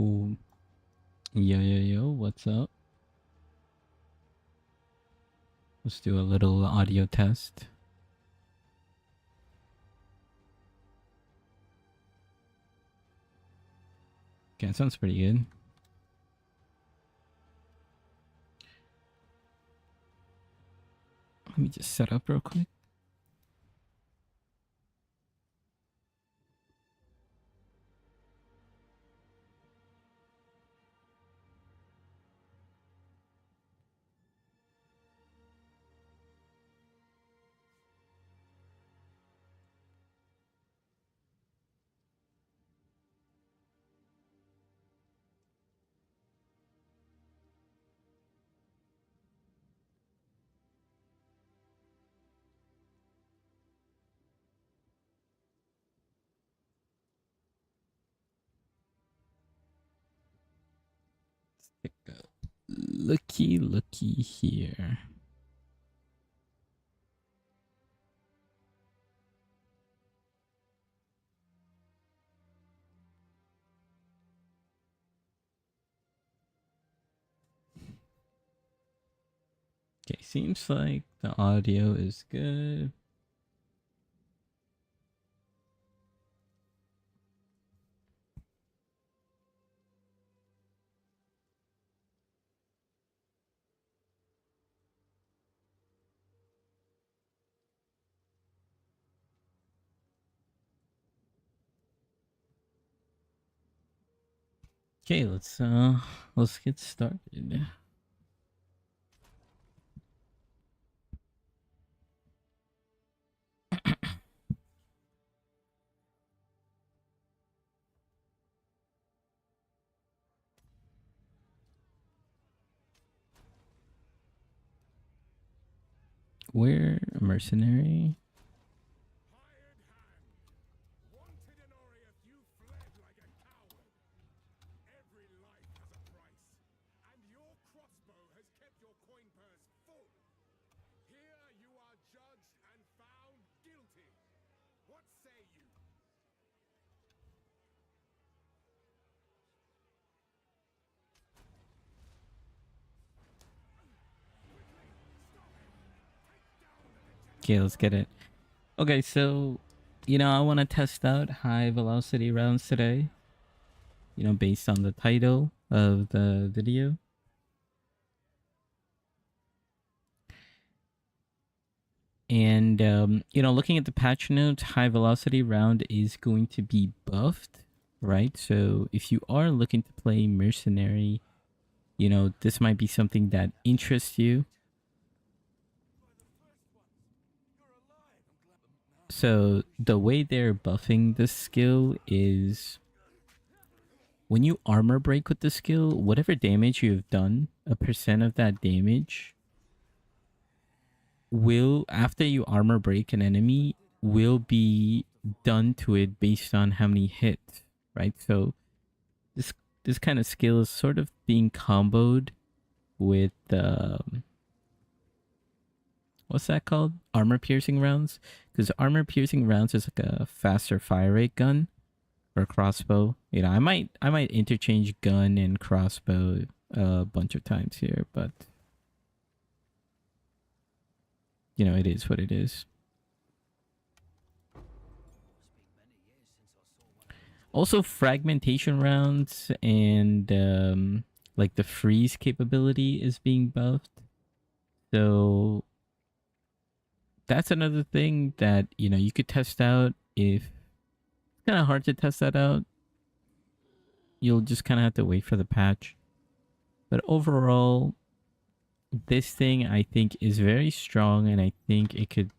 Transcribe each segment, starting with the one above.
Ooh. Yo, what's up? Let's do a little audio test. Okay, that sounds pretty good. Let me just set up real quick. Take a looky here. Okay, seems like the audio is good. Okay, let's get started. We're a mercenary. Okay, let's get it. Okay, so I want to test out high velocity rounds today. Based on the title of the video. And looking at the patch notes, high velocity round is going to be buffed, right? So if you are looking to play Mercenary, this might be something that interests you. So the way they're buffing this skill is when you armor break with the skill, whatever damage you've done, a percent of that damage will, after you armor break an enemy, will be done to it based on how many hits, right? So this kind of skill is sort of being comboed with what's that called? Armor piercing rounds, because armor piercing rounds is like a faster fire rate gun or crossbow. I might interchange gun and crossbow a bunch of times here, but it is what it is. Also, fragmentation rounds and like the freeze capability is being buffed. So that's another thing that you could test out. If it's kind of hard to test that out, you'll just kind of have to wait for the patch. But overall, this thing I think is very strong, and I think it could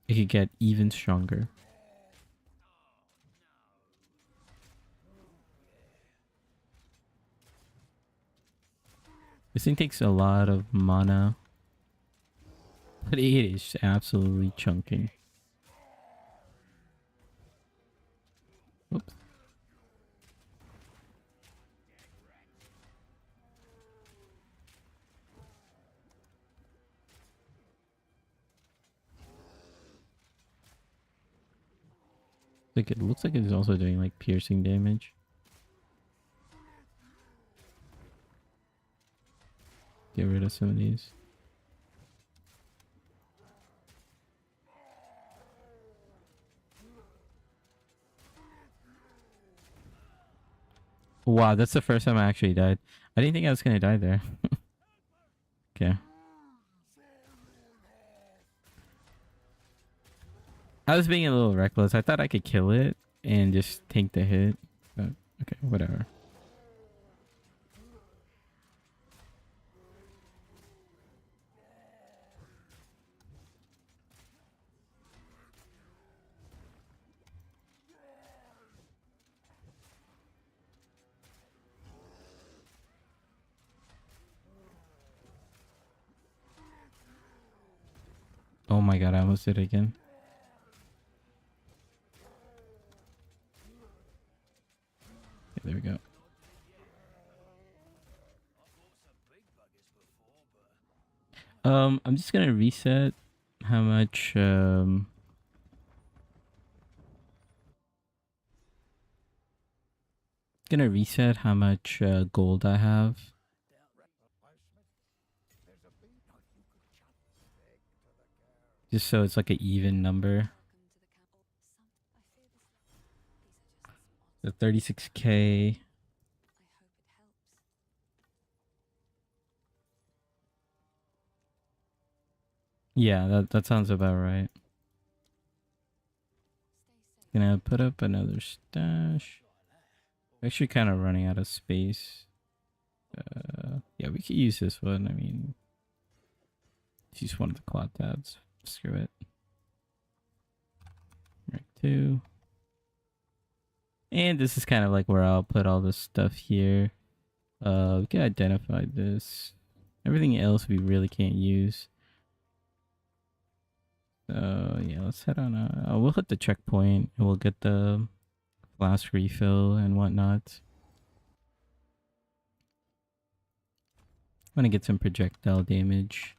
get even stronger. This thing takes a lot of mana, but it is absolutely chunking. Oops. Like it looks like it's also doing like piercing damage. Get rid of some of these. Wow, that's the first time I actually died. I didn't think I was gonna die there. Okay. I was being a little reckless. I thought I could kill it and just take the hit. But okay, whatever. Oh my god, I almost did it again. Okay, there we go. I'm just gonna reset how much gonna reset how much gold I have. Just so it's like an even number. The 36k. Yeah, that sounds about right. Gonna put up another stash. Actually kind of running out of space. Yeah, we could use this one. I mean, let's use one of the cloud tabs. Screw it. Merc 2. And this is kind of like where I'll put all this stuff here. We can identify this. Everything else we really can't use. So yeah, let's head on. We'll hit the checkpoint and we'll get the flask refill and whatnot. I'm gonna get some projectile damage.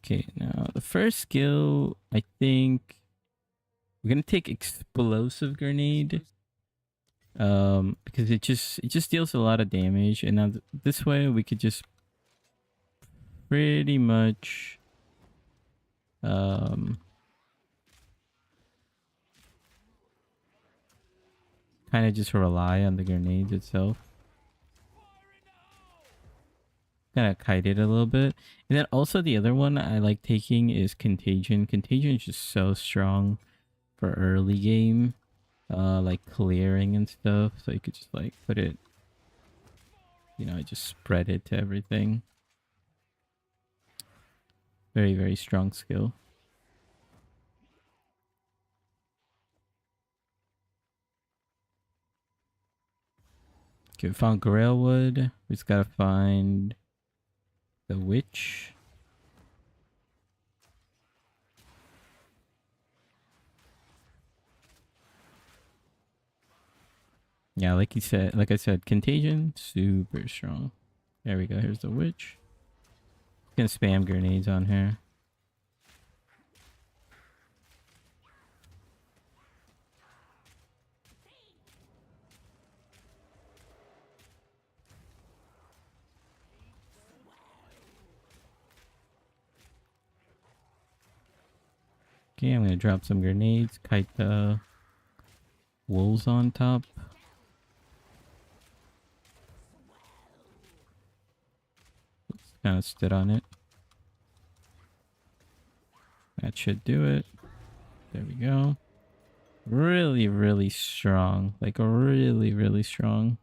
Okay, now the first skill, I think we're gonna take explosive grenade. Because it just deals a lot of damage, and now this way we could just pretty much kind of just rely on the grenades itself. Kind of kite it a little bit. And then also the other one I like taking is Contagion. Contagion is just so strong for early game. Like clearing and stuff. So you could just like put it, you know, just spread it to everything. Very, very strong skill. Okay, we found Grailwood. We just gotta find the witch. Yeah, like I said, Contagion, super strong. There we go. Here's the witch. Gonna spam grenades on her. Okay, I'm gonna drop some grenades, kite the wolves on top. Kind of stood on it. That should do it. There we go. Really, really strong. Like really, really strong.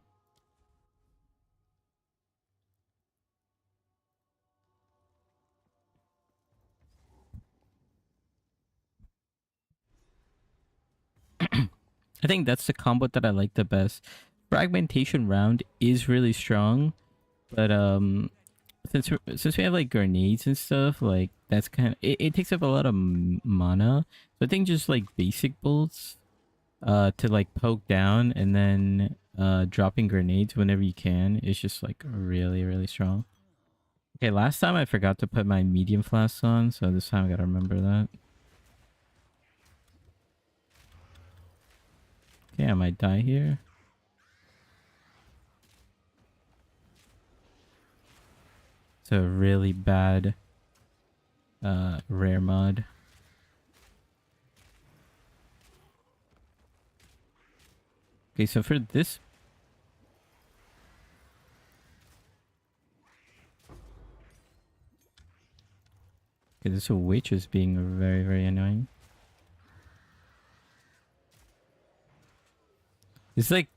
I think that's the combo that I like the best. Fragmentation round is really strong, but since we have like grenades and stuff, like that's kind of it takes up a lot of mana. So I think just like basic bolts to like poke down and then dropping grenades whenever you can is just like really, really strong. Okay, last time I forgot to put my medium flasks on, so this time I gotta remember that. Okay, I might die here. It's a really bad rare mod. Okay, so for this... Okay, this witch is being very, very annoying. It's like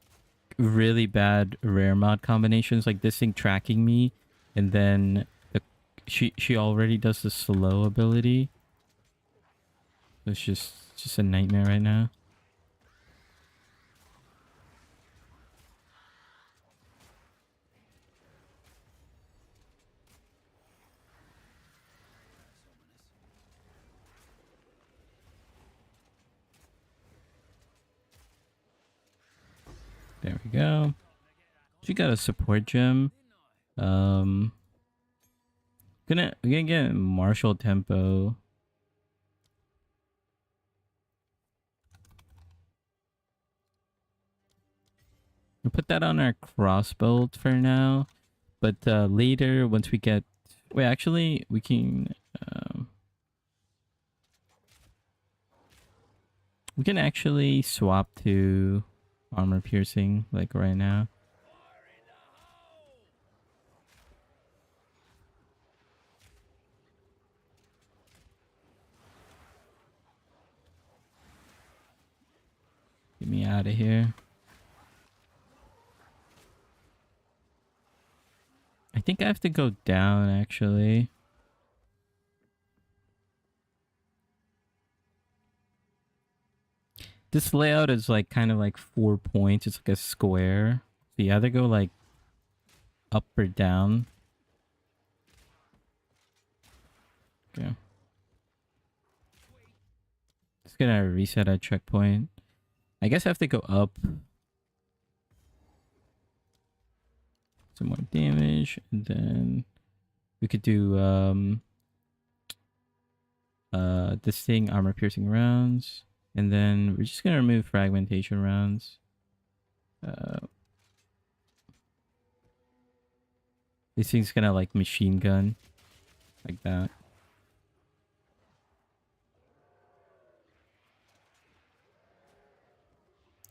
really bad rare mod combinations, like this thing tracking me, and then she already does the slow ability. It's just a nightmare right now. There we go. She got a support gem. We're gonna get martial tempo. We'll put that on our crossbow for now, but later once we get... Wait, actually, we can... we can actually swap to armor piercing, like right now. Get me out of here. I think I have to go down, actually. This layout is like kind of like 4 points. It's like a square. So you either go like up or down. Okay. Just gonna reset at checkpoint. I guess I have to go up. Some more damage, and then we could do this thing, armor piercing rounds, and then we're just gonna remove fragmentation rounds. This thing's gonna like machine gun like that.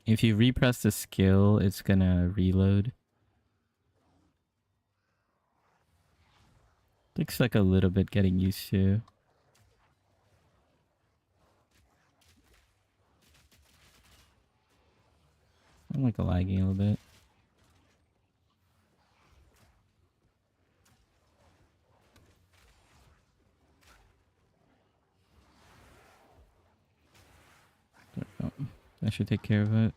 If you repress the skill, it's gonna reload. Looks like a little bit getting used to. I'm like lagging a little bit. Oh, that should take care of it.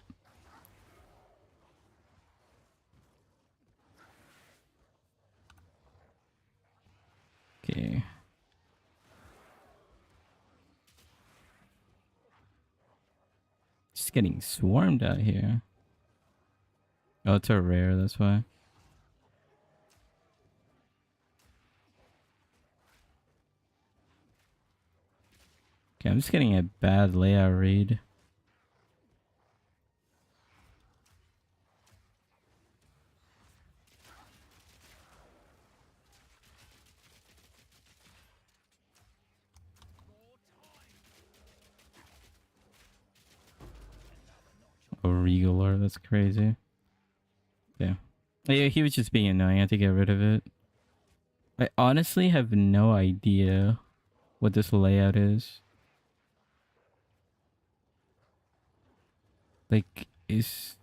Okay. Just getting swarmed out here. Oh, it's a rare, that's why. Okay, I'm just getting a bad layout read. Oh, Regular, that's crazy. Yeah. Yeah, he was just being annoying. I had to get rid of it. I honestly have no idea what this layout is. Like, is...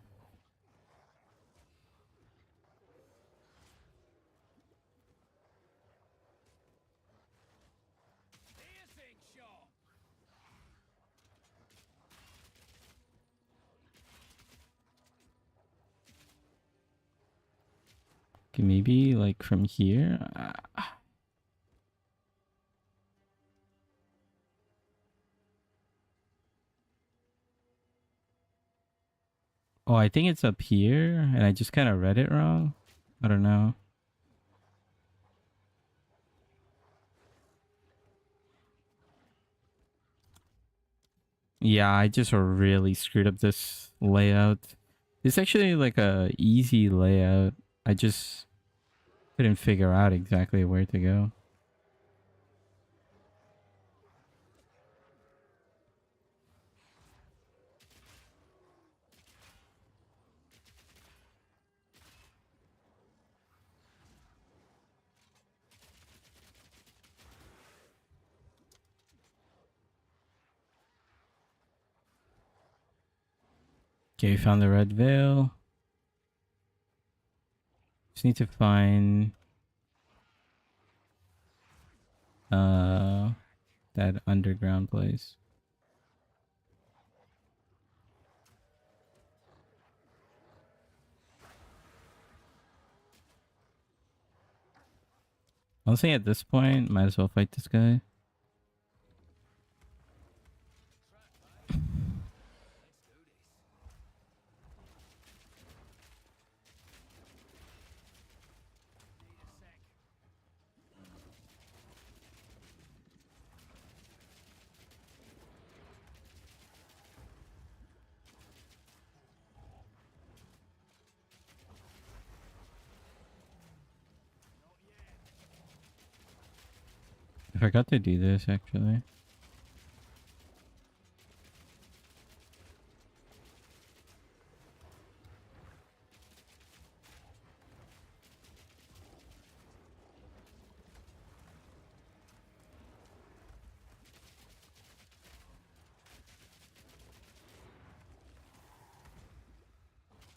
Okay, maybe like from here? Oh, I think it's up here, and I just kind of read it wrong. I don't know. Yeah, I just really screwed up this layout. It's actually like a easy layout. I just couldn't figure out exactly where to go. Okay, found the red veil. Just need to find that underground place. Honestly, at this point, might as well fight this guy. I forgot to do this actually.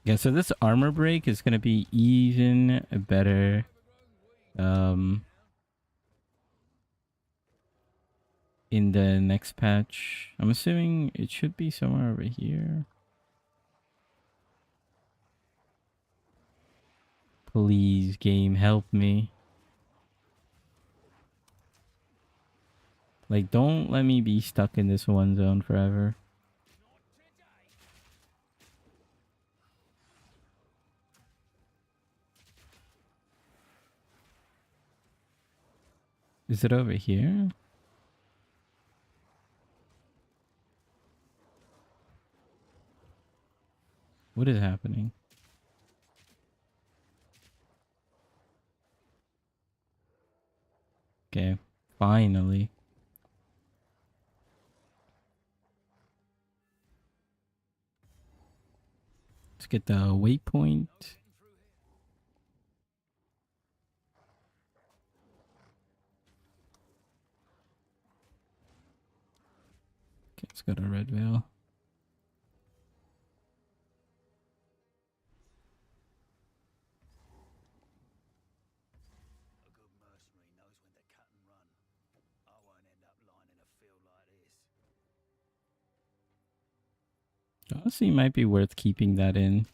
Yeah, so this armor break is gonna be even better. In the next patch. I'm assuming it should be somewhere over here. Please, game, help me. Like, don't let me be stuck in this one zone forever. Is it over here? What is happening? Okay, finally. Let's get the waypoint. Okay, let's go to Red Veil. A good mercenary knows when to cut and run. I won't end up lying in a field like this. Honestly, might be worth keeping that in.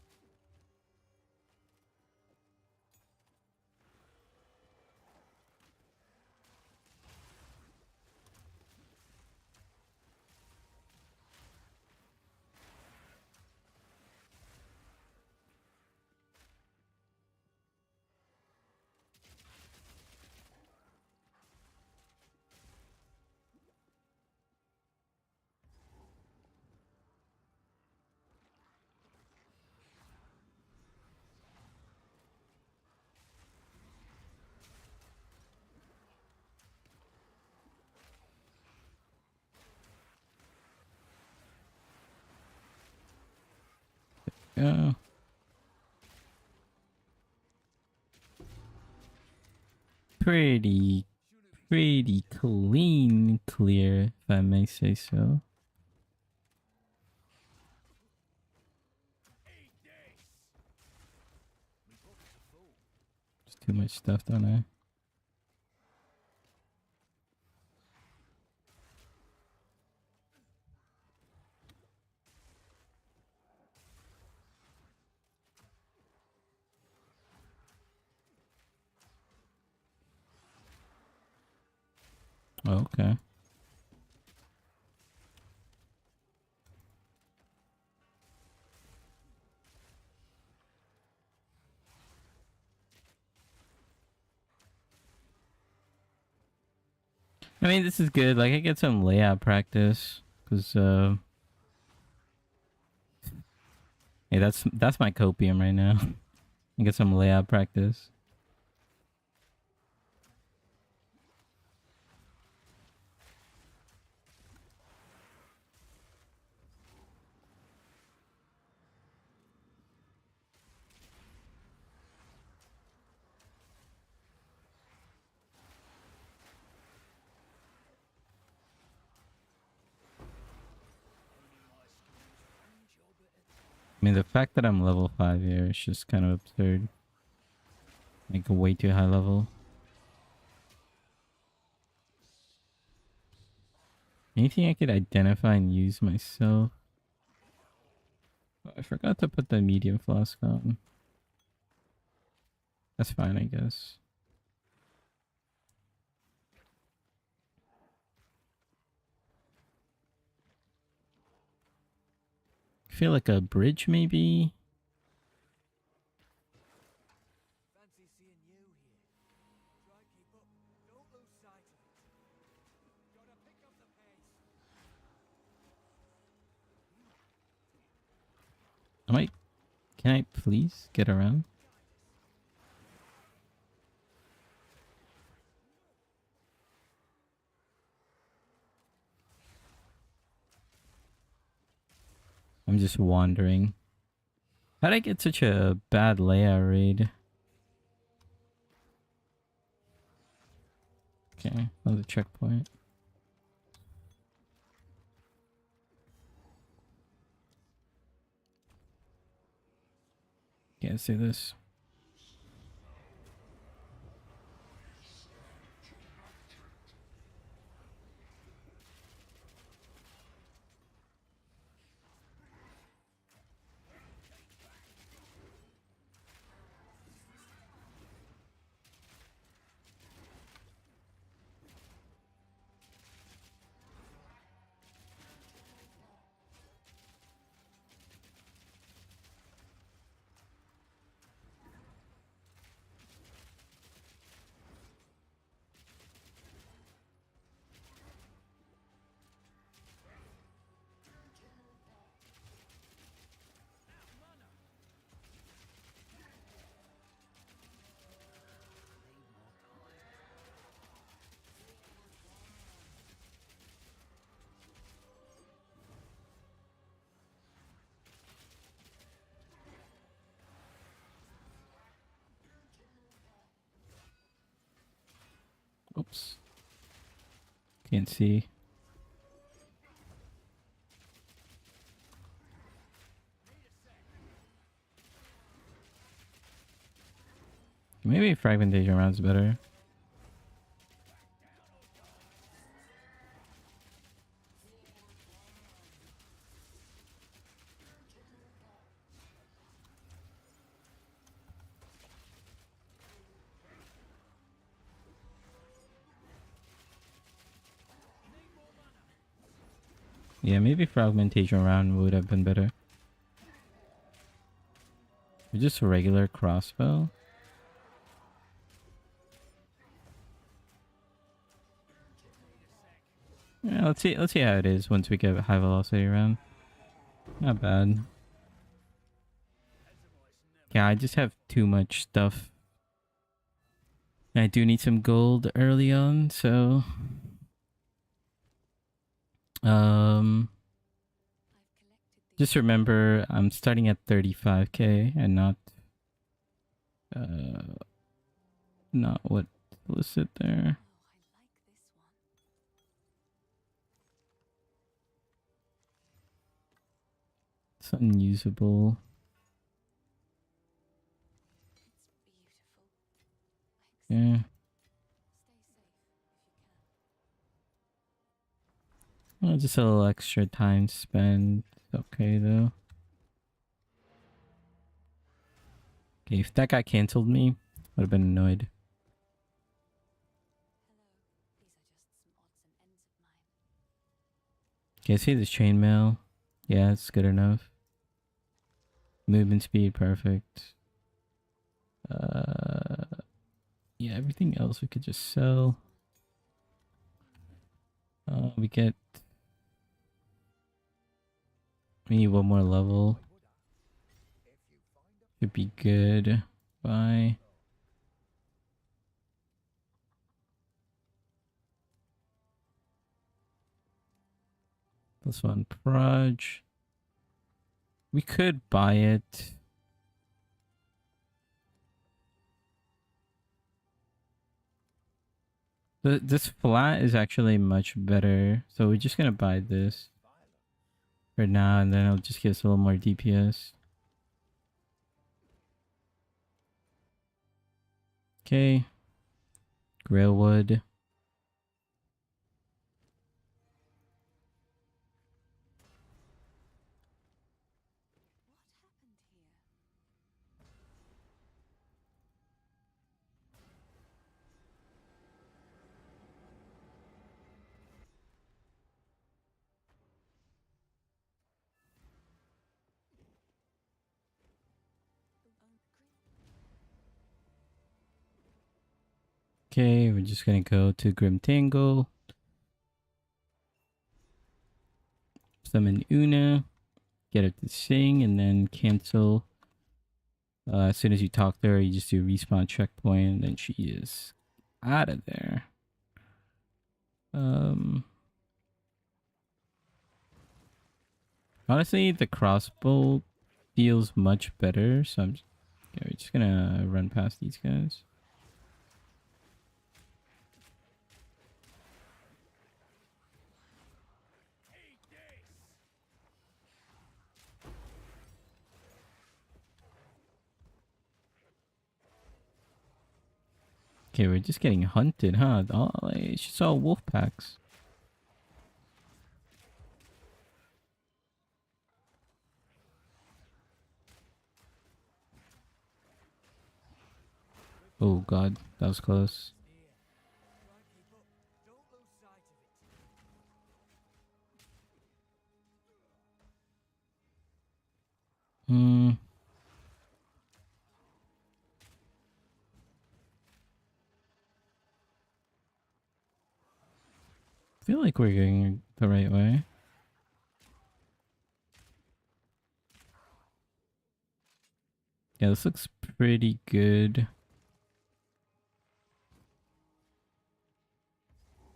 Yeah. Pretty clean, clear, if I may say so. There's too much stuff, don't I? Oh, okay. I mean, this is good. Like, I get some layout practice because Hey, that's my copium right now. I get some layout practice. I mean, the fact that I'm level 5 here is just kind of absurd. Like, way too high level. Anything I could identify and use myself? Oh, I forgot to put the medium flask on. That's fine, I guess. I feel like a bridge, maybe? Fancy seeing you here. Try keep up. Don't lose sight of it. Gotta pick up the pace. Can I please get around? I'm just wandering. How'd I get such a bad layout raid? Okay, another checkpoint. Can't see this. Oops. Can't see. Maybe fragmentation round's better. Yeah, maybe fragmentation round would have been better. Or just a regular crossbow. Yeah, let's see how it is once we get high velocity round. Not bad. Yeah, I just have too much stuff. I do need some gold early on, so just remember I'm starting at 35k and not what listed there. It's unusable. Yeah. Well, just a little extra time spent. Okay though. Okay, if that guy canceled me, would have been annoyed. Okay, I see this chainmail. Yeah, it's good enough. Movement speed, perfect. Yeah, everything else we could just sell. We need one more level. Could be good. Bye. +1 proj. We could buy it. This flat is actually much better. So we're just gonna buy this for now, and then it'll just give us a little more DPS. Okay. Grailwood. Okay, we're just gonna go to Grim Tangle. Summon Una. Get it to sing, and then cancel. As soon as you talk to her, you just do respawn checkpoint, and then she is out of there. Honestly, the crossbow feels much better, so we're just gonna run past these guys. Okay, we're just getting hunted, huh? It's just all wolf packs. Oh god, that was close. Try and keep up. Don't lose sight of it. Hmm. I feel like we're going the right way. Yeah, this looks pretty good.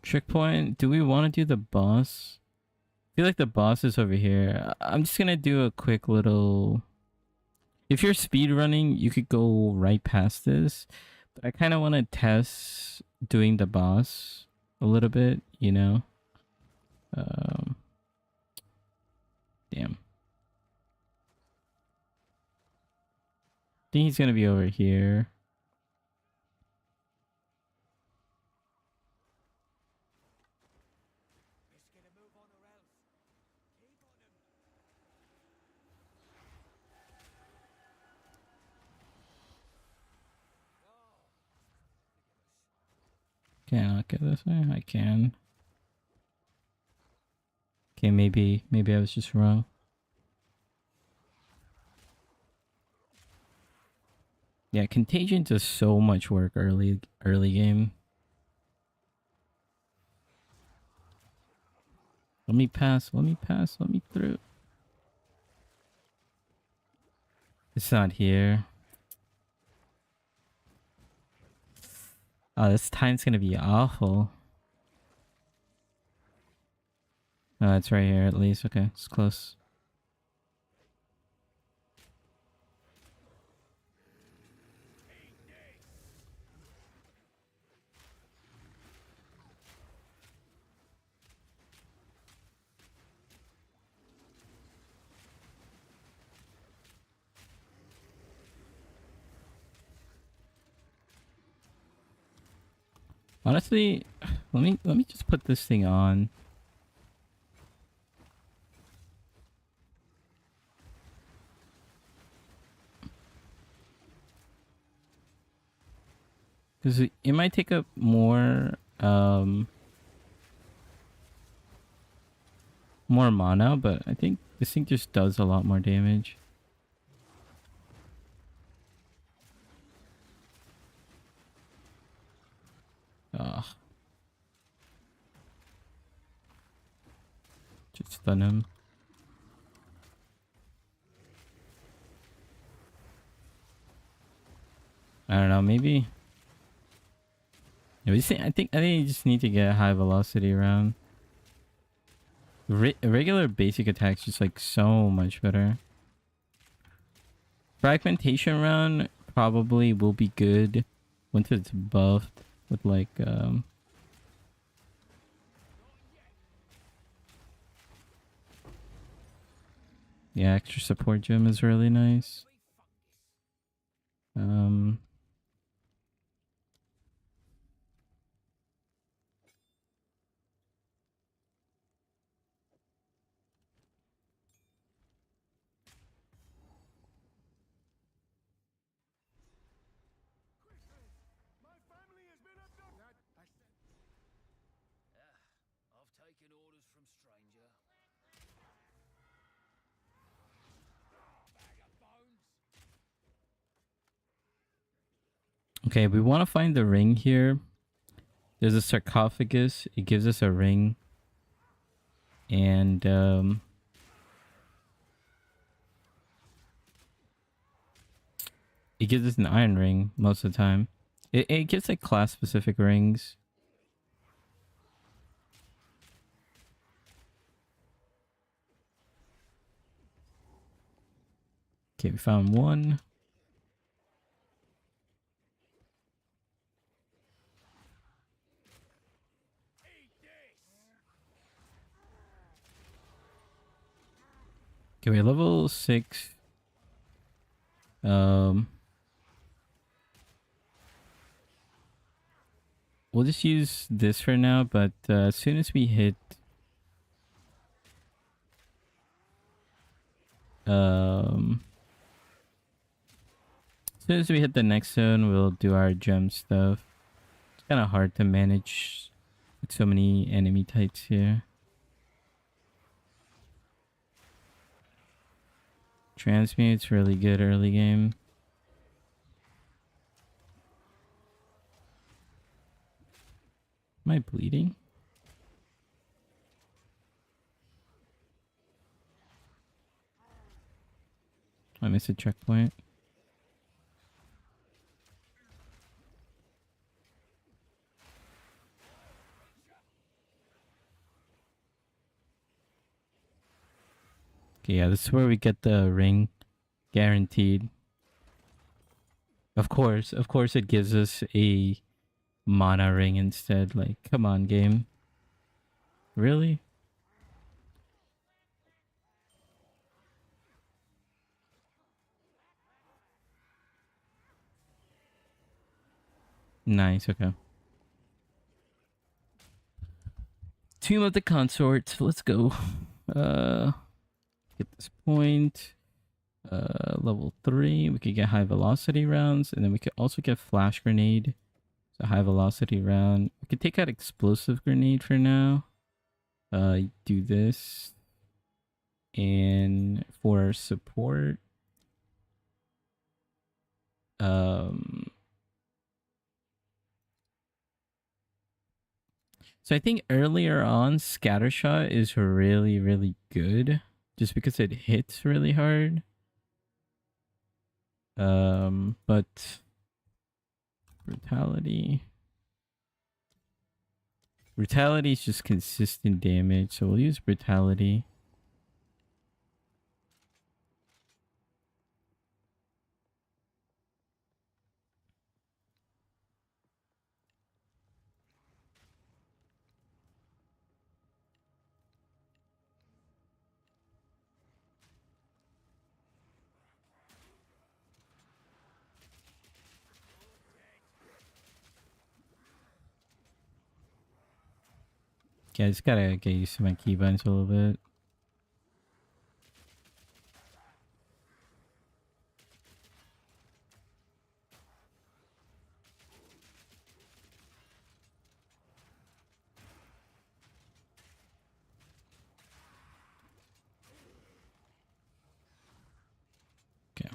Checkpoint. Do we want to do the boss? I feel like the boss is over here. I'm just gonna do a quick little... If you're speed running, you could go right past this. But I kind of want to test doing the boss a little bit, you know? Damn. I think he's gonna be over here. Let's get a move on or else. Keep on him. Can I not get this way? I can. Okay, maybe I was just wrong. Yeah, Contagion does so much work early game. Let me pass, let me through. It's not here. Oh, this time's gonna be awful. Oh, it's right here at least. Okay, it's close. Honestly, let me just put this thing on. Because it might take up more more mana, but I think this thing just does a lot more damage. Ugh. Just stun him. I don't know. Maybe. Yeah, I think you just need to get a high velocity round. Regular basic attacks just like so much better. Fragmentation round probably will be good once it's buffed with like yeah, extra support gem is really nice. Um My family has been abducted. I've taken orders from stranger. Bag of bones. okay, we want to find the ring here. There's a sarcophagus. It gives us a ring. And it gives us an iron ring most of the time. It gives like class specific rings. Okay, we found one. Okay, we're level 6. We'll just use this for now, but as soon as we hit as soon as we hit the next zone, we'll do our gem stuff. It's kind of hard to manage with so many enemy types here. Transmute's really good early game. Am I bleeding? I missed a checkpoint. Okay, yeah, this is where we get the ring. Guaranteed. Of course it gives us a mana ring instead. Like, come on, game. Really? Nice, okay. Tomb of the Consort. Let's go. Get this point. Level 3. We could get high velocity rounds, and then we could also get flash grenade. So high velocity round. We could take out explosive grenade for now. Do this. And for support, so I think earlier on, scattershot is really, really good, just because it hits really hard. But brutality is just consistent damage, so we'll use brutality. Yeah, I just gotta get used to my keybinds a little bit. Okay.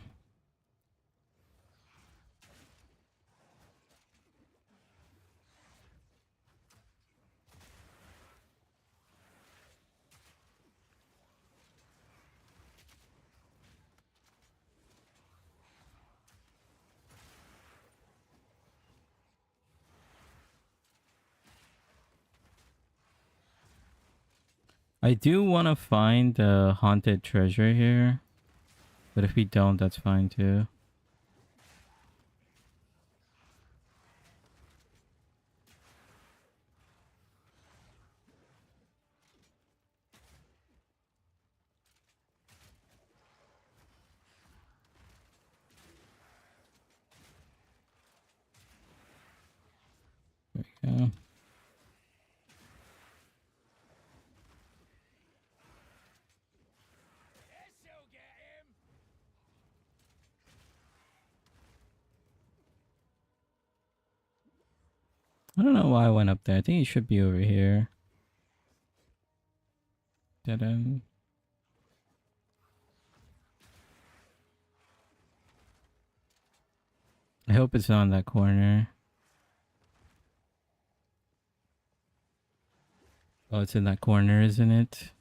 I do want to find the haunted treasure here, but if we don't, that's fine too. There we go. This'll get him. I don't know why I went up there. I think it should be over here. Ta-da. I hope it's on that corner. Oh, it's in that corner, isn't it?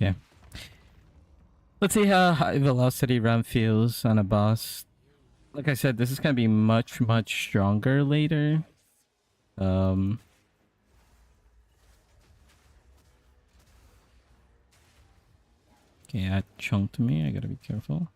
Okay. Let's see how high velocity run feels on a boss. Like I said, this is gonna be much, much stronger later. Um. Okay, that chunked me. I gotta be careful.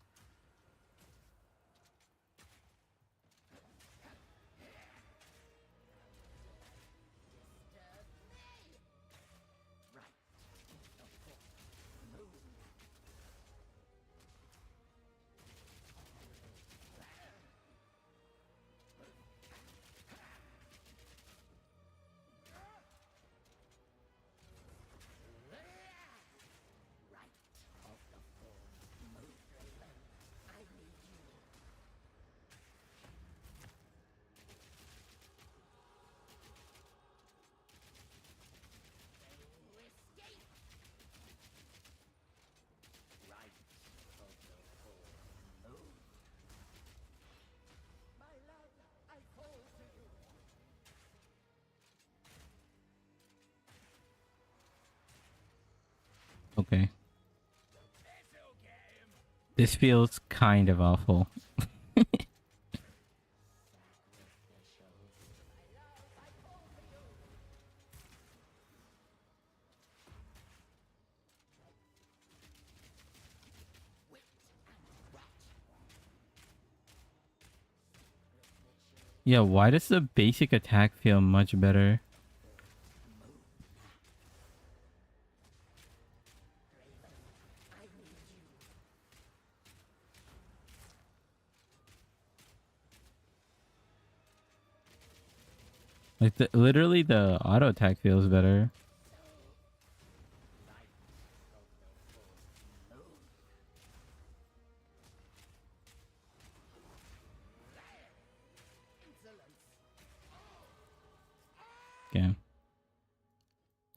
Okay. This feels kind of awful. Yeah, why does the basic attack feel much better? Like literally the auto attack feels better. Okay.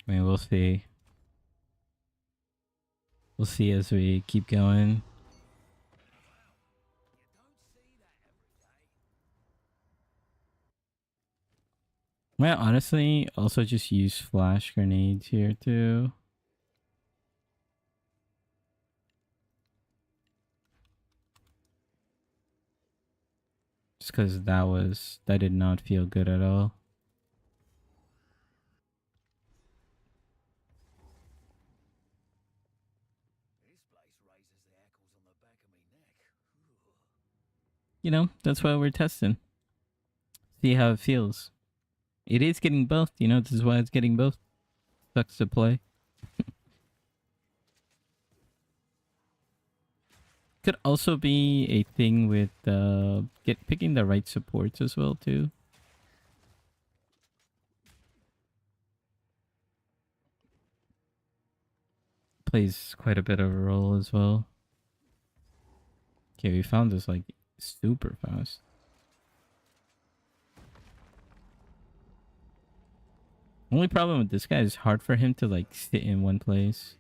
I mean, we'll see. We'll see as we keep going. Might honestly also just use flash grenades here too. Just because that did not feel good at all. This place raises the hackles on the back of me neck. You know, that's why we're testing. See how it feels. It is getting both, you know, this is why it's getting both. Sucks to play. Could also be a thing with picking the right supports as well too. Plays quite a bit of a role as well. Okay, we found this like super fast. Only problem with this guy is hard for him to like sit in one place.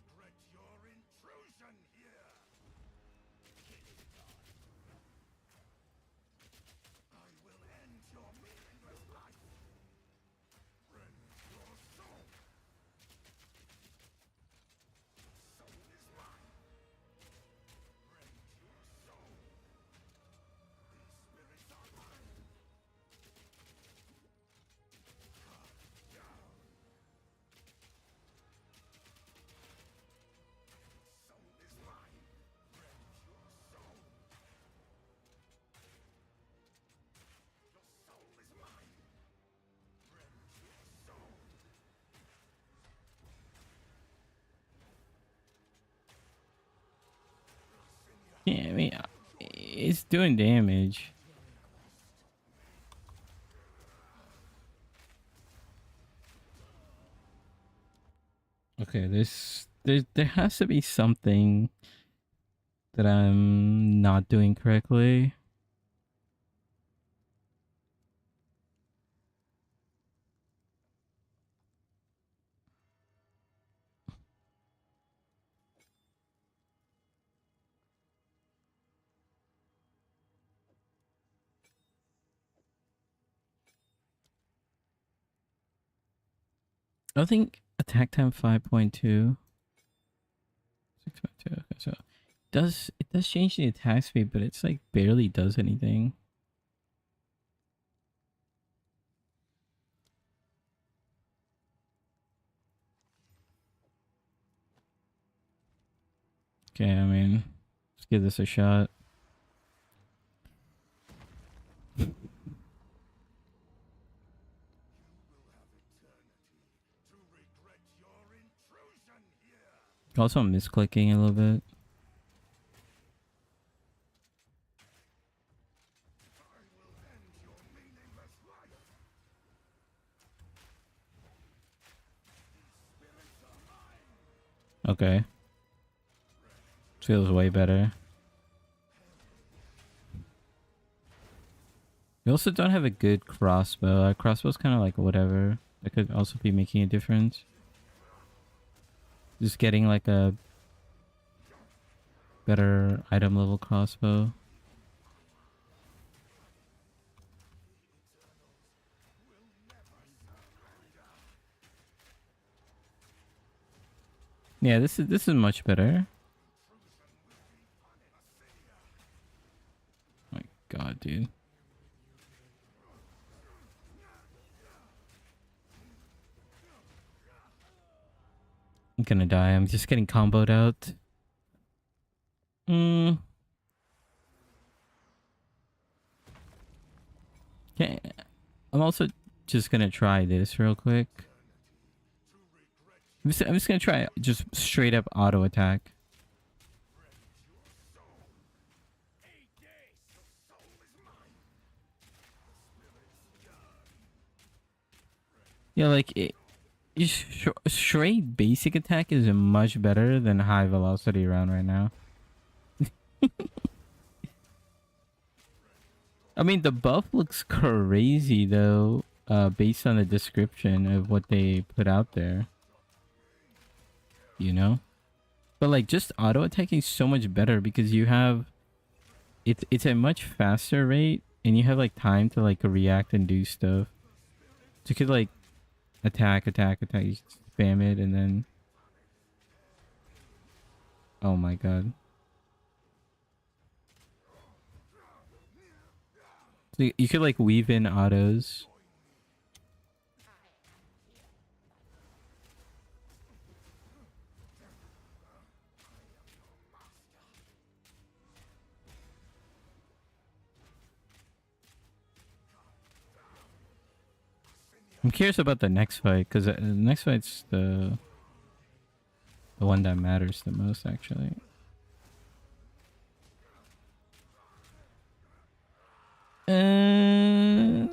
Yeah, I mean, it's doing damage. Okay, there has to be something that I'm not doing correctly. I think attack time 5.2. 6.2. Okay, so it does change the attack speed, but it's like barely does anything. Okay, I mean, let's give this a shot. Also, I'm misclicking a little bit. Okay. Feels way better. We also don't have a good crossbow. Our crossbow's kind of like whatever. That could also be making a difference. Just getting like a better item level crossbow. Yeah, this is much better. My God, dude. I'm gonna die. I'm just getting comboed out. Okay. I'm also just gonna try this real quick. I'm just gonna try just straight up auto attack. Yeah, like straight basic attack is much better than high velocity round right now. I mean, the buff looks crazy though, based on the description of what they put out there. You know? But like just auto attacking is so much better because you have it's a much faster rate and you have like time to like react and do stuff. So you could like attack, you spam it and then oh my God. So you could like weave in autos. I'm curious about the next fight because the next fight's the one that matters the most actually. I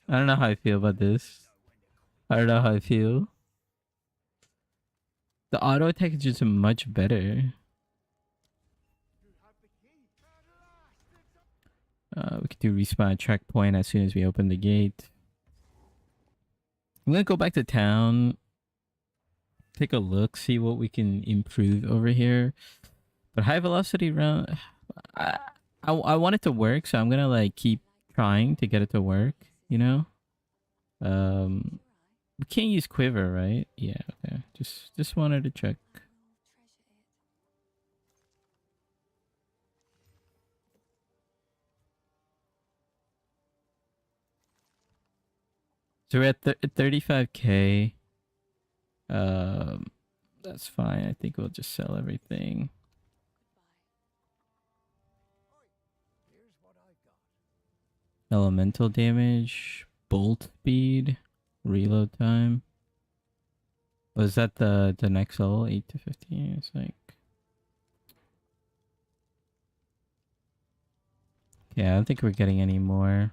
don't know how I feel about this. I don't know how I feel. The auto attack is just much better. We could do respawn at checkpoint as soon as we open the gate. I'm gonna go back to town, take a look, see what we can improve over here. But high velocity round, I, I want it to work, so I'm gonna like keep trying to get it to work. You know, we can't use quiver, right? Yeah. Okay. Just wanted to check. So we're at 35K. Um, that's fine. I think we'll just sell everything. Here's what I got. Elemental damage, bolt speed, reload time. Was that the next level? 8 to 15? It's like... Yeah, I don't think we're getting any more.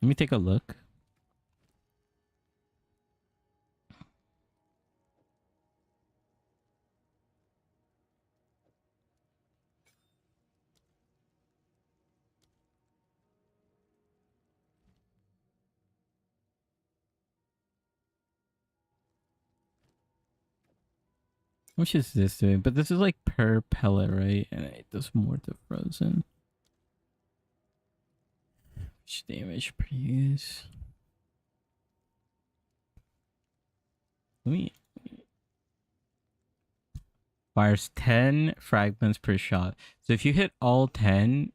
Let me take a look. How much is this doing? But this is like per pellet, right? And it does more to frozen. Which damage per use? Let me... Fires 10 fragments per shot. So if you hit all 10,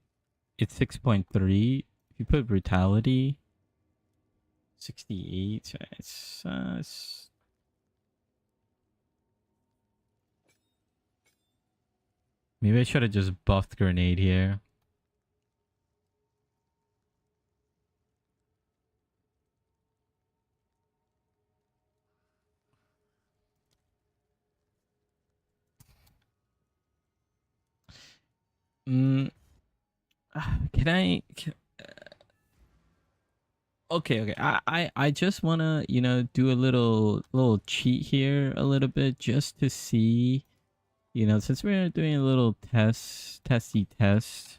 it's 6.3. If you put brutality, 68. So it's maybe I should have just buffed grenade here. Mm, can I? Okay. I just wanna do a little cheat here a little bit just to see, since we're doing a little testy test.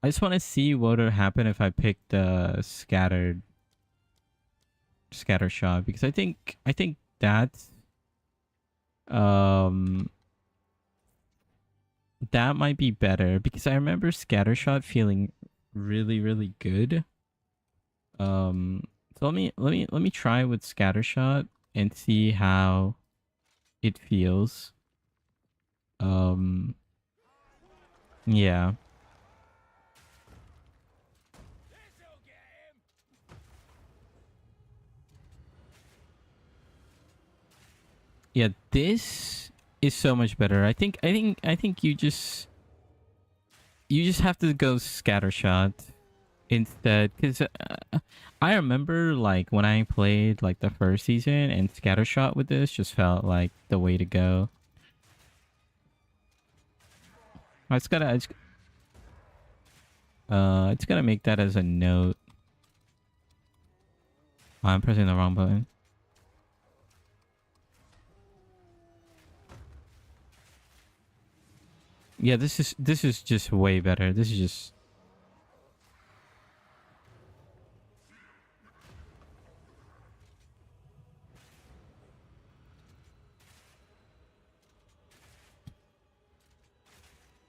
I just want to see what would happen if I pick the scatter shot, because I think that um that might be better, because I remember scattershot feeling really good. So let me try with scattershot and see how it feels. Yeah. Yeah, this is so much better. I think you just have to go scattershot instead, because I remember like when I played like the first season, and scattershot with this just felt like the way to go. I just gotta make that as a note. Oh, I'm pressing the wrong button. Yeah, this is just way better. This is just...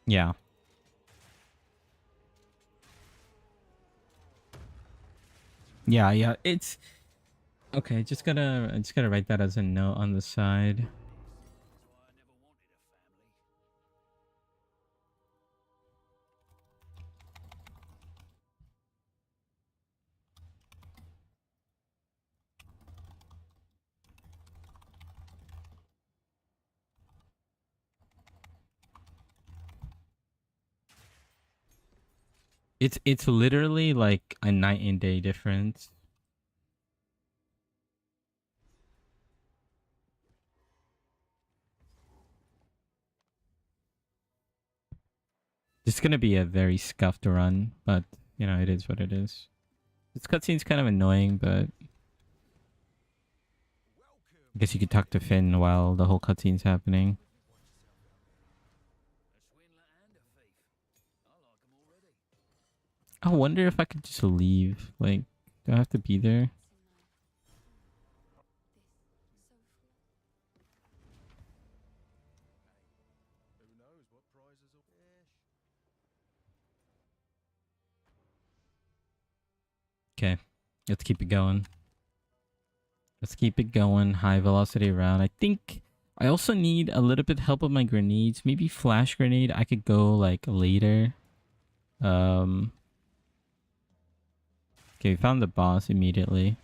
Yeah. Yeah, it's okay. I just gotta write that as a note on the side. It's literally like a night and day difference. It's gonna be a very scuffed run, but it is what it is. This cutscene's kind of annoying, but I guess you could talk to Finn while the whole cutscene's happening. A swindler and a thief. I like 'em already. I wonder if I could just leave. Like, do I have to be there? Who knows what prizes will fish? Okay, let's keep it going. Let's keep it going. High velocity round. I think I also need a little bit help with my grenades. Maybe flash grenade. I could go like later. Okay, we found the boss immediately.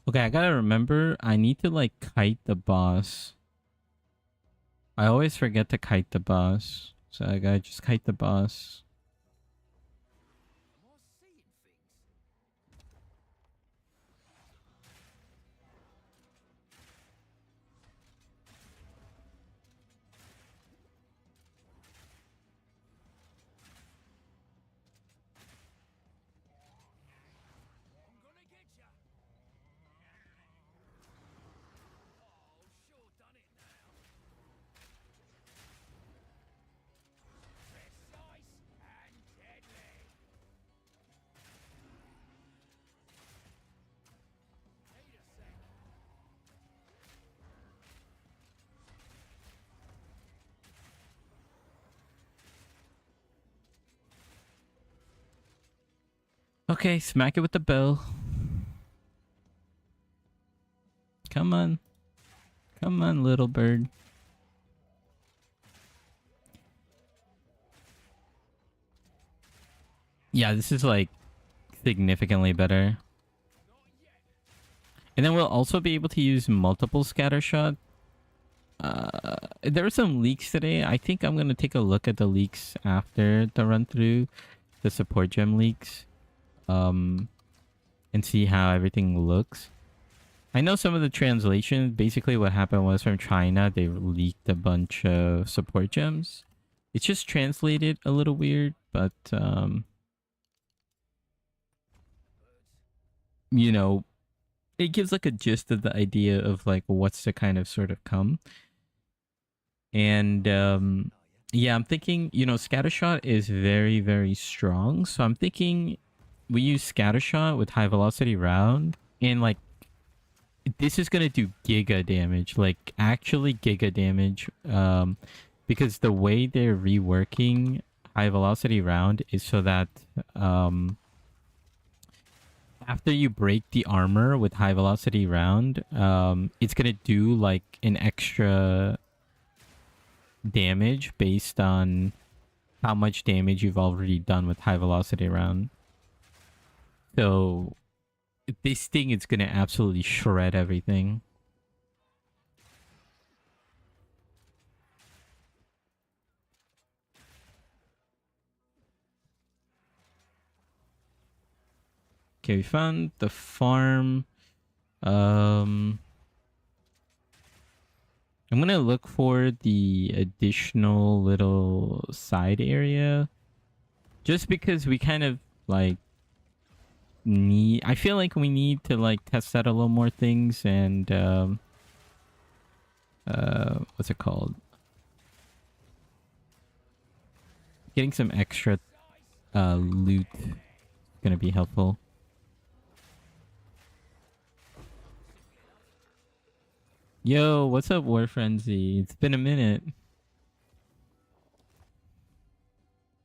Okay, I gotta remember, I need to like kite the boss. I always forget to kite the boss. So I gotta just kite the boss. Am I seeing things? I'm gonna get ya. Oh, sure done it now. Precise and deadly. Need a sec. Okay, smack it with the bell. Come on. Come on, little bird. Yeah, this is like significantly better. And then we'll also be able to use multiple scattershot. There were some leaks today. I think I'm going to take a look at the leaks after the run through, the support gem leaks, and see how everything looks. I know some of the translations, basically what happened was from China, they leaked a bunch of support gems. It's just translated a little weird, but, you know, it gives like a gist of the idea of like what's to kind of sort of come. And yeah, I'm thinking, you know, scattershot is very, very strong. So I'm thinking we use scattershot with high velocity round, and like this is gonna do giga damage, like actually giga damage. Because the way they're reworking high velocity round is so that after you break the armor with high velocity round, it's gonna do like an extra damage based on how much damage you've already done with high velocity round. So this thing is gonna absolutely shred everything. Okay, we found the farm. Um, I'm gonna look for the additional little side area, just because we kind of like need. I feel like we need to like test out a little more things and what's it called? Getting some extra loot is gonna be helpful. Yo, what's up, War Frenzy? It's been a minute.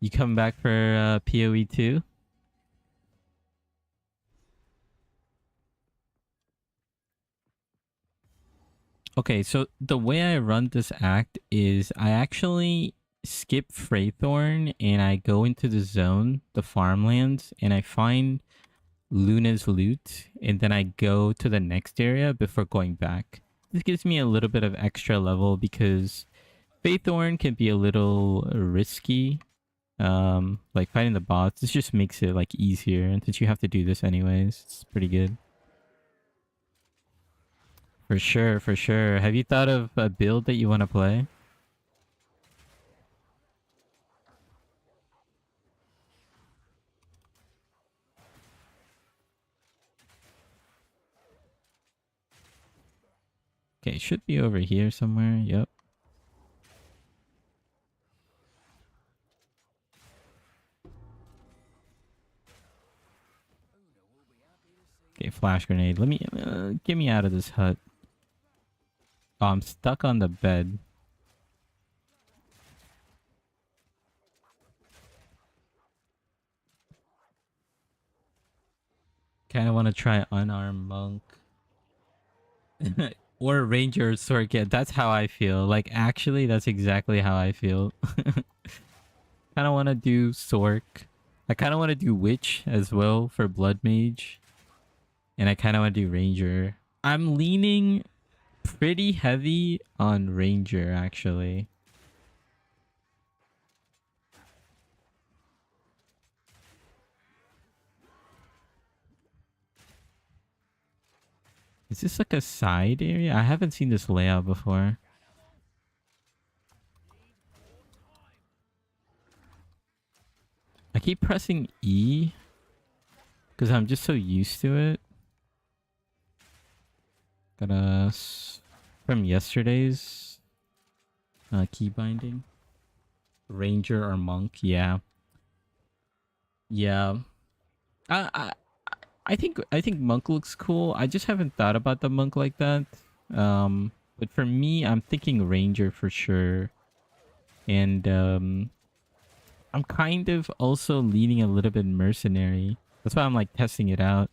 You come back for PoE 2? Okay, so the way I run this act is I actually skip Freythorn and I go into the zone, the farmlands, and I find Luna's loot, and then I go to the next area before going back. This gives me a little bit of extra level because Freythorn can be a little risky. Like fighting the bots, this just makes it like easier, and since you have to do this anyways, it's pretty good. For sure, for sure. Have you thought of a build that you want to play? Okay, should be over here somewhere. Yep. Okay, flash grenade. Let me get me out of this hut. Oh, I'm stuck on the bed. Kind of want to try unarmed monk. Or ranger or sword kid. That's how I feel. Like, actually, that's exactly how I feel. Kind of want to do Sork. I kind of want to do Witch as well for Blood Mage. And I kind of want to do Ranger. I'm leaning pretty heavy on Ranger, actually. Is this like a side area? I haven't seen this layout before. I keep pressing E because I'm just so used to it. From yesterday's key binding. Ranger or monk, yeah. Yeah. I I think monk looks cool. I just haven't thought about the monk like that. But for me, I'm thinking ranger for sure. And I'm kind of also leaning a little bit mercenary. That's why I'm like testing it out.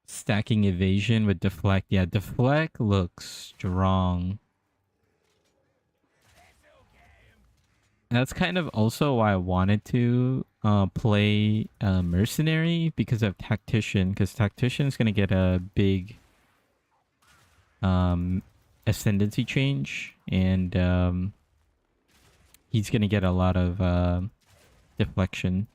Stacking evasion with deflect. Yeah, deflect looks strong. That's kind of also why I wanted to play mercenary because of tactician. Because tactician is gonna get a big ascendancy change, and he's gonna get a lot of deflection.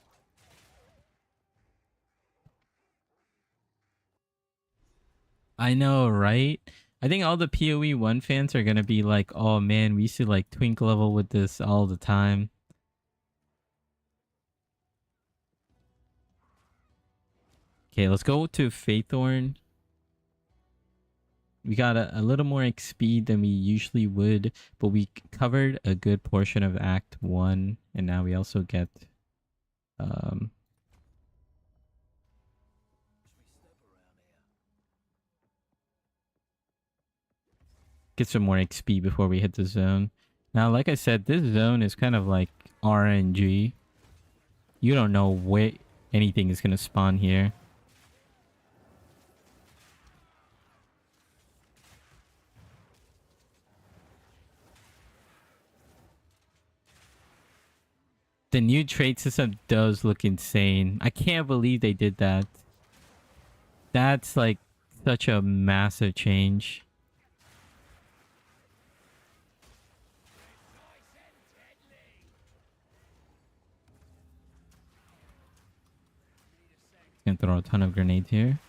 I know, right? I think all the PoE 1 fans are gonna be like, oh man, we used to like twink level with this all the time. Okay, let's go to Faithorn. We got a little more XP than we usually would, but we covered a good portion of Act 1, and now we also get get some more XP before we hit the zone. Now, like I said, this zone is kind of like RNG. You don't know where anything is going to spawn here. The new trade system does look insane. I can't believe they did that. That's like such a massive change. Gonna throw a ton of grenades here.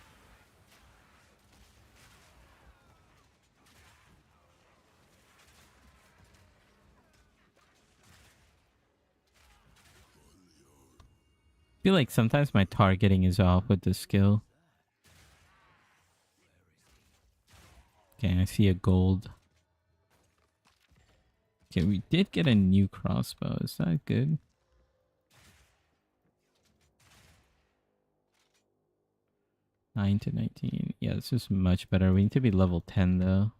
I feel like sometimes my targeting is off with the skill. Okay, I see a gold. Okay, we did get a new crossbow. Is that good? Nine to 19. Yeah, this is much better. We need to be level 10 though.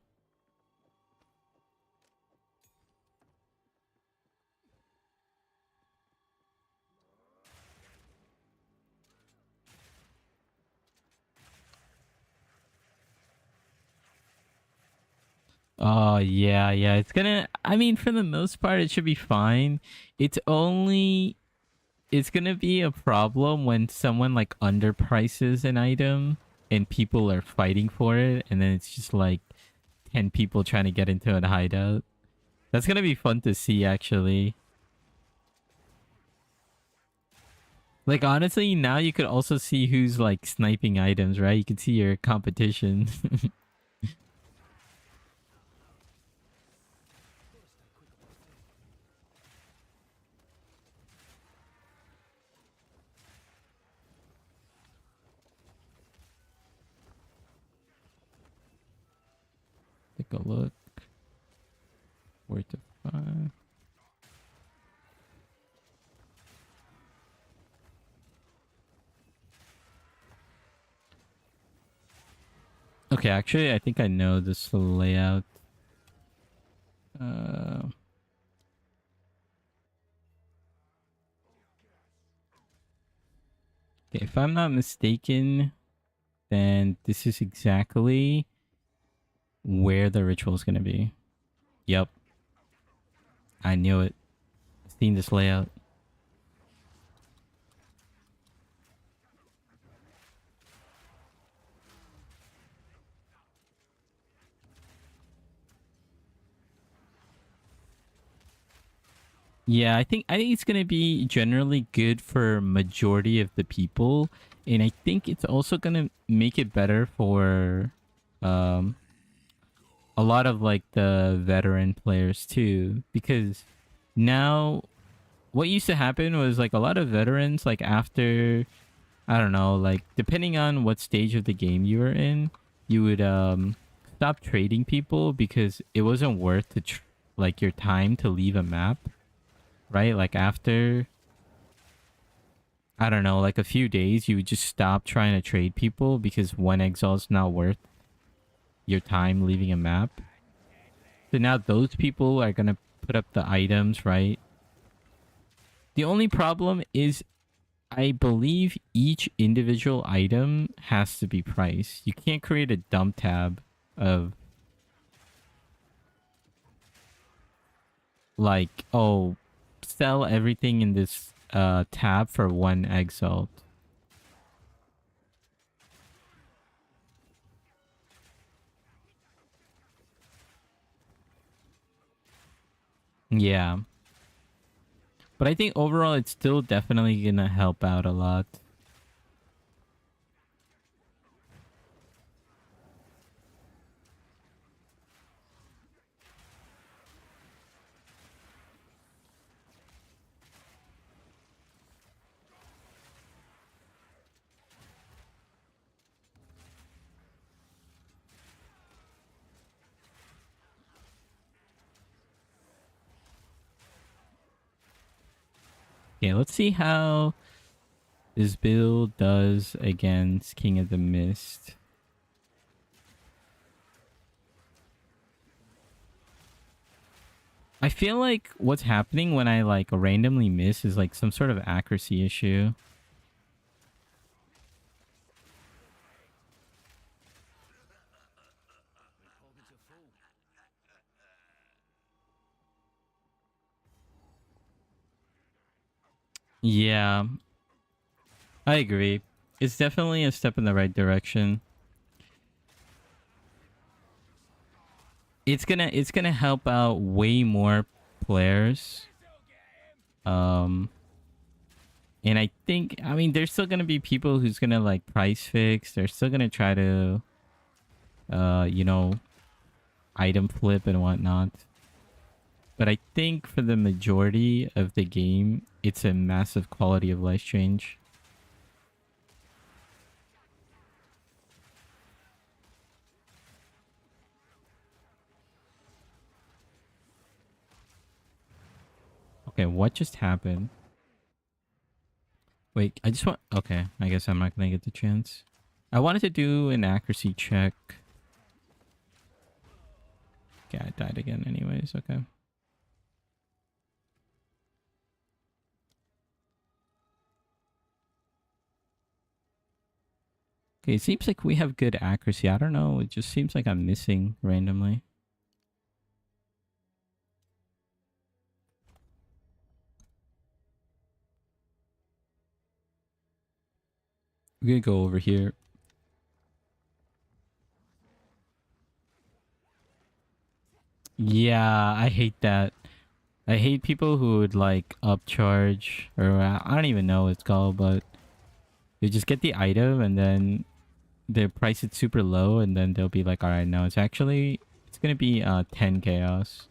Oh, yeah, yeah. It's gonna... I mean, for the most part, it should be fine. It's only... It's gonna be a problem when someone, like, underprices an item and people are fighting for it, and then it's just, like, 10 people trying to get into a hideout. That's gonna be fun to see, actually. Like, honestly, now you could also see who's, like, sniping items, right? You can see your competition. take a look. 4 to 5. Okay, actually, I think I know this layout. Okay, if I'm not mistaken, then this is exactly where the ritual is going to be. Yep. I knew it. Seen this layout. Yeah, I think it's gonna be generally good for majority of the people, and I think it's also gonna make it better for um a lot of like the veteran players too, because now what used to happen was like a lot of veterans, like after, I don't know, like depending on what stage of the game you were in, you would stop trading people because it wasn't worth like your time to leave a map, right? Like after, I don't know, like a few days, you would just stop trying to trade people because one exalt's not worth your time leaving a map. So now those people are gonna put up the items, right? The only problem is I believe each individual item has to be priced. You can't create a dump tab of like, oh, sell everything in this tab for one exalt. Yeah. But I think overall it's still definitely gonna help out a lot. Okay, let's see how this build does against King of the Mist. I feel like what's happening when I like randomly miss is like some sort of accuracy issue. Yeah, I agree. It's definitely a step in the right direction. It's gonna help out way more players. Um and I mean there's still gonna be people who's gonna like price fix. They're still gonna try to you know, item flip and whatnot. But I think for the majority of the game, it's a massive quality of life change. Okay, what just happened? Wait, I just want... Okay, I guess I'm not gonna get the chance. I wanted to do an accuracy check. Okay, I died again anyways, okay. Okay, it seems like we have good accuracy. I don't know, it just seems like I'm missing randomly. We're gonna go over here. Yeah, I hate that. I hate people who would like upcharge, or I don't even know what it's called, but they just get the item and then they price it super low, and then they'll be like, all right, no, it's gonna be 10 chaos.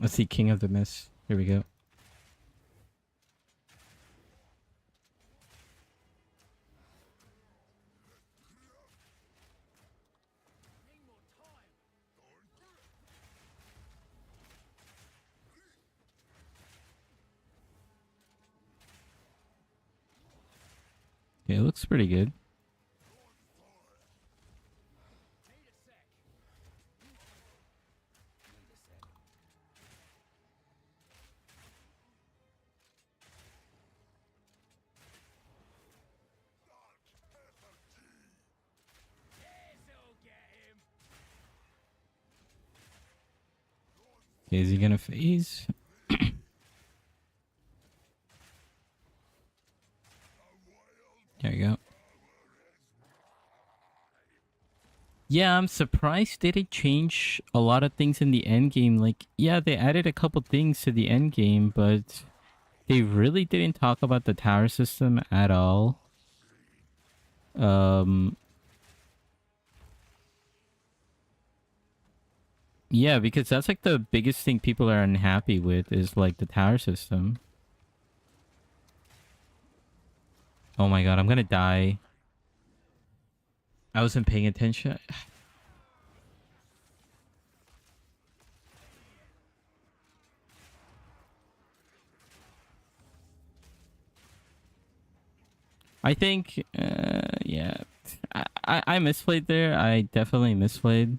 Let's see, King of the Mist. Here we go. Yeah, it looks pretty good. Okay, is he gonna phase? There you go. Yeah, I'm surprised they didn't change a lot of things in the end game. Like, yeah, they added a couple things to the end game, but they really didn't talk about the tower system at all. Yeah, because that's like the biggest thing people are unhappy with is like the tower system. Oh my god, I'm gonna die. I wasn't paying attention. I think, yeah. I misplayed there. I definitely misplayed.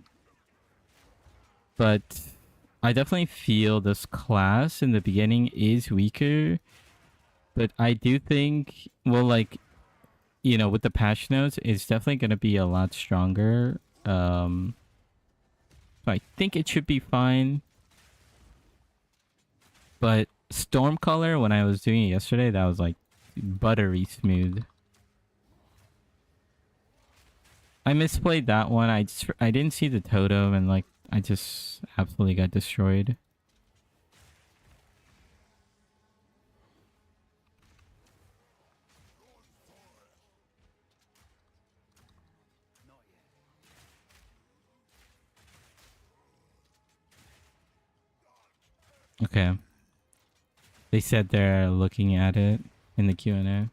But I definitely feel this class in the beginning is weaker. But I do think, well, like, you know, with the patch notes, it's definitely going to be a lot stronger. So I think it should be fine. But Stormcaller, when I was doing it yesterday, that was like buttery smooth. I misplayed that one. I didn't see the totem and like I just absolutely got destroyed. Okay. They said they're looking at it in the Q&A.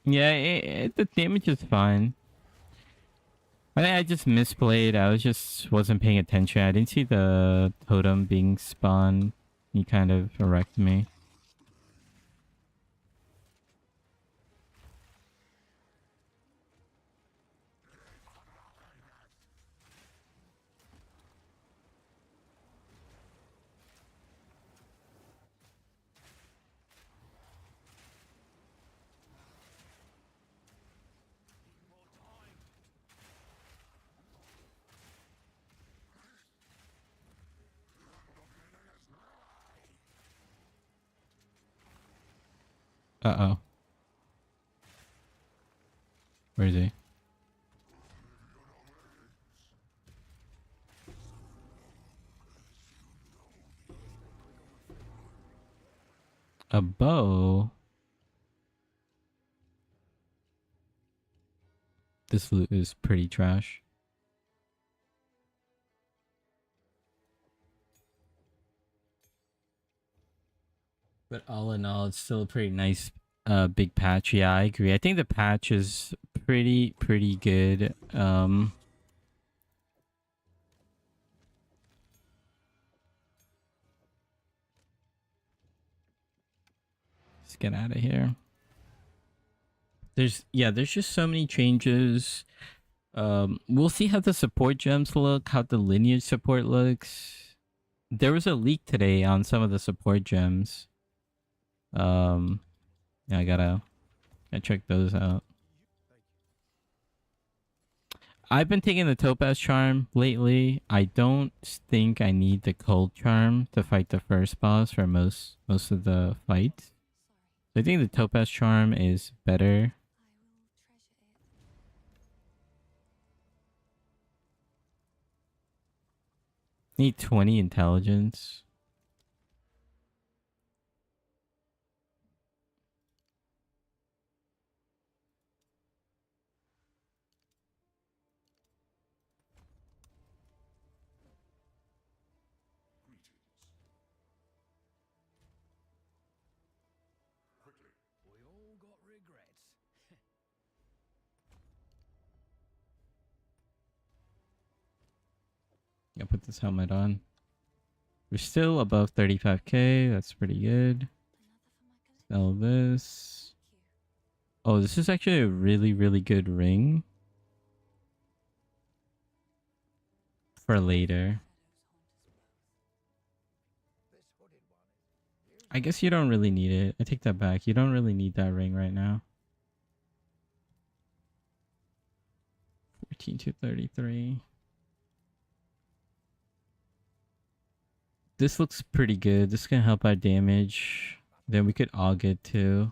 Yeah, the damage is fine. I think I just misplayed. I wasn't paying attention. I didn't see the totem being spawned. He kind of wrecked me. Uh-oh. Where is he? A bow? This loot is pretty trash. But all in all, it's still a pretty nice big patch. Yeah, I agree. I think the patch is pretty good. Let's get out of here. There's just so many changes. We'll see how the support gems look, how the lineage support looks. There was a leak today on some of the support gems. Yeah, I gotta check those out. I've been taking the Topaz Charm lately. I don't think I need the Cold Charm to fight the first boss for most of the fights. So I think the Topaz Charm is better. Need 20 intelligence. We all got regrets. I'll put this helmet on. We're still above 35k. That's pretty good. Sell this. Oh, this is actually a really, really good ring. For later. I guess you don't really need it. I take that back. You don't really need that ring right now. 14 to 33. This looks pretty good. This can help our damage. Then we could aug it too.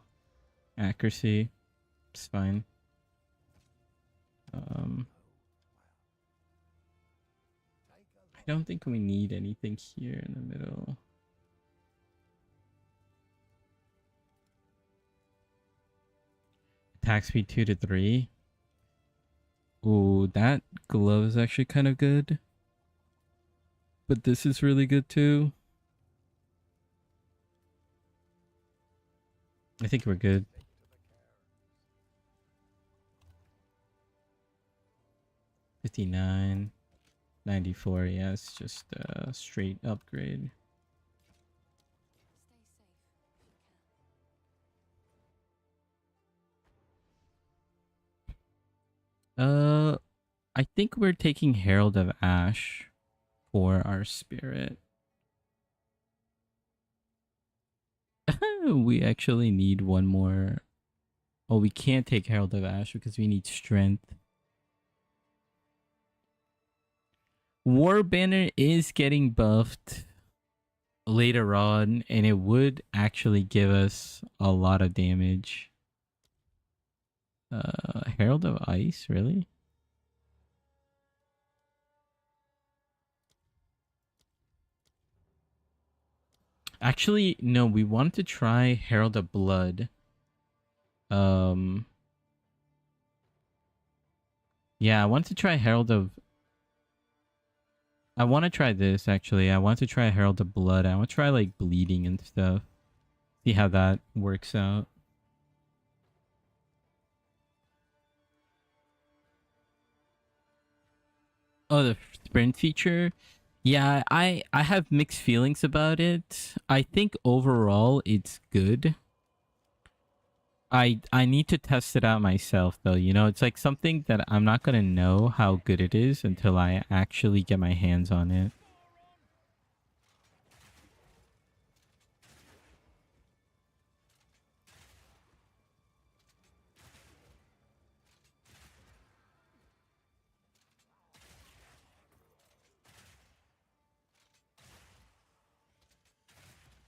Accuracy. It's fine. I don't think we need anything here in the middle. Attack speed 2 to 3. Ooh, that glove is actually kind of good. But this is really good too. I think we're good. 59. 94. Yeah, it's just a straight upgrade. I think we're taking Herald of Ash for our spirit. We actually need one more. Oh, we can't take Herald of Ash because we need strength. War Banner is getting buffed later on, and it would actually give us a lot of damage. Herald of Ice, really? Actually, no, we wanted to try Herald of Blood. Yeah, I want to try Herald of... I want to try this, actually. I want to try Herald of Blood. I want to try, like, bleeding and stuff. See how that works out. Oh, the sprint feature? Yeah, I have mixed feelings about it. I think overall it's good. I need to test it out myself though. You know, it's like something that I'm not going to know how good it is until I actually get my hands on it.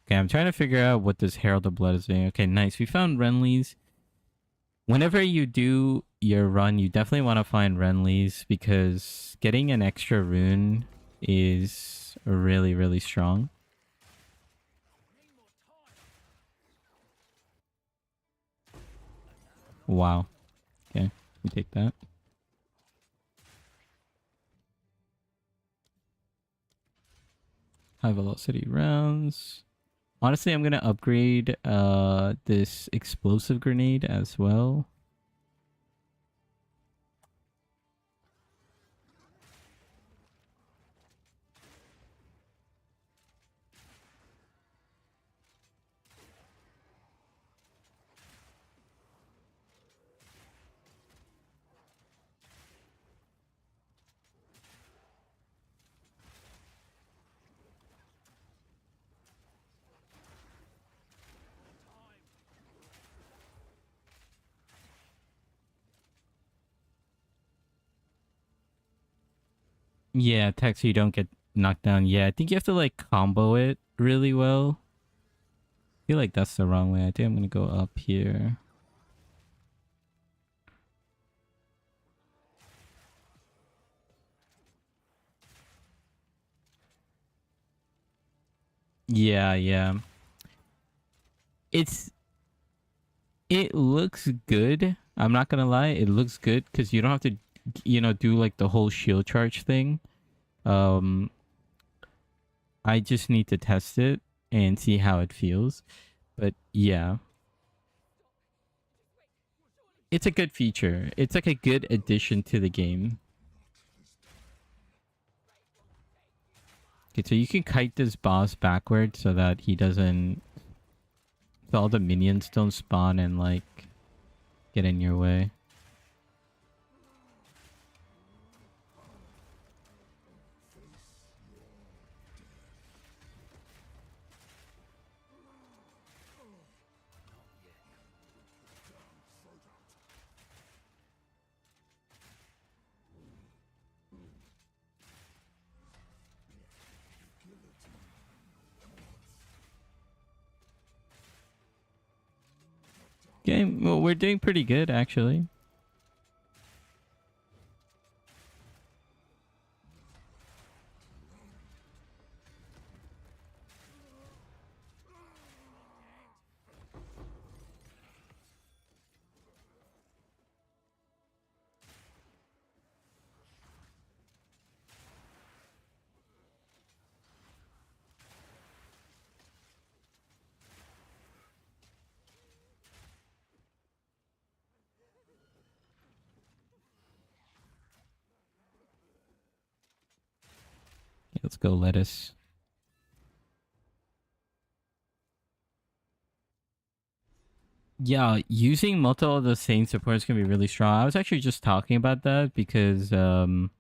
Okay, I'm trying to figure out what this Herald of Blood is doing. Okay, nice. We found Renly's. Whenever you do your run, you definitely want to find Renly's because getting an extra rune is really, really strong. Wow. Okay, we take that. High velocity rounds. Honestly, I'm going to upgrade this explosive grenade as well. Yeah, attack so you don't get knocked down. Yeah, I think you have to like combo it really well. I feel like that's the wrong way. I think I'm gonna go up here. Yeah, yeah. It's it looks good. I'm not gonna lie, it looks good because you don't have to, do like the whole shield charge thing. Um, I just need to test it and see how it feels. But yeah, it's a good feature. It's like a good addition to the game. Okay, so you can kite this boss backwards so that he doesn't, so all the minions don't spawn and like get in your way. Okay, well, we're doing pretty good actually. Okay, let's go lettuce. Yeah, using multiple of the same supports can be really strong. I was actually just talking about that because um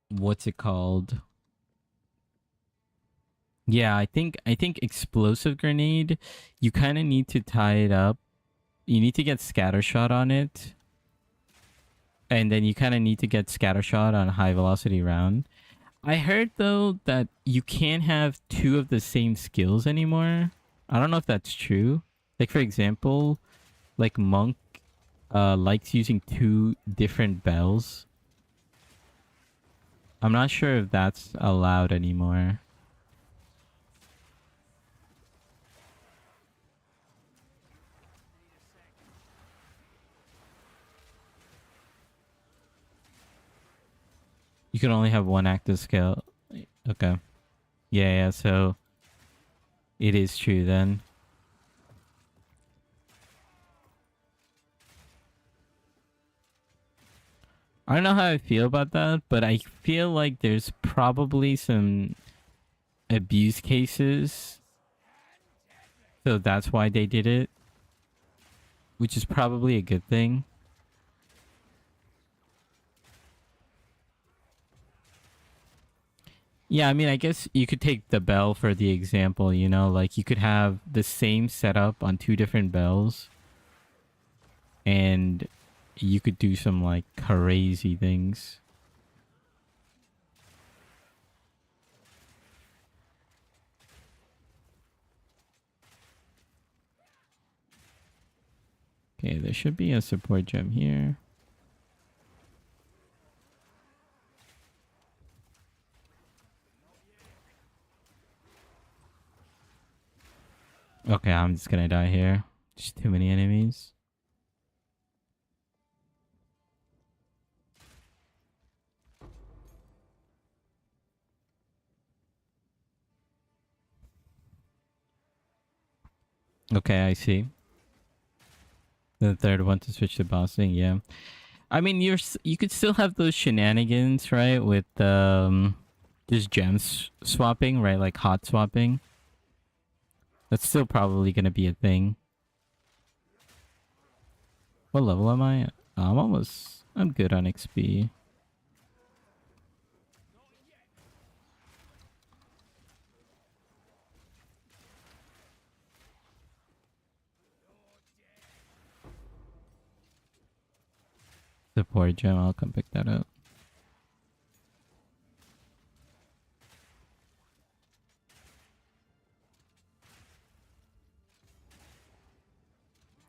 what's it called? Yeah, I think explosive grenade, you kind of need to tie it up. You need to get scattershot on it, and then you kind of need to get scattershot on high velocity round. I heard though that you can't have two of the same skills anymore. I don't know if that's true. Like for example, like Monk likes using two different bells. I'm not sure if that's allowed anymore. You can only have one active skill. Okay. Yeah, yeah, so it is true then. I don't know how I feel about that, but I feel like there's probably some abuse cases. So that's why they did it, which is probably a good thing. Yeah, I mean, I guess you could take the bell for the example, like you could have the same setup on two different bells and you could do some like crazy things. Okay, there should be a support gem here. Okay, I'm just gonna die here. Just too many enemies. Okay, I see. The third one to switch to bossing, yeah. I mean, you could still have those shenanigans, right? With just gems swapping, right? Like hot swapping. That's still probably gonna be a thing. What level am I? I'm good on XP. Support gem. I'll come pick that up.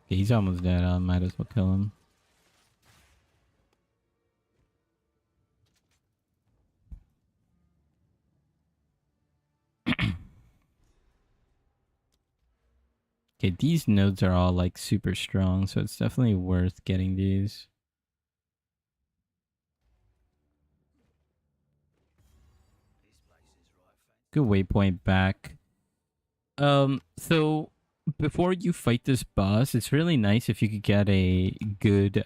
Okay, he's almost dead. I might as well kill him. Okay, these nodes are all like super strong, so it's definitely worth getting these. Good waypoint back. So before you fight this boss, it's really nice if you could get a good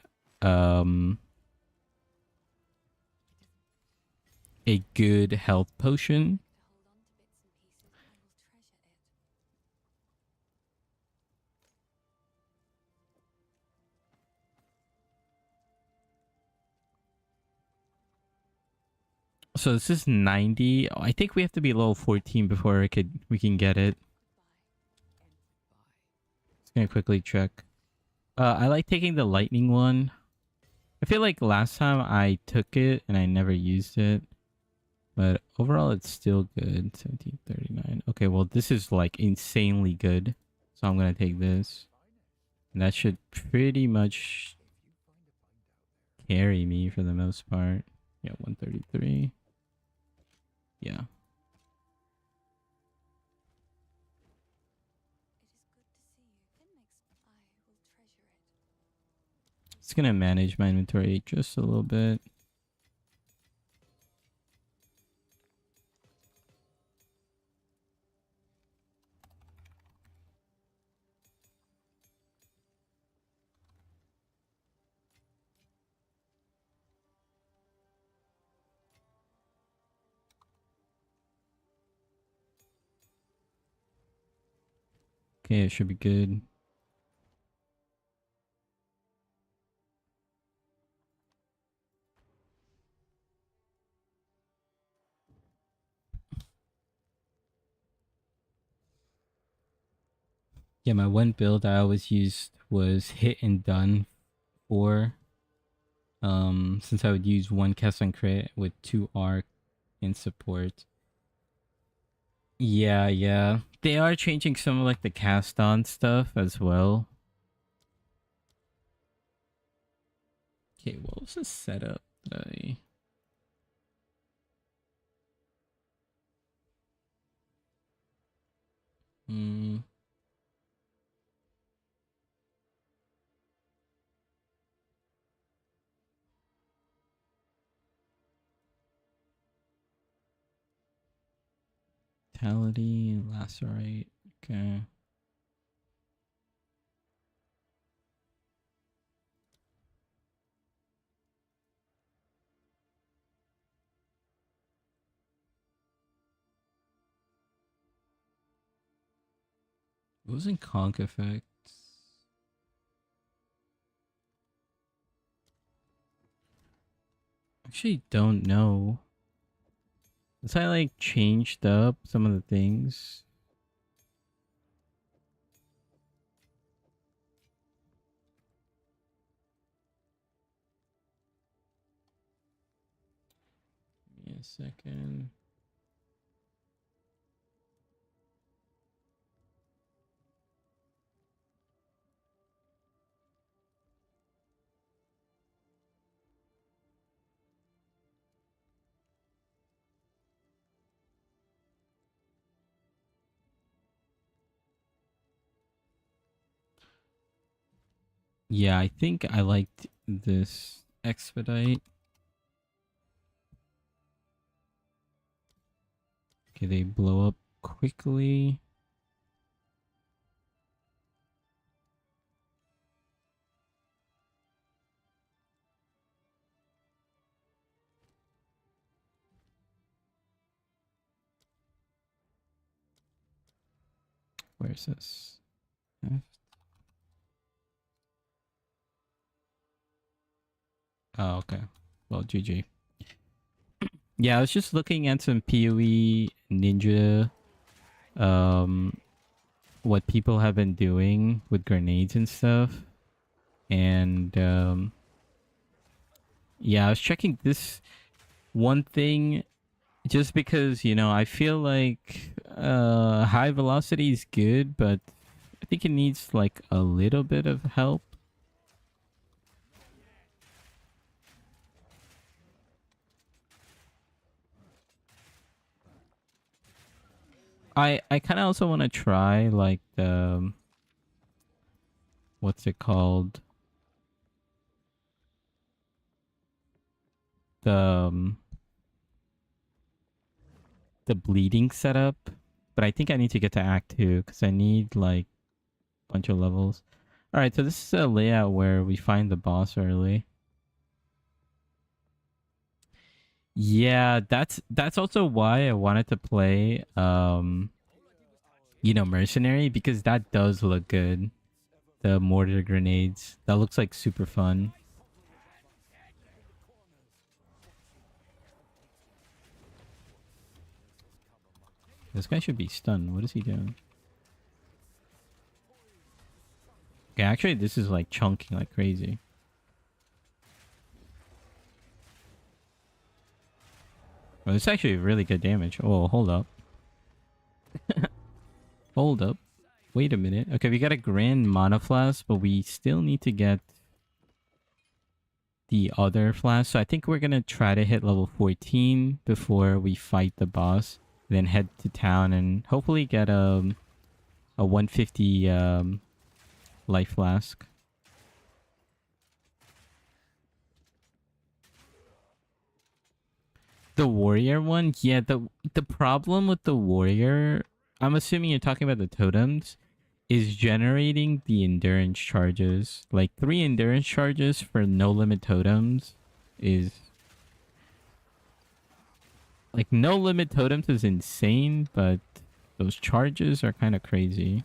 health potion. So this is 90. I think we have to be level 14 before we can get it. Just gonna quickly check. I like taking the lightning one. I feel like last time I took it and I never used it. But overall it's still good. 1739. Okay, well this is like insanely good. So I'm gonna take this. And that should pretty much carry me for the most part. Yeah, 133. Yeah. It's gonna manage my inventory just a little bit. Okay, it should be good. Yeah, my one build I always used was hit and done for. Since I would use one cast on crit with 2 arc in support. Yeah, yeah. They are changing some of like the cast on stuff as well. Okay, what was the setup that I... Vitality, lacerate. Okay. What was in conk effects? Actually don't know. Unless I like changed up some of the things. Give me a second. Yeah, I think I liked this expedite. Okay, they blow up quickly. Where's this? F? Oh, okay. Well, GG. Yeah, I was just looking at some PoE ninja, what people have been doing with grenades and stuff. And Yeah, I was checking this one thing just because, I feel like high velocity is good, but I think it needs like a little bit of help. I kind of also want to try like the what's it called? The the bleeding setup, but I think I need to get to Act 2 because I need like a bunch of levels. All right, so this is a layout where we find the boss early. Yeah, that's also why I wanted to play Mercenary, because that does look good. The mortar grenades. That looks like super fun. This guy should be stunned. What is he doing? Okay, actually this is like chunking like crazy. Well, it's actually really good damage. Oh, hold up. Hold up. Wait a minute. Okay, we got a grand mana flask, but we still need to get the other flask. So I think we're gonna try to hit level 14 before we fight the boss. Then head to town and hopefully get a 150 life flask. The warrior one? Yeah, the problem with the warrior, I'm assuming you're talking about the totems, is generating the endurance charges. Like 3 endurance charges for no limit totems is like no limit totems is insane, but those charges are kind of crazy.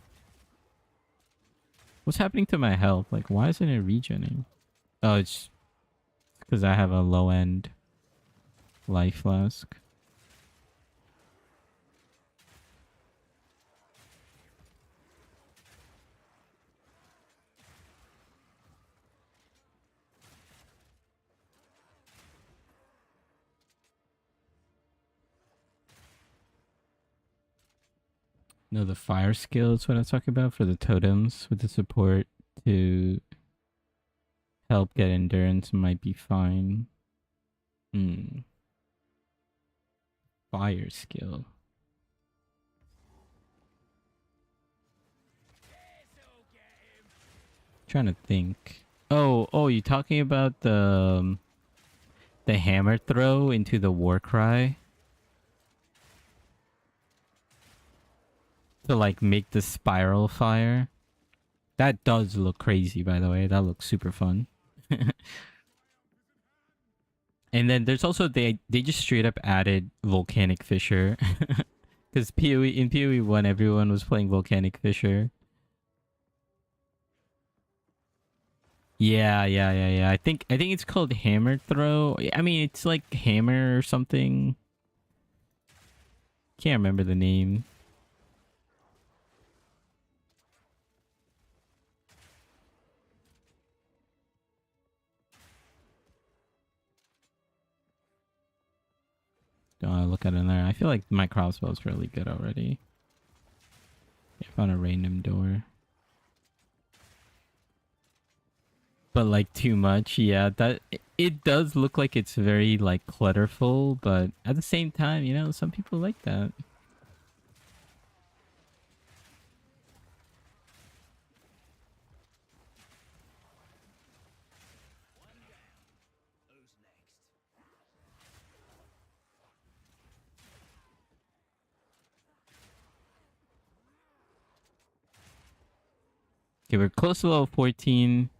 What's happening to my health? Like, why isn't it regening? Oh, it's because I have a low end life flask. No, the fire skill is what I'm talking about for the totems with the support to help get endurance might be fine. Hmm. Fire skill. Trying to think. Oh, you talking about the hammer throw into the war cry to like make the spiral fire? That does look crazy, by the way. That looks super fun. And then there's also they just straight up added volcanic fissure because PoE in PoE 1 everyone was playing volcanic fissure. Yeah. I think it's called hammer throw. I mean, it's like hammer or something. Can't remember the name. Look at it there. I feel like my crossbow is really good already. I found a random door. But like too much, yeah. It does look like it's very like clutterful, but at the same time, some people like that. Okay, we're close to level 14.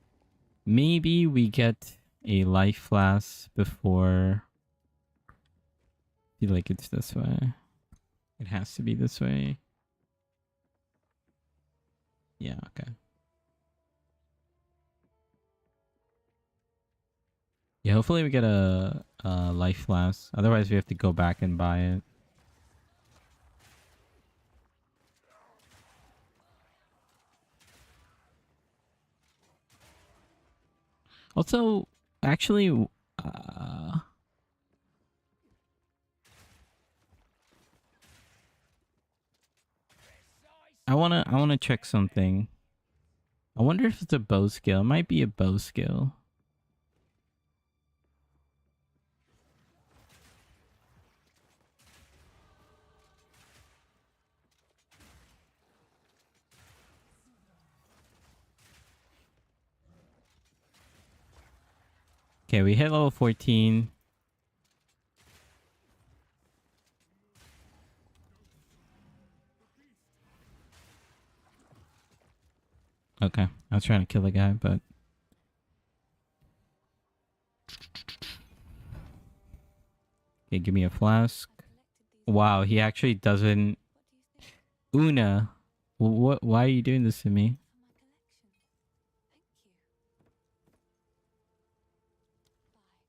Maybe we get a life flask before. I feel like it's this way. It has to be this way. Yeah, okay. Yeah, hopefully we get a life flask. Otherwise, we have to go back and buy it. Also, actually, I wanna check something. I wonder if it's a bow skill. It might be a bow skill. Okay, we hit level 14. Okay, I was trying to kill the guy, but okay, give me a flask. Wow, he actually doesn't. Una, what? Why are you doing this to me?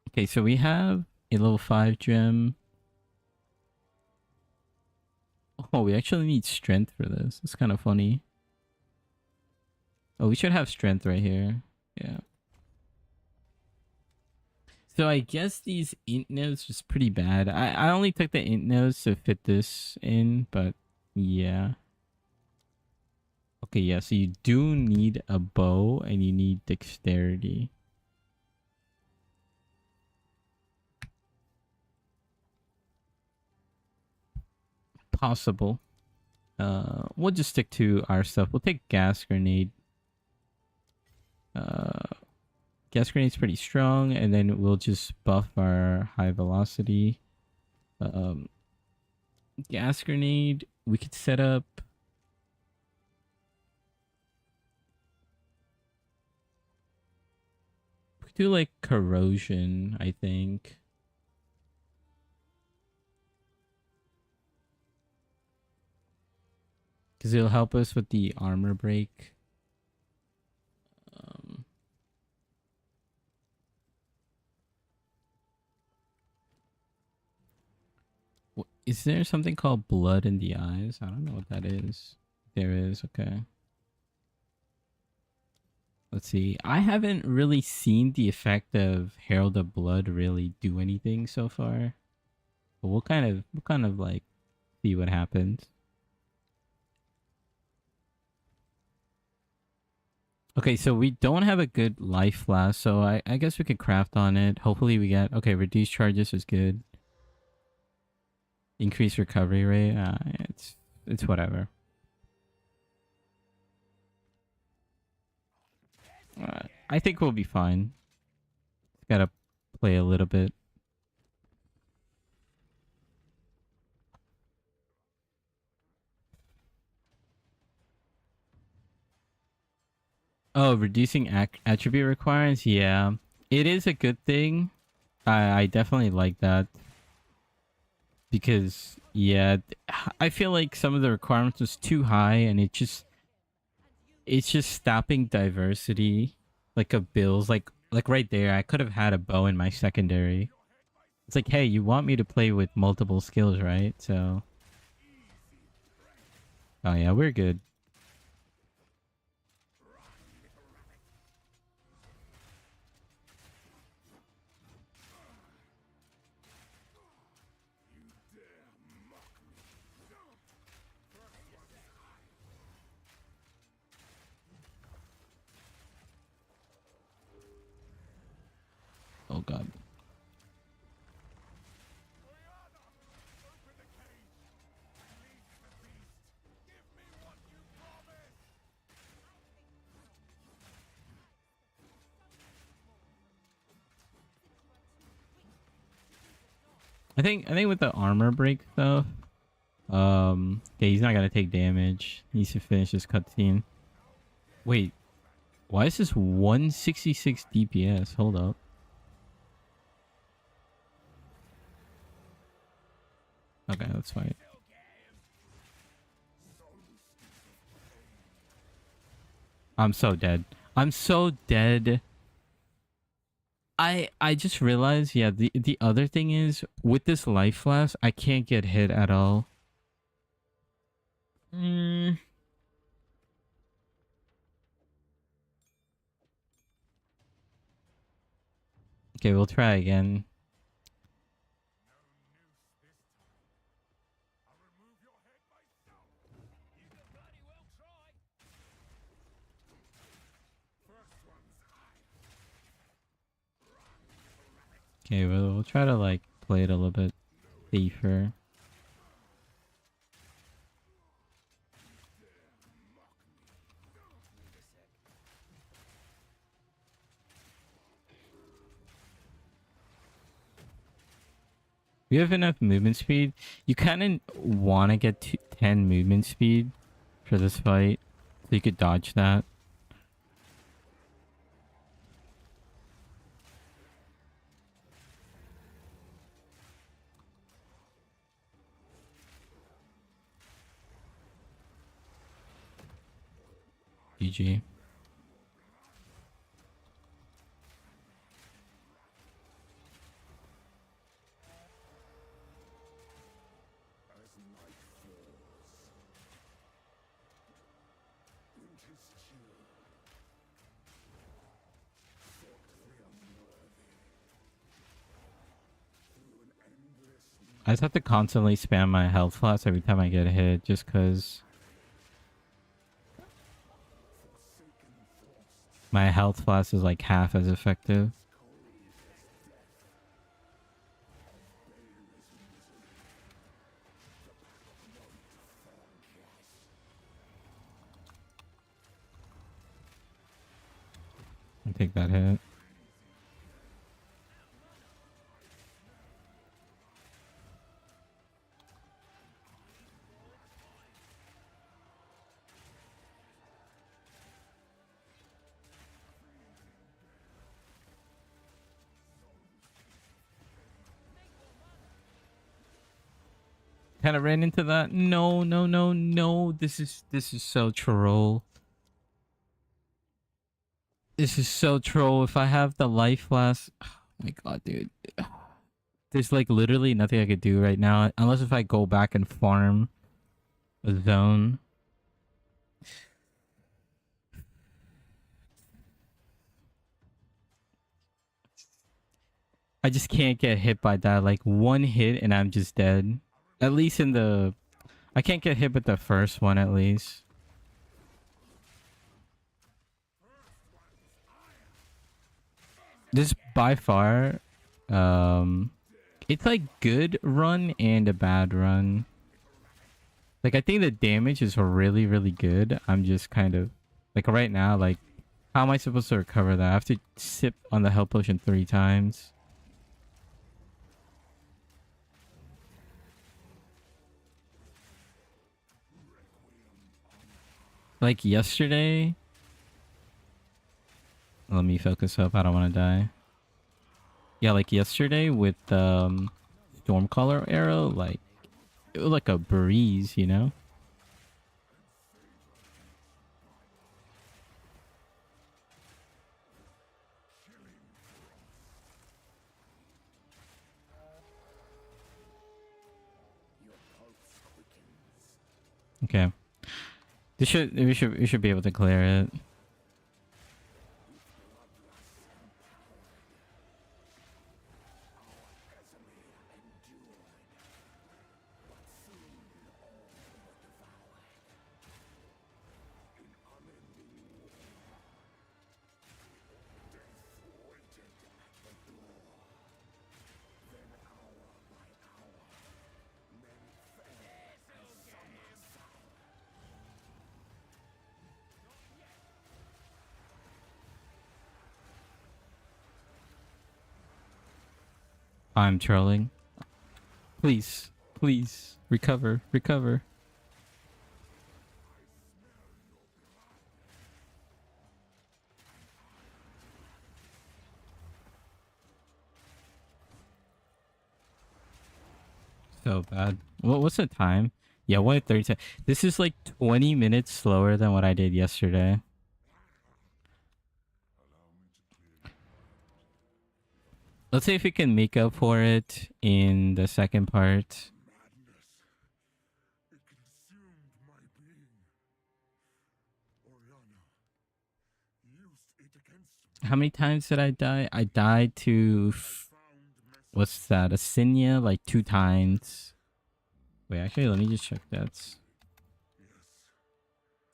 Okay, so we have a level 5 gem. Oh, we actually need strength for this. It's kind of funny. Oh, we should have strength right here. Yeah. So I guess these int nodes is pretty bad. I only took the int nodes to fit this in, but yeah. Okay, yeah, so you do need a bow and you need dexterity. Possible. We'll just stick to our stuff. We'll take gas grenade. Gas grenade's pretty strong, and then we'll just buff our high velocity. Um, gas grenade, we could set up. We could do like corrosion, I think. Because it'll help us with the armor break. Um, is there something called blood in the eyes? I don't know what that is. There is, okay. Let's see. I haven't really seen the effect of Herald of Blood really do anything so far. But we'll kind of like see what happens. Okay, so we don't have a good life flask, so I guess we could craft on it. Hopefully we get okay, reduced charges is good. Increase recovery rate. It's whatever. I think we'll be fine. Gotta play a little bit. Oh, reducing attribute requirements. Yeah, it is a good thing. I definitely like that because yeah, I feel like some of the requirements was too high, and it's just stopping diversity, like of builds. Like right there, I could have had a bow in my secondary. It's like, hey, you want me to play with multiple skills, right? So, oh yeah, we're good. Oh god. I think with the armor break stuff, okay, he's not gonna take damage. He needs to finish this cutscene. Wait, why is this 166 DPS? Hold up. Okay, that's fine. I'm so dead. I'm so dead. I just realized, yeah, the other thing is with this life flask, I can't get hit at all. Mm. Okay, we'll try again. Okay, we'll try to like play it a little bit safer. We have enough movement speed. You kind of want to get to 10 movement speed for this fight, so you could dodge that. GG. I just have to constantly spam my health flask every time I get hit, just because my health flask is like half as effective. I'll take that hit. Kind of ran into that. No, no, no, no. This is so troll. This is so troll. If I have the life flask, oh my god, dude. There's like literally nothing I could do right now, unless if I go back and farm a zone. I just can't get hit by that. Like one hit and I'm just dead. At least in the... I can't get hit with the first one at least. This by far... It's like good run and a bad run. Like I think the damage is really, really good. I'm just kind of... Like right now, like... How am I supposed to recover that? I have to sip on the health potion 3 times. Like yesterday... Let me focus up. I don't want to die. Yeah, like yesterday with Stormcaller arrow, like it was like a breeze, you know? Okay. We should be able to clear it. I'm trolling. Please, please, recover, recover. So bad. What's the time? Yeah, 1:30. This is like 20 minutes slower than what I did yesterday. Let's see if we can make up for it in the second part. It consumed my being. Oriana, you it against me. How many times did I die? I died to Found what's that? Asinia like 2 times. Wait, actually, let me just check that. Yes.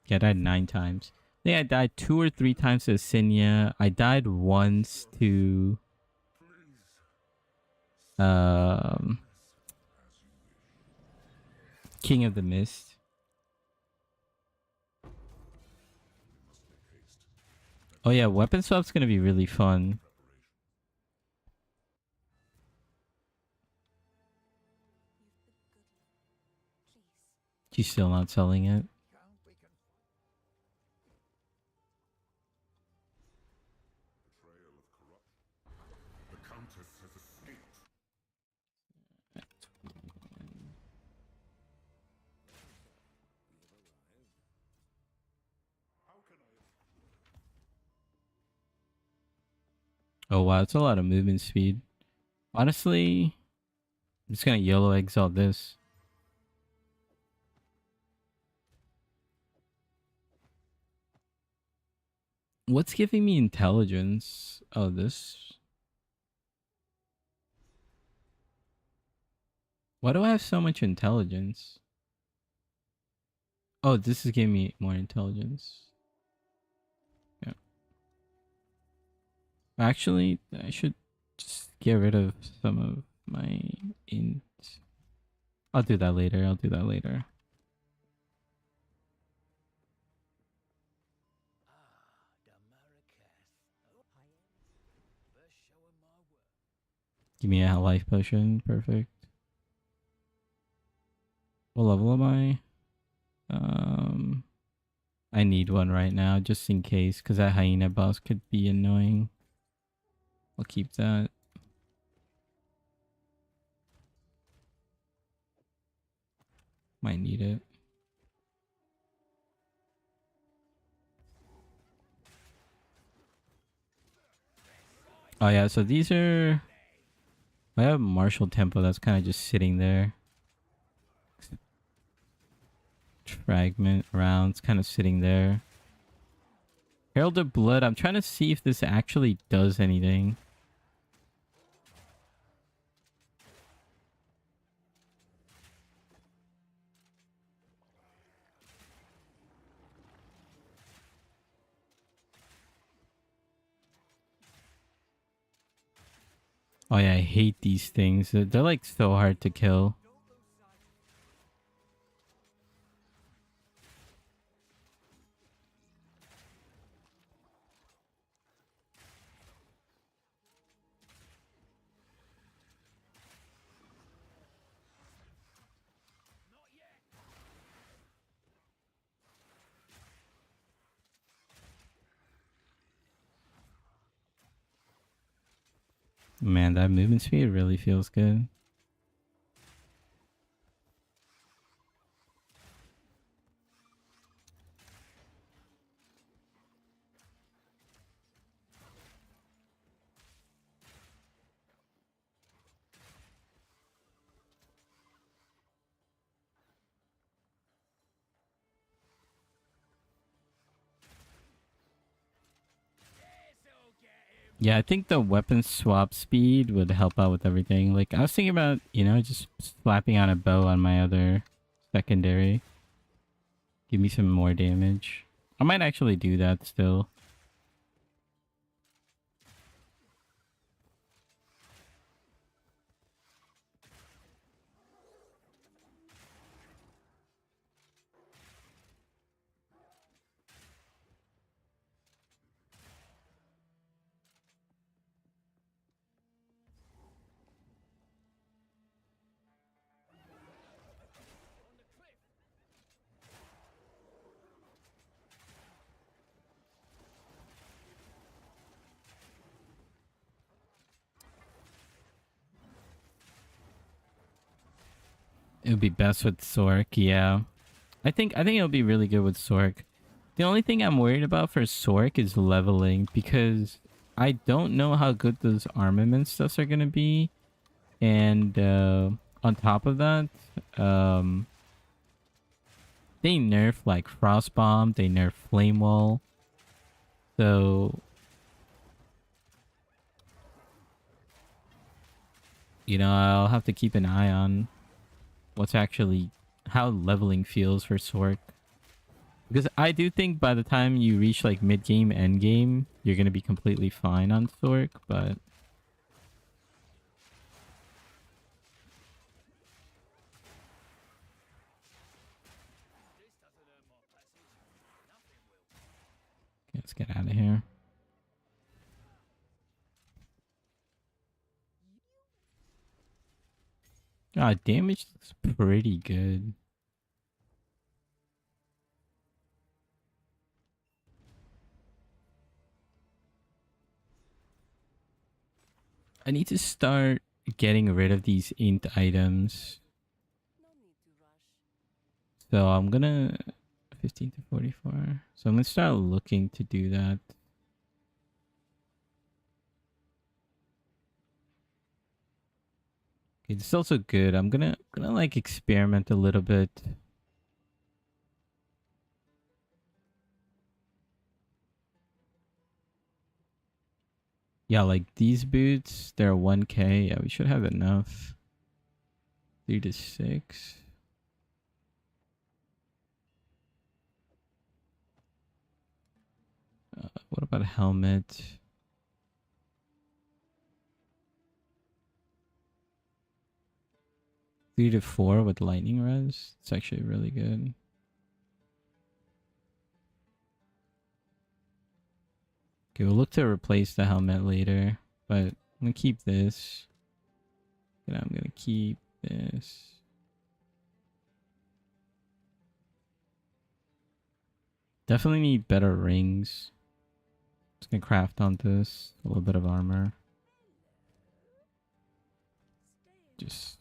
Yeah, I died 9 times. I think I died 2 or 3 times to Asinia. I died once to Please. um King of the Mist. Oh yeah, weapon swap's gonna be really fun. She's still not selling it. Can't we can Betrayal of corruption. The Countess has escaped. How can I? Oh wow, it's a lot of movement speed. Honestly, I'm just gonna yellow exalt this. What's giving me intelligence? Oh, this. Why do I have so much intelligence? Oh, this is giving me more intelligence. Yeah. Actually, I should just get rid of some of my int. I'll do that later. I'll do that later. the Marrakesh. Oh, I am. First showing my work. Give me a life potion. Perfect. What level am I? I need one right now just in case, because that hyena boss could be annoying. I'll keep that. Might need it. Oh yeah, so these are... I have martial tempo that's kind of just sitting there. Fragment rounds kind of sitting there. Herald of Blood, I'm trying to see if this actually does anything. Oh yeah, I hate these things. They're like so hard to kill. Man, that movement speed really feels good. Yeah, I think the weapon swap speed would help out with everything. Like, I was thinking about, you know, just slapping on a bow on my other secondary. Give me some more damage. I might actually do that still. It would be best with Sork, yeah. I think it'll be really good with Sork. The only thing I'm worried about for Sork is leveling, because I don't know how good those armament stuffs are gonna be. And on top of that, they nerf like Frost Bomb, they nerf Flame Wall. So, I'll have to keep an eye on what's actually how leveling feels for Sork. Because I do think by the time you reach like mid game, end game, you're gonna be completely fine on Sork, but let's get out of here. God, damage looks pretty good. I need to start getting rid of these int items. So I'm gonna 15 to 44. So I'm gonna start looking to do that. Okay, this is also good. I'm gonna like experiment a little bit. Yeah, like these boots, they're 1k. Yeah, we should have enough. 3 to 6. What about helmet? Three to 4 with lightning res. It's actually really good. Okay, we'll look to replace the helmet later, but I'm gonna keep this. And I'm gonna keep this. Definitely need better rings. Just gonna craft on this. A little bit of armor. Just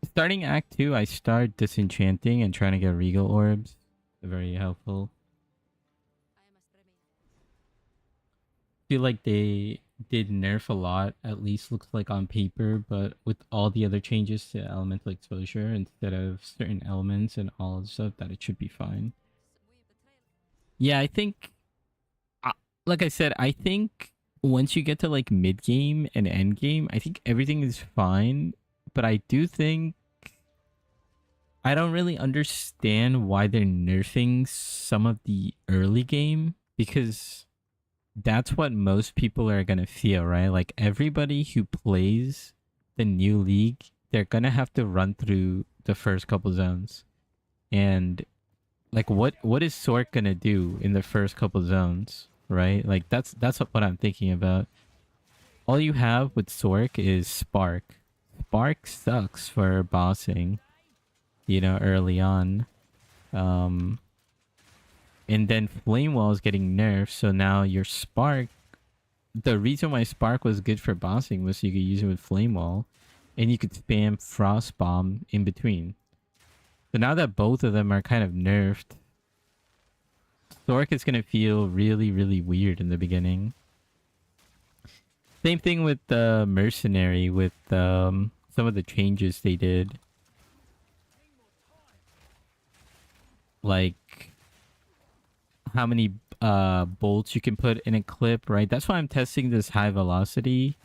starting act 2, I start disenchanting and trying to get regal orbs. They're very helpful. Feel like they did nerf a lot, at least looks like on paper, but with all the other changes to elemental exposure instead of certain elements and all of the stuff, that it should be fine. Yeah, I think, like I said, I think once you get to like mid game and end game, I think everything is fine. But I do think I don't really understand why they're nerfing some of the early game, because that's what most people are gonna feel, right? Like everybody who plays the new league, they're gonna have to run through the first couple zones. And like what is Sork gonna do in the first couple zones, right? Like that's what I'm thinking about. All you have with Sork is Spark. Spark sucks for bossing, early on. And then Flame Wall is getting nerfed, so now your Spark, the reason why Spark was good for bossing was you could use it with Flame Wall, and you could spam Frost Bomb in between. So now that both of them are kind of nerfed, Sork is gonna feel really, really weird in the beginning. Same thing with the Mercenary, with some of the changes they did. Like how many bolts you can put in a clip, right? That's why I'm testing this high velocity,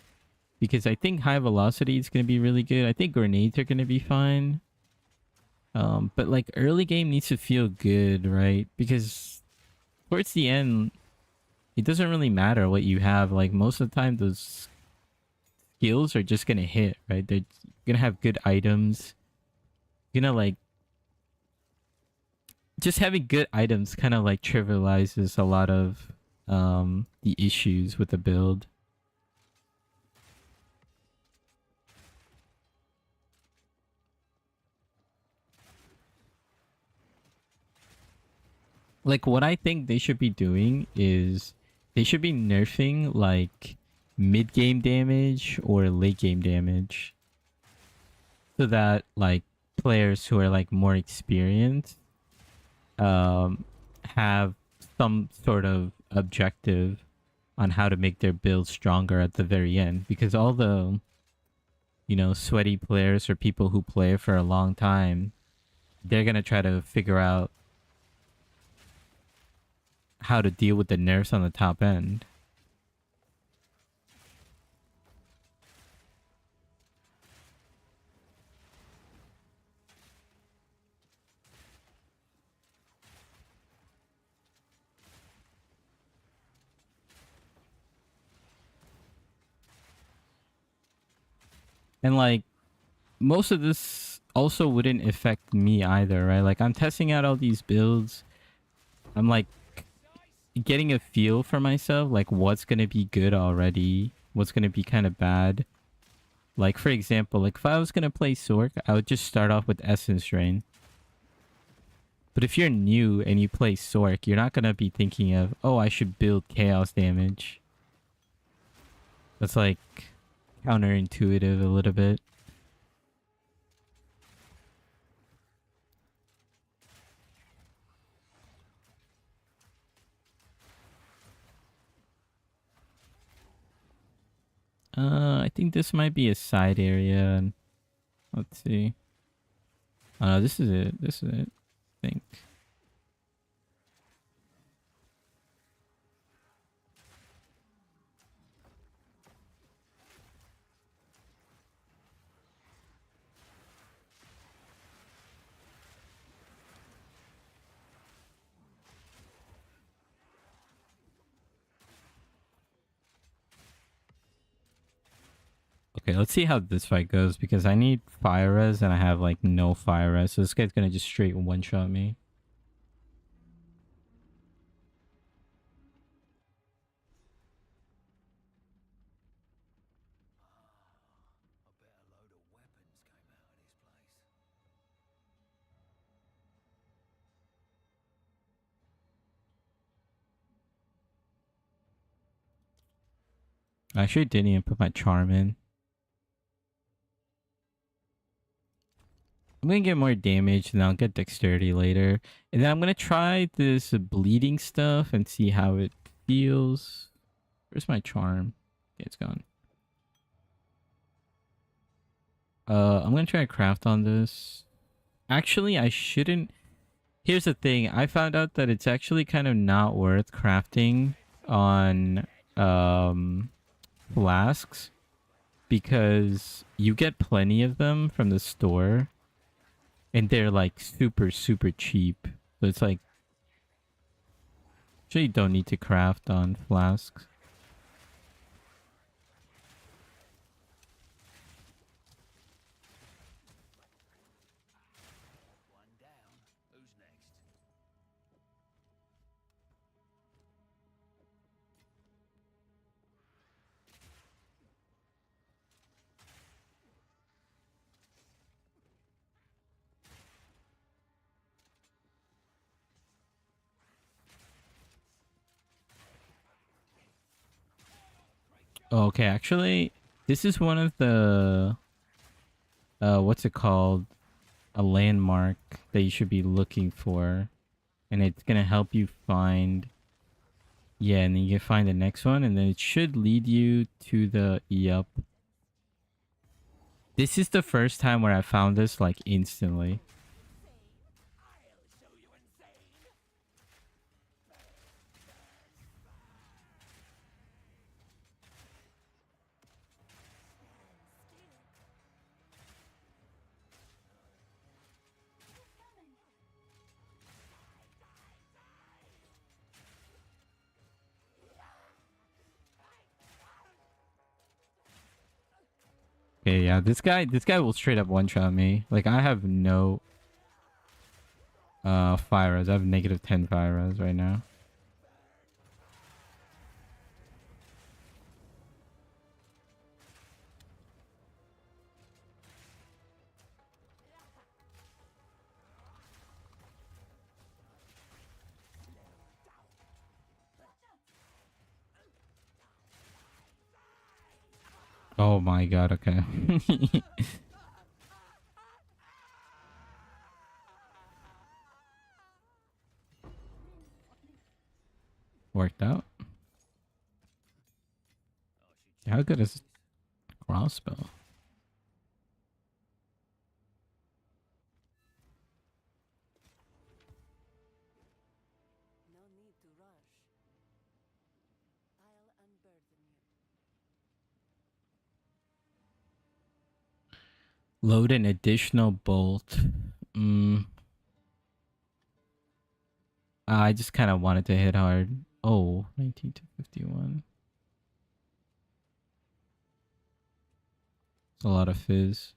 because I think high velocity is going to be really good. I think grenades are going to be fine. But like early game needs to feel good, right? Because towards the end, it doesn't really matter what you have. Like most of the time, those skills are just going to hit, right? They're going to have good items. You're going to like, just having good items kind of like trivializes a lot of the issues with the build. Like what I think they should be doing is they should be nerfing like mid game damage or late game damage, so that like players who are like more experienced have some sort of objective on how to make their build stronger at the very end. Because all the sweaty players or people who play for a long time, they're gonna try to figure out how to deal with the nerfs on the top end. And like most of this also wouldn't affect me either, right? Like I'm testing out all these builds. I'm like getting a feel for myself, like what's gonna be good already, what's gonna be kind of bad. Like for example, like if I was gonna play Sork, I would just start off with Essence Drain. But if you're new and you play Sork, you're not gonna be thinking of, oh, I should build chaos damage. That's like counterintuitive a little bit. I think this might be a side area. Let's see. This is it. This is it. I think. Okay, let's see how this fight goes because I need fire res and I have like no fire res. So this guy's gonna just straight one shot me. I bet a load of weapons came out of this place. I actually didn't even put my charm in. I'm gonna get more damage and I'll get dexterity later. And then I'm gonna try this bleeding stuff and see how it feels. Where's my charm? Okay, it's gone. I'm gonna try to craft on this. Actually, I shouldn't. Here's the thing. I found out that it's actually kind of not worth crafting on flasks because you get plenty of them from the store and they're like super cheap. So it's like actually you don't need to craft on flasks. One down. Who's next? Okay, actually, this is one of the what's it called? A landmark that you should be looking for. And it's gonna help you find, yeah, and then you can find the next one and then it should lead you to the yup. This is the first time where I found this like instantly. Okay, yeah, this guy will straight up one shot me. Like I have no fire res. I have negative 10 fire res right now. Oh my god, okay. Worked out. How good is crossbow? Load an additional bolt. I just kind of wanted to hit hard. Oh, 19 to 51. It's a lot of fizz.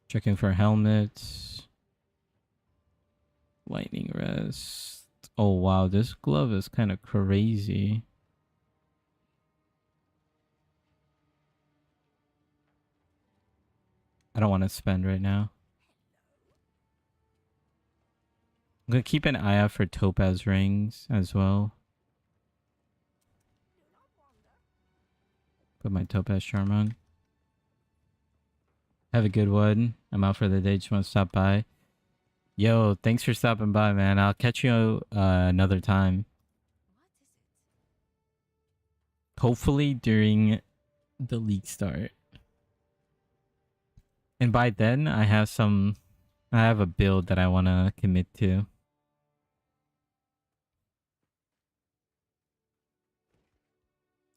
Checking for helmets. Lightning rest. Oh wow, this glove is kind of crazy. I don't want to spend right now. I'm gonna keep an eye out for topaz rings as well. Put my topaz charm on. Have a good one. I'm out for the day. Just want to stop by. Yo, thanks for stopping by, man. I'll catch you another time. Hopefully during the league start. And by then, I have a build that I want to commit to.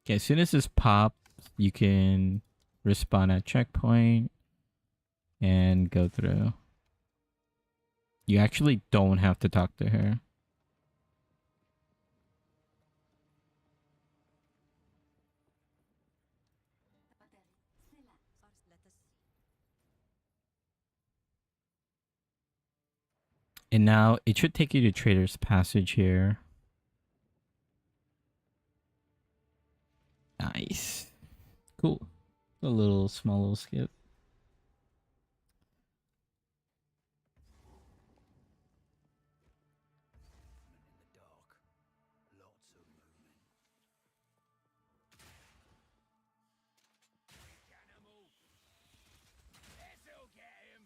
Okay, as soon as this pops, you can respawn at checkpoint and go through. You actually don't have to talk to her. And now it should take you to Trader's Passage here. Nice. Cool. A little small little skip. In the dark. Lots of movement. Animal. This'll get him.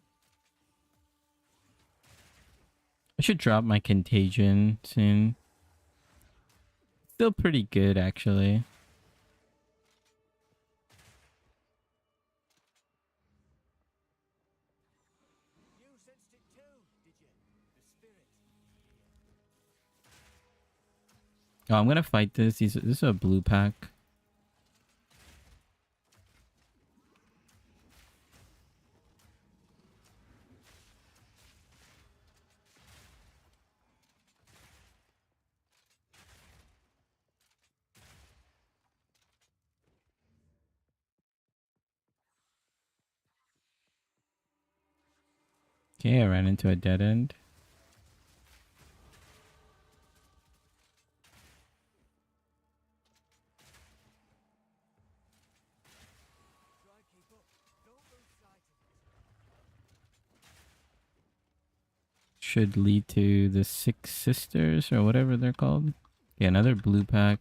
I should drop my contagion soon. Still pretty good actually. You sensed it too, did you? The spirit. Oh, I'm gonna fight this. This is a blue pack. Okay, I ran into a dead end. Try keep up. Don't lose sight of it. Should lead to the Six Sisters or whatever they're called. Yeah, another blue pack.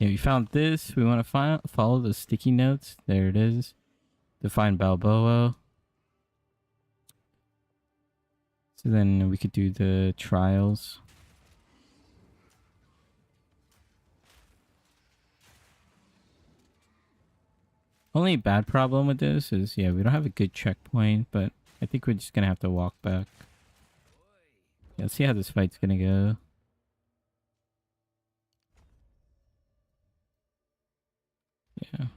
Yeah, we found this. We want to follow the sticky notes. There it is. To find Balboa. So then we could do the trials. Only bad problem with this is, yeah, we don't have a good checkpoint, but I think we're just going to have to walk back. Yeah, let's see how this fight's going to go. Yeah.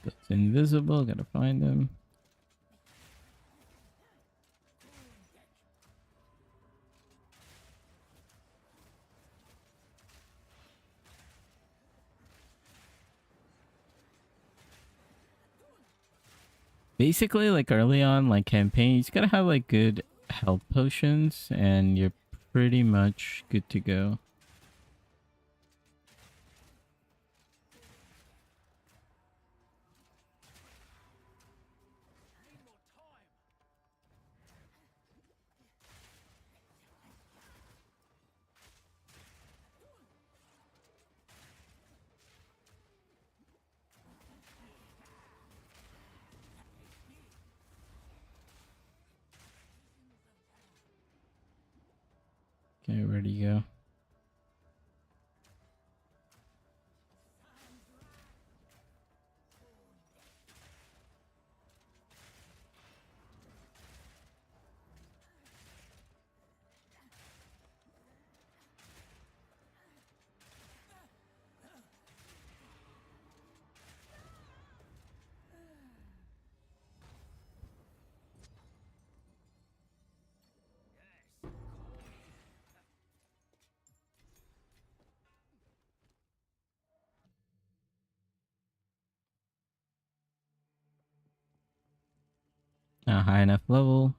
It's invisible, gotta find him. Basically, like early on, like campaign, you just gotta have like good health potions, and you're pretty much good to go. Okay, where do you go? Not high enough level.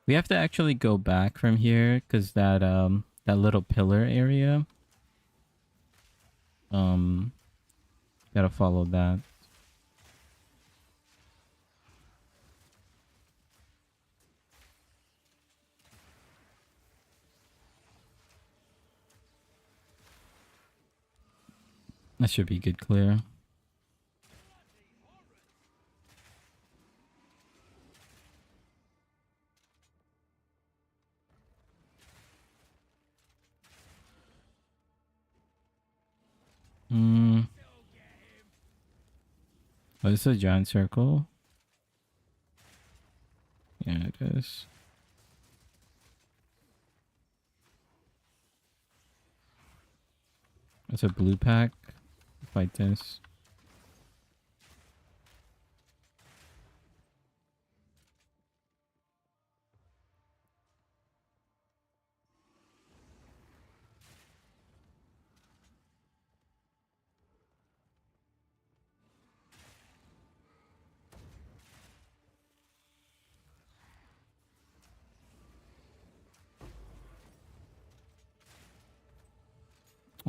We have to actually go back from here because that little pillar area. Gotta follow that. That should be good clear. Oh, this is a giant circle. Yeah, it is. That's a blue pack. Fight this.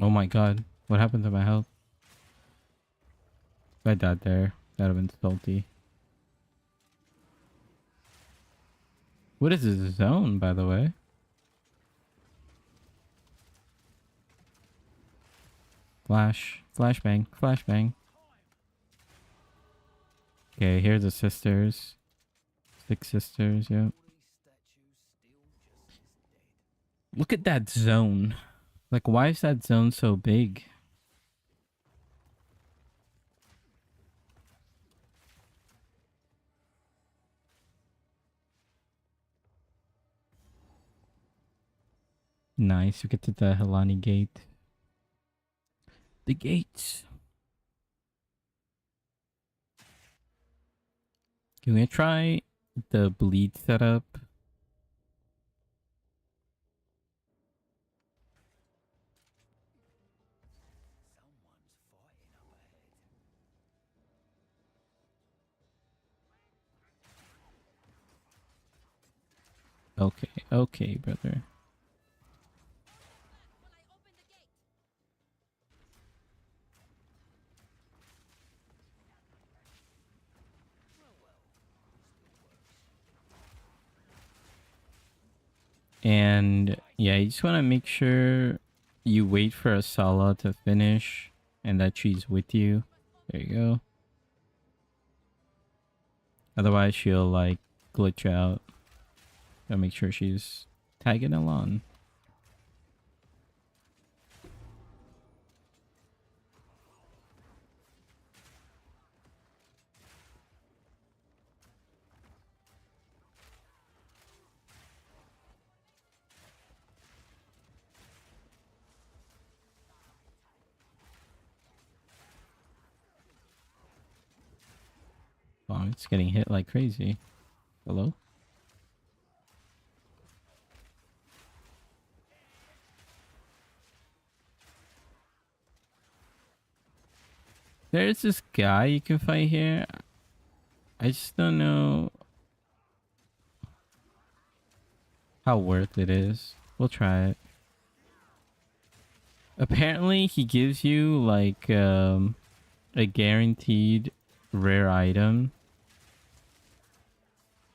Oh my god. What happened to my health? If I died there, that'd have been salty. What is this zone, by the way? Flashbang, flashbang. Okay, here's the sisters. 6 sisters, yep. Look at that zone. Like, why is that zone so big? Nice, we get to the Helani gate. The gates. Can we try the bleed setup? Okay, okay, brother. And yeah, you just want to make sure you wait for Asala to finish and that she's with you. There you go. Otherwise, she'll like glitch out. Gotta make sure she's tagging along. Wow, it's getting hit like crazy. Hello? There's this guy you can fight here. I just don't know how worth it is. We'll try it. Apparently, he gives you like a guaranteed rare item,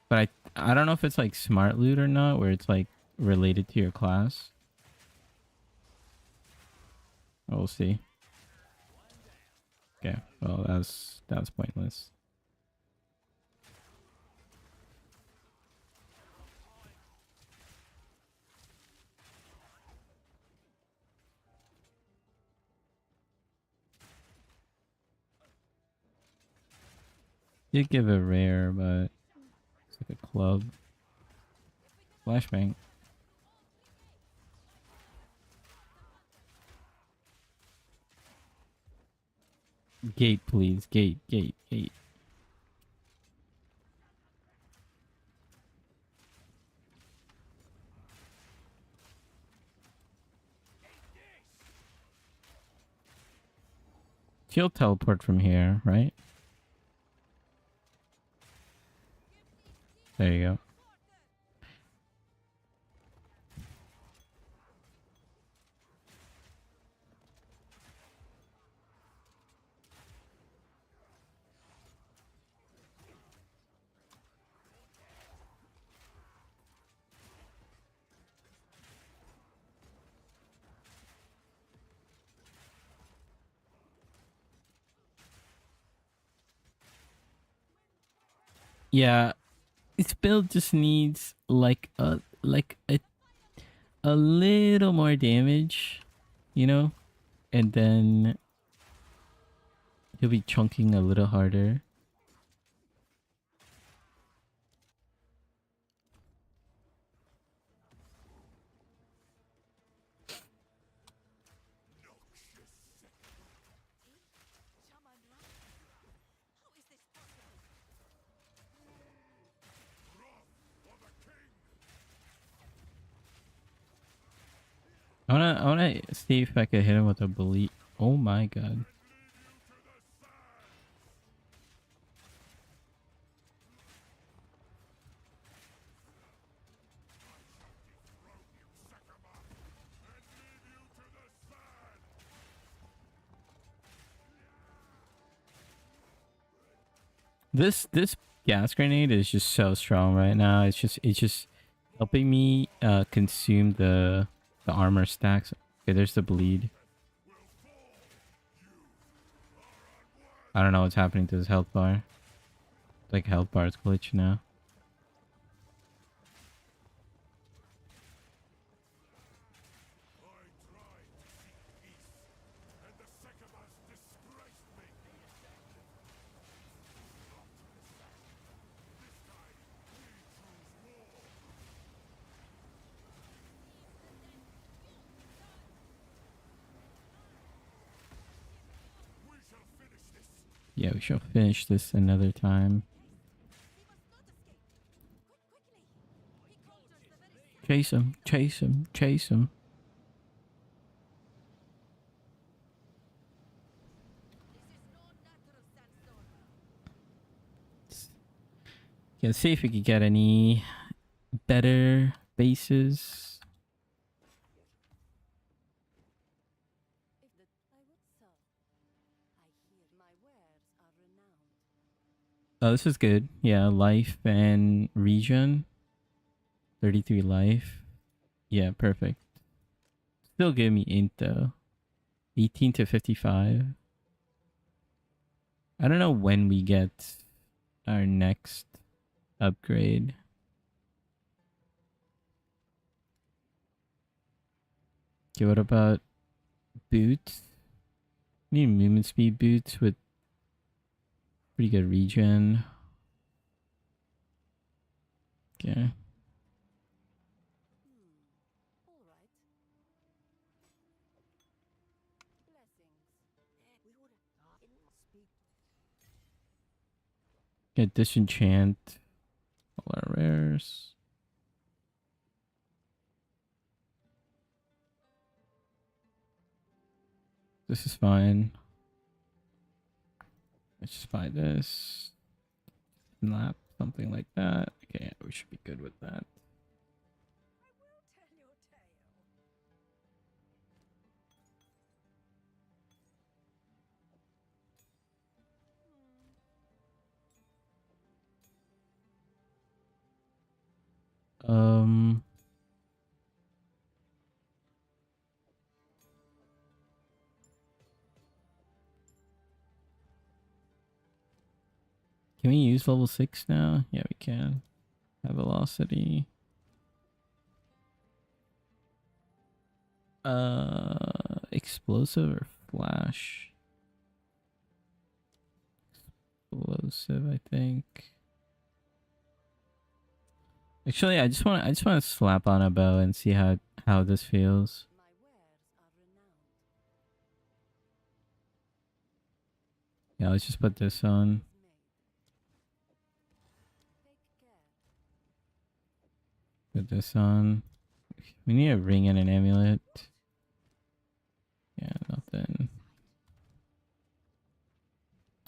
but I don't know if it's like smart loot or not, where it's like related to your class. We'll see. Okay, well that was pointless. Did give a rare, but it's like a club. Flashbang. Gate, please. Gate, gate, gate. She'll teleport from here, right? There you go. Yeah, this build just needs like a little more damage, you know, and then he'll be chunking a little harder. I wanna see if I can hit him with a bullet. Oh my god. This gas grenade is just so strong right now. It's just helping me consume the armor stacks. Okay, there's the bleed. I don't know what's happening to this health bar. Like health bar is glitched now. Yeah, we shall finish this another time. Chase him, chase him, chase him. Yeah, see if we could get any better bases. Oh, this is good. Yeah, life and region. 33 life. Yeah, perfect. Still give me int though. 18 to 55. I don't know when we get our next upgrade. Okay, what about boots? Need movement speed boots with pretty good regen. Okay. Get disenchant. All our rares. This is fine. Let's just buy this. Lap, something like that. Okay, we should be good with that. Um. Can we use level 6 now? Yeah, we can. High velocity. Explosive or flash? Explosive, I think. Actually, I just want to slap on a bow and see how this feels. My wares are renowned. Yeah, let's just put this on. Take care. Put this on. We need a ring and an amulet. Yeah, nothing.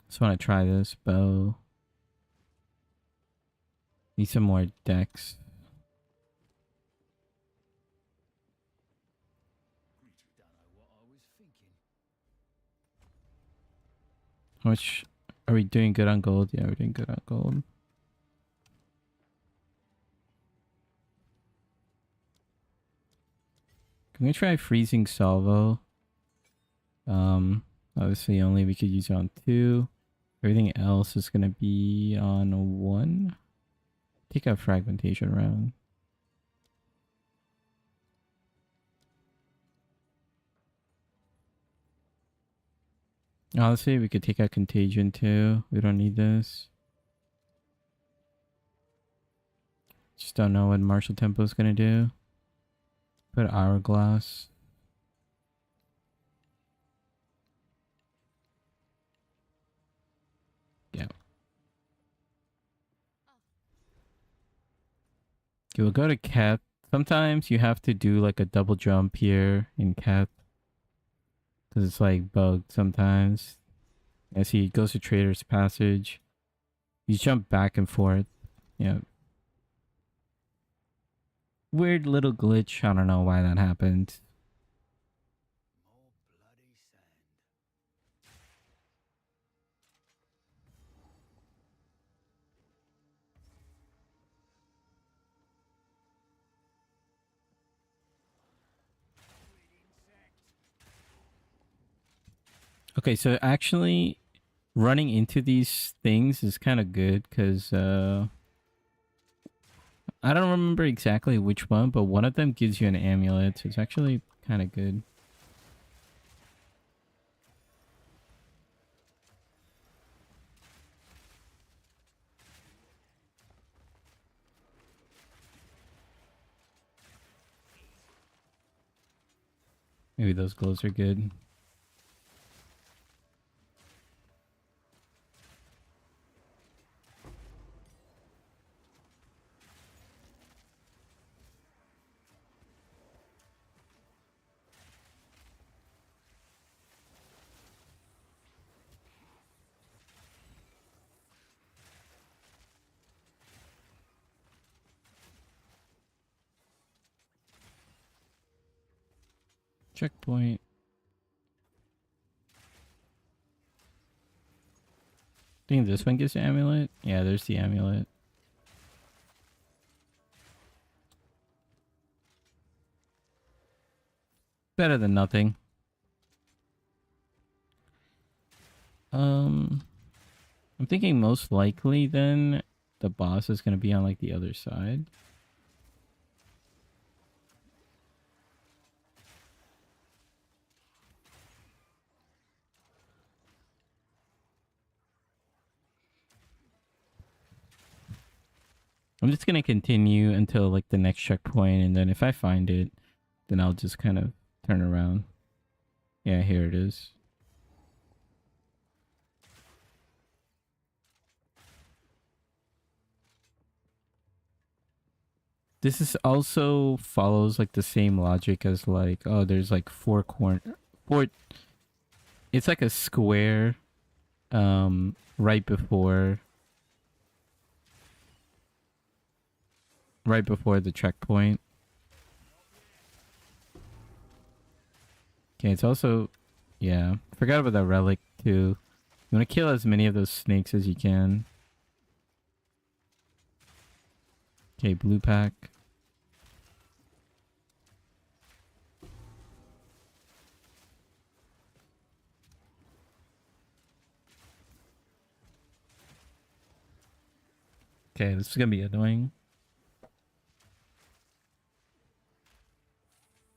Just want to try this bow. Need some more decks. Don't know what I was thinking. How much are we doing good on gold? Yeah, we're doing good on gold. Can we try freezing salvo? Obviously only we could use it on 2. Everything else is gonna be on 1. Take a fragmentation round. Honestly, we could take out contagion too. We don't need this. Just don't know what martial tempo is gonna do. Put hourglass. Yeah. Okay, we'll go to cat. Sometimes you have to do like a double jump here in cat. Because it's like bugged sometimes. As he goes to Trader's Passage. You jump back and forth. Yeah. Weird little glitch. I don't know why that happened. More bloody sand. Okay, so actually running into these things is kind of good because I don't remember exactly which one, but one of them gives you an amulet. So it's actually kind of good. Maybe those glows are good. Checkpoint. I think this one gives you amulet. Yeah, there's the amulet. Better than nothing. I'm thinking most likely then the boss is gonna be on like the other side. I'm just gonna continue until like the next checkpoint, and then if I find it, then I'll just kind of turn around. Yeah, here it is. This is also follows like the same logic as like, oh, there's like four. It's like a square, right before the checkpoint. Okay, it's also, yeah, forgot about that relic too. You want to kill as many of those snakes as you can. Okay, blue pack. Okay, this is gonna be annoying.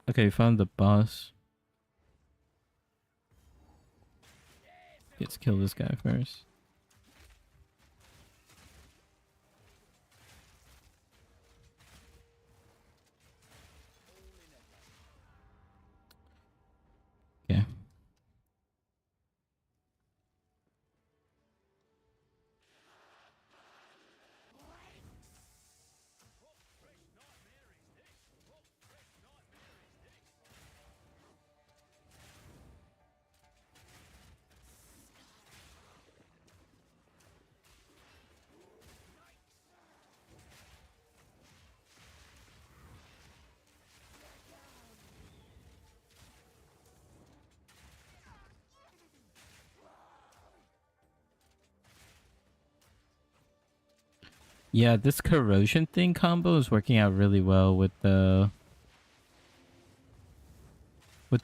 Okay, found the boss. Let's kill this guy first. Okay. Yeah, this corrosion thing combo is working out really well with the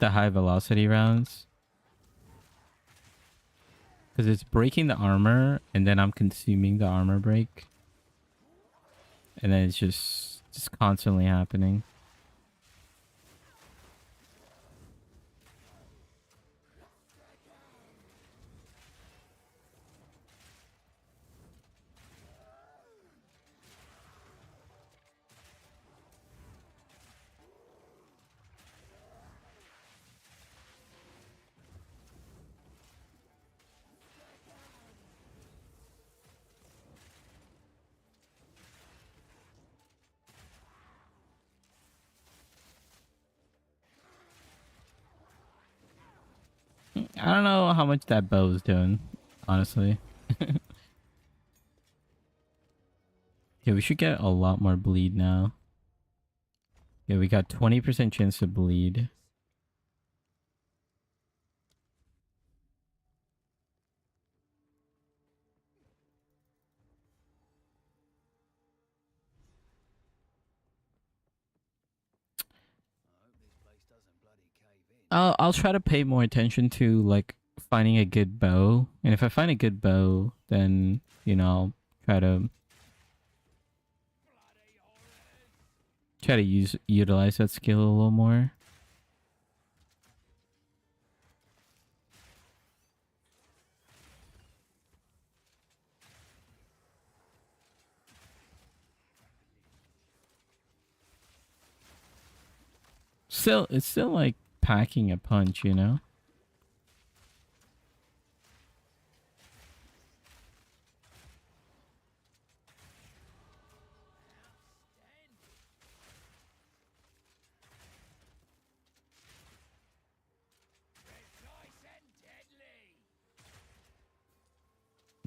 high velocity rounds. Because it's breaking the armor and then I'm consuming the armor break. And then it's just constantly happening. I don't know how much that bow is doing, honestly. Yeah, we should get a lot more bleed now. Yeah, we got 20% chance to bleed. I hope this place doesn't bloody cave in. I'll try to pay more attention to like finding a good bow. And if I find a good bow, then, you know, I'll try to utilize that skill a little more. It's still like packing a punch, you know?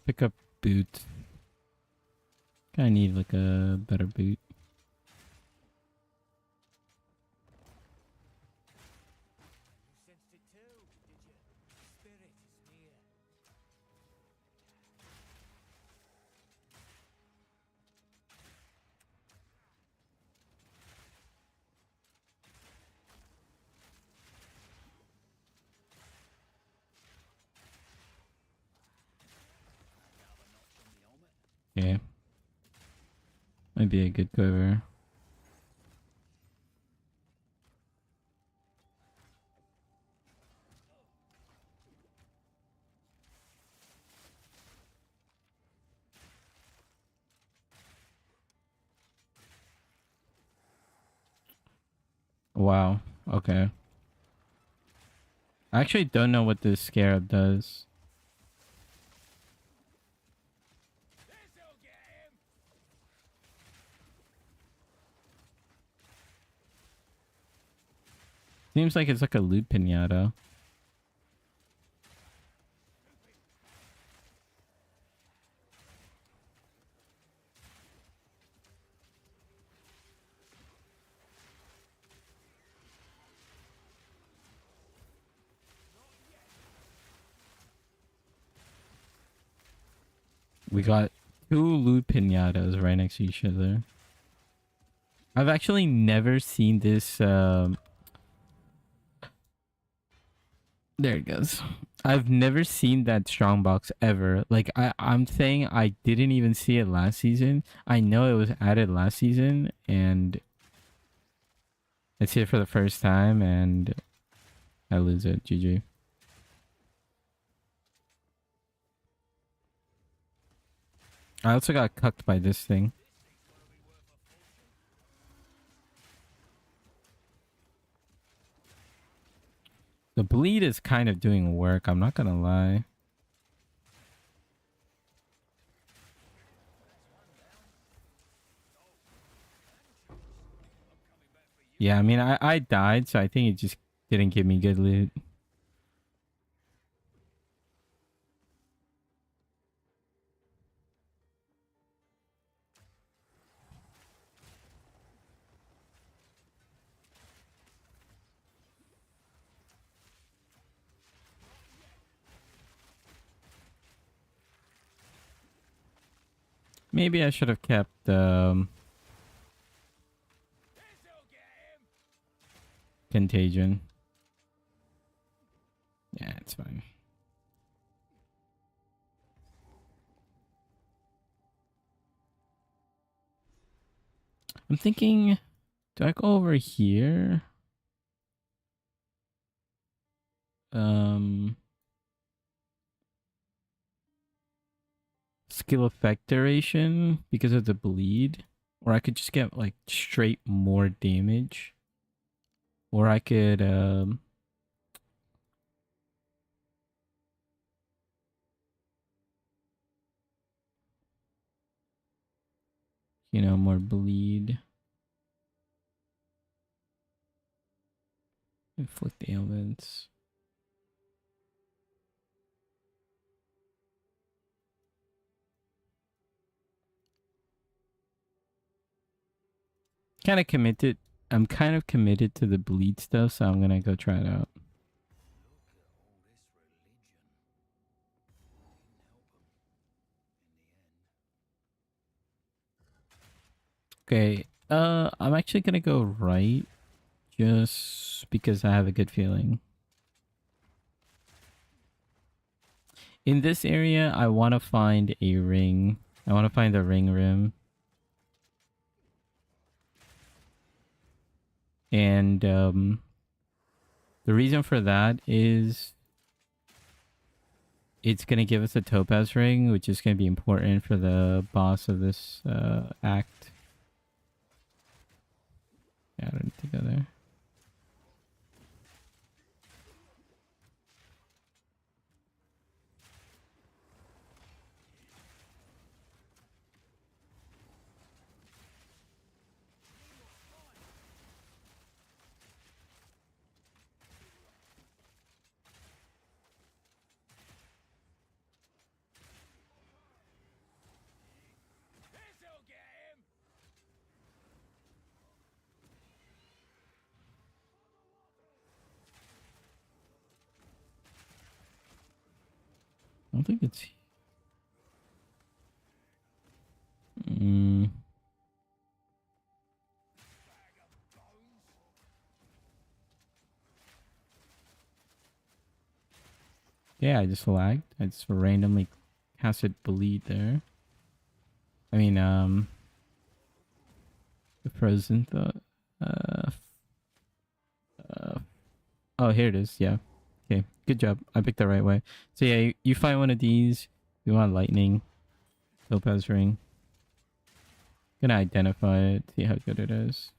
Pick up boot. Kinda need like a better boot. You sensed it too, did you? Spirit is near. Yeah. Might be a good cover. Wow. Okay. I actually don't know what this scarab does. This'll get him! Seems like it's like a loot pinata. We got two loot pinatas right next to each other. I've actually never seen this There it goes. I've never seen that strongbox ever. Like I'm saying I didn't even see it last season. I know it was added last season and I see it for the first time and I lose it. GG. I also got cucked by this thing. The bleed is kind of doing work, I'm not gonna lie. Yeah, I mean, I died, so I think it just didn't give me good loot. Maybe I should have kept contagion. Yeah, it's fine. I'm thinking, do I go over here? Skill effect duration because of the bleed, or I could just get like straight more damage, or I could you know, more bleed. Inflict ailments. Kind of committed. I'm kind of committed to the bleed stuff, so I'm gonna go try it out. Okay. I'm actually gonna go right, just because I have a good feeling. In this area, I want to find a ring. I want to find the ring rim. And the reason for that is it's going to give us a topaz ring, which is going to be important for the boss of this act. Yeah, I don't need to go there. I don't think it's... Yeah, I just lagged. I just randomly casted bleed there. I mean, the frozen thought. Oh, here it is. Yeah. Okay. Good job. I picked the right way. So yeah, you find one of these. You want lightning, topaz ring. Gonna identify it. See how good it is.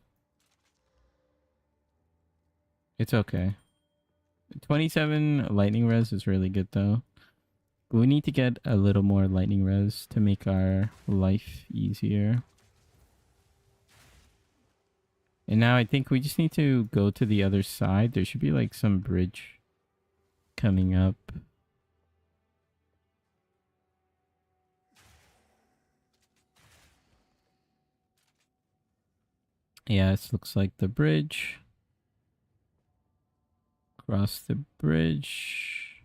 It's okay. 27 lightning res is really good though. We need to get a little more lightning res to make our life easier. And now I think we just need to go to the other side. There should be like some bridge coming up. Yeah, this looks like the bridge. Cross the bridge.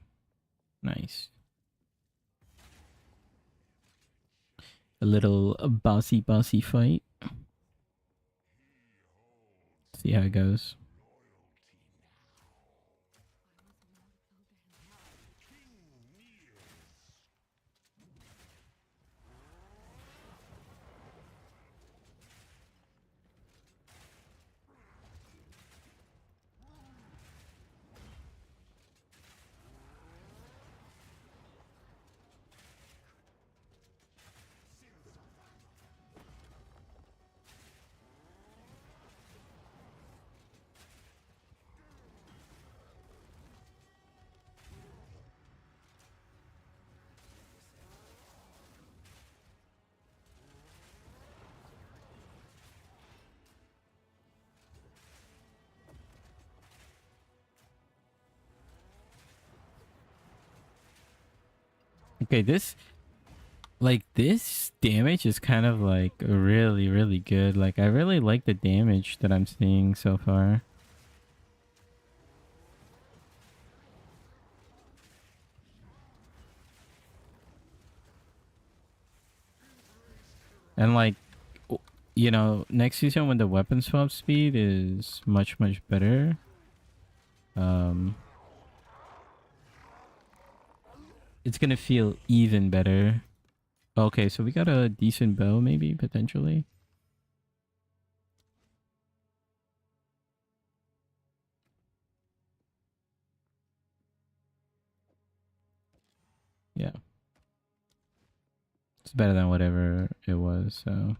Nice. A little bossy fight. See how it goes. Okay, this this damage is kind of like really, really good. Like I really like the damage that I'm seeing so far. And like, you know, next season when the weapon swap speed is much, much better, um, it's gonna feel even better. Okay, so we got a decent bow, maybe potentially. Yeah, it's better than whatever it was. So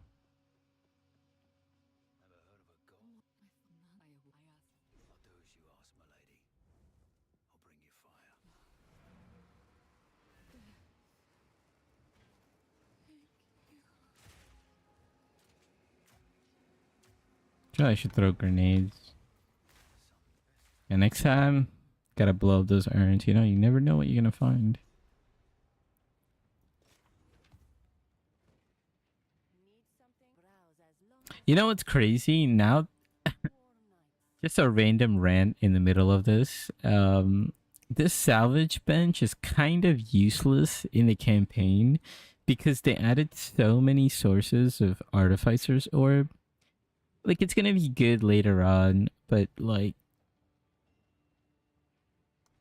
I should throw grenades. And next time, gotta blow up those urns. You know, you never know what you're gonna find. Need something? Browse as long You know what's crazy? Now, as 4 nights. just a random rant in the middle of this. This salvage bench is kind of useless in the campaign because they added so many sources of Artificer's Orb. Like, it's gonna be good later on, but like,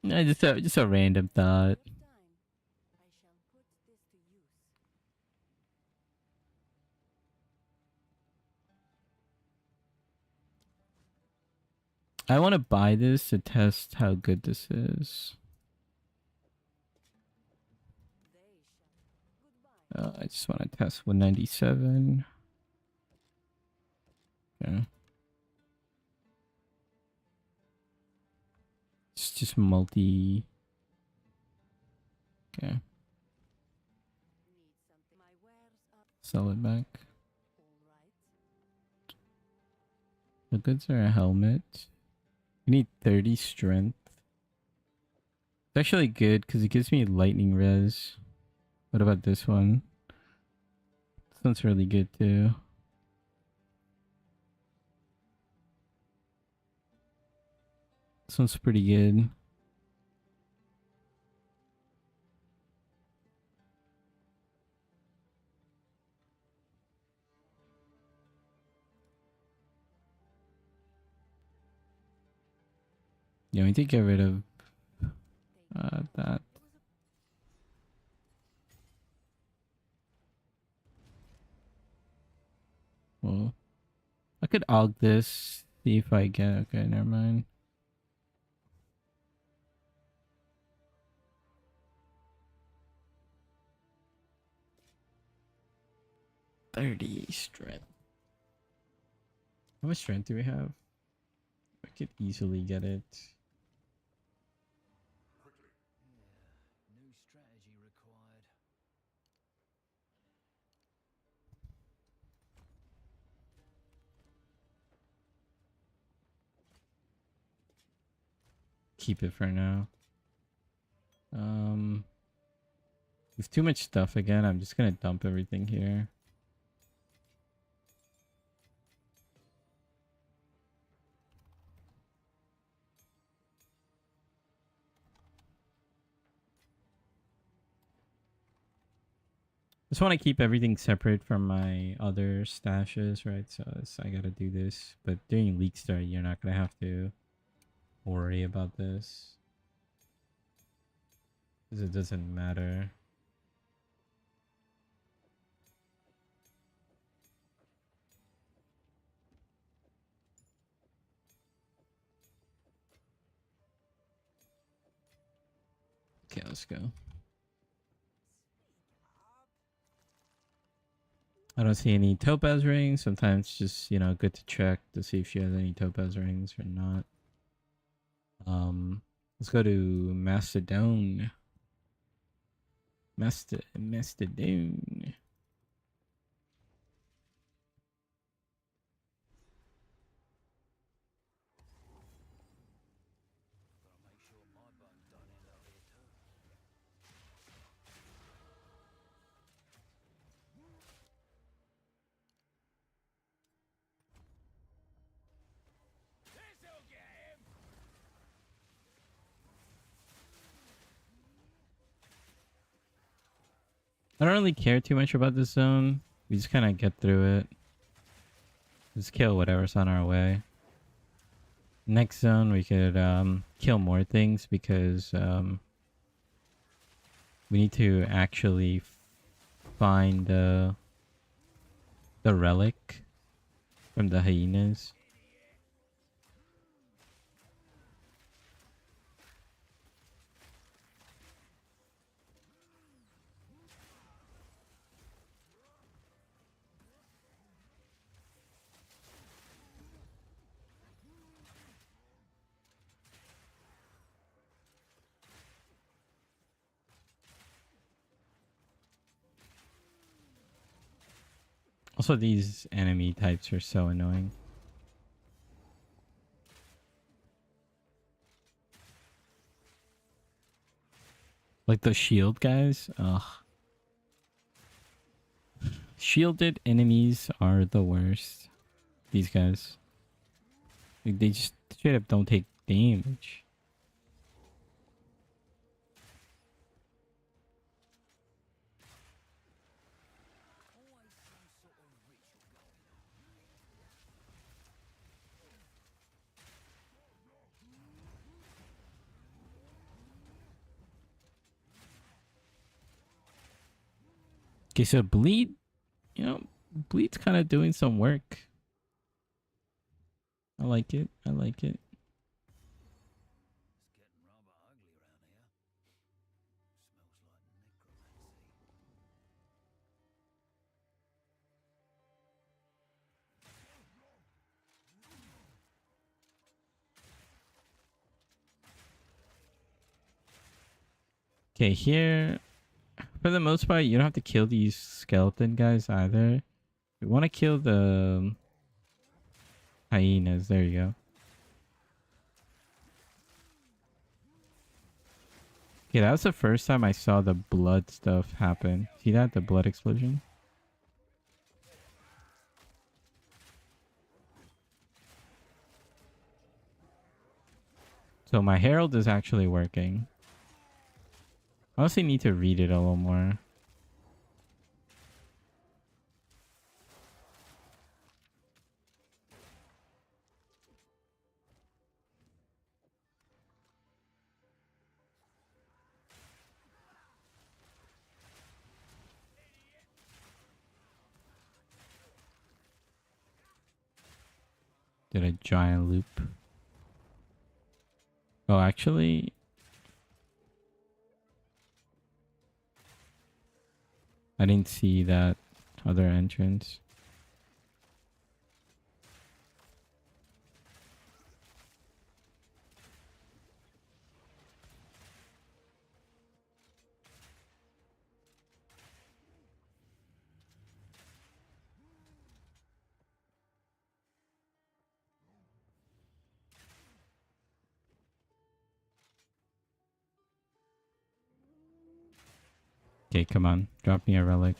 just a random thought. With time, I shall put this to use. I want to buy this to test how good this is. They shall. Goodbye. I just want to test 197. Okay. It's just multi. Okay. Need something. My wares are Sell it back. all right. The goods are a helmet. You need 30 strength. It's actually good because it gives me lightning res. What about this one? This one's really good too. This one's pretty good. Yeah, we did get rid of that. Well, I could aug this. See if I get. Okay, never mind. $30 strength. How much strength do we have? I could easily get it. New strategy required. Keep it for now. With too much stuff again, I'm just gonna dump everything here. Just want to keep everything separate from my other stashes, right? So I gotta do this. But during League Start, you're not gonna have to worry about this. Because it doesn't matter. Okay, let's go. I don't see any topaz rings. Sometimes it's just, you know, good to check to see if she has any topaz rings or not. Let's go to Mastodon. Mastodon. Gotta make sure my bones don't end up here too. I don't really care too much about this zone. We just kind of get through it. Just kill whatever's on our way. Next zone, we could kill more things because we need to actually find the relic from the hyenas. Also, these enemy types are so annoying. Like the shield guys. Ugh. Shielded enemies are the worst. These guys. Like, they just straight up don't take damage. Okay, so bleed, bleed's kind of doing some work. I like it. I like it. Okay, here, for the most part, you don't have to kill these skeleton guys either. You want to kill the hyenas. There you go. Okay, that was the first time I saw the blood stuff happen. See that? The blood explosion? So my herald is actually working. I honestly need to read it a little more. Did a giant loop. Oh, actually, I didn't see that other entrance. Okay, come on. Drop me a relic.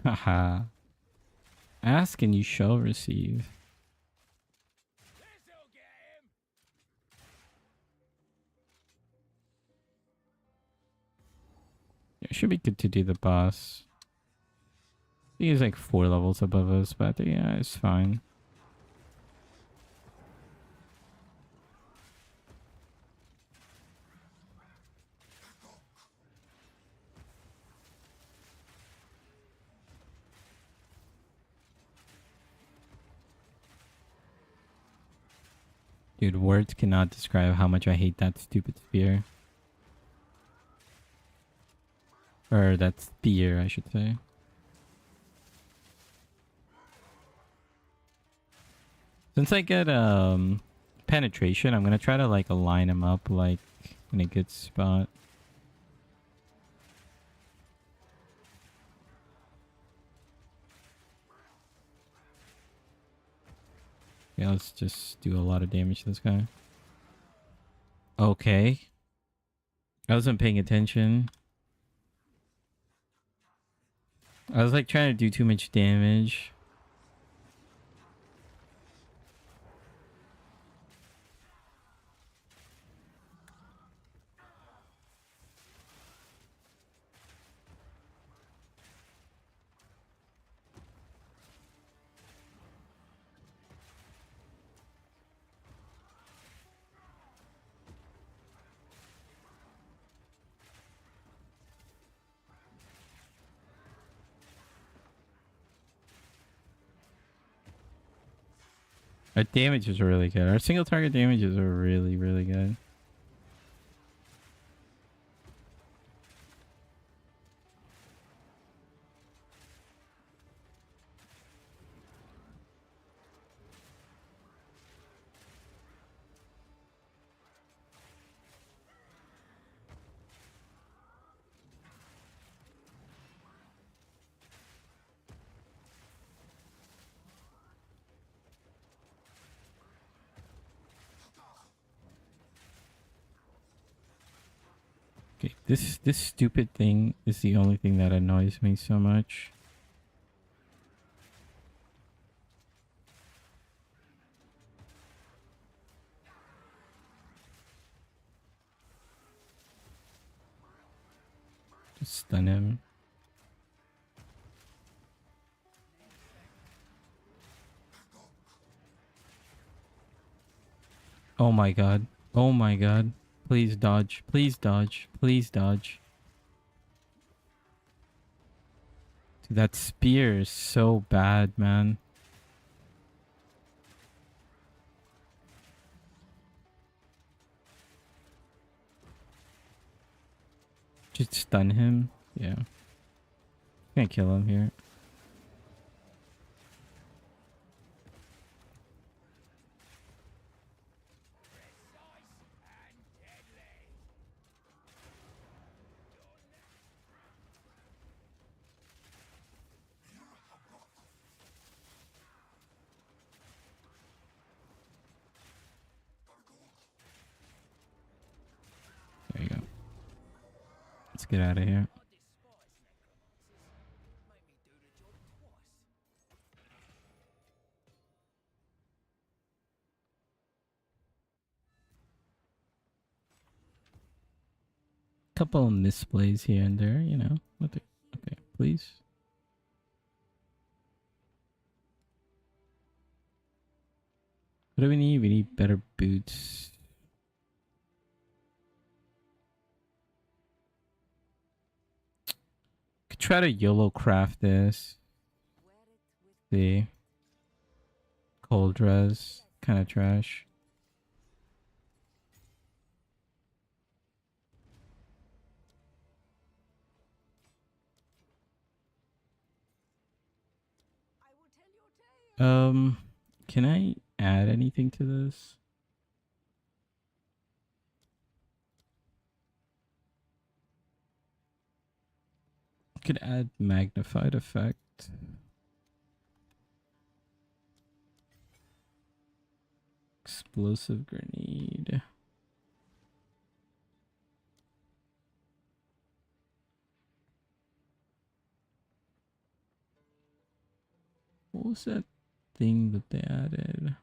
Haha. Ask and you shall receive. Yeah, it should be good to do the boss. I think he's like 4 levels above us, but yeah, it's fine. Dude, words cannot describe how much I hate that stupid spear. Or that spear, I should say. Since I get penetration, I'm gonna try to like align him up like in a good spot. Yeah, let's just do a lot of damage to this guy. Okay. I wasn't paying attention. I was like trying to do too much damage. Our damages are really good. Our single target damages are really, really good. Okay, this stupid thing is the only thing that annoys me so much. Just stun him. Oh my god. Oh my god. Please dodge. Please dodge. Please dodge. Dude, that spear is so bad, man. Just stun him. Yeah. Can't kill him here. There you go. Let's get out of here. Couple of misplays here and there, you know. Okay, please. What do we need? We need better boots. Could try to YOLO craft this. The cold res, kind of trash. Can I add anything to this? Could add magnified effect. Explosive grenade. What was that thing that they added?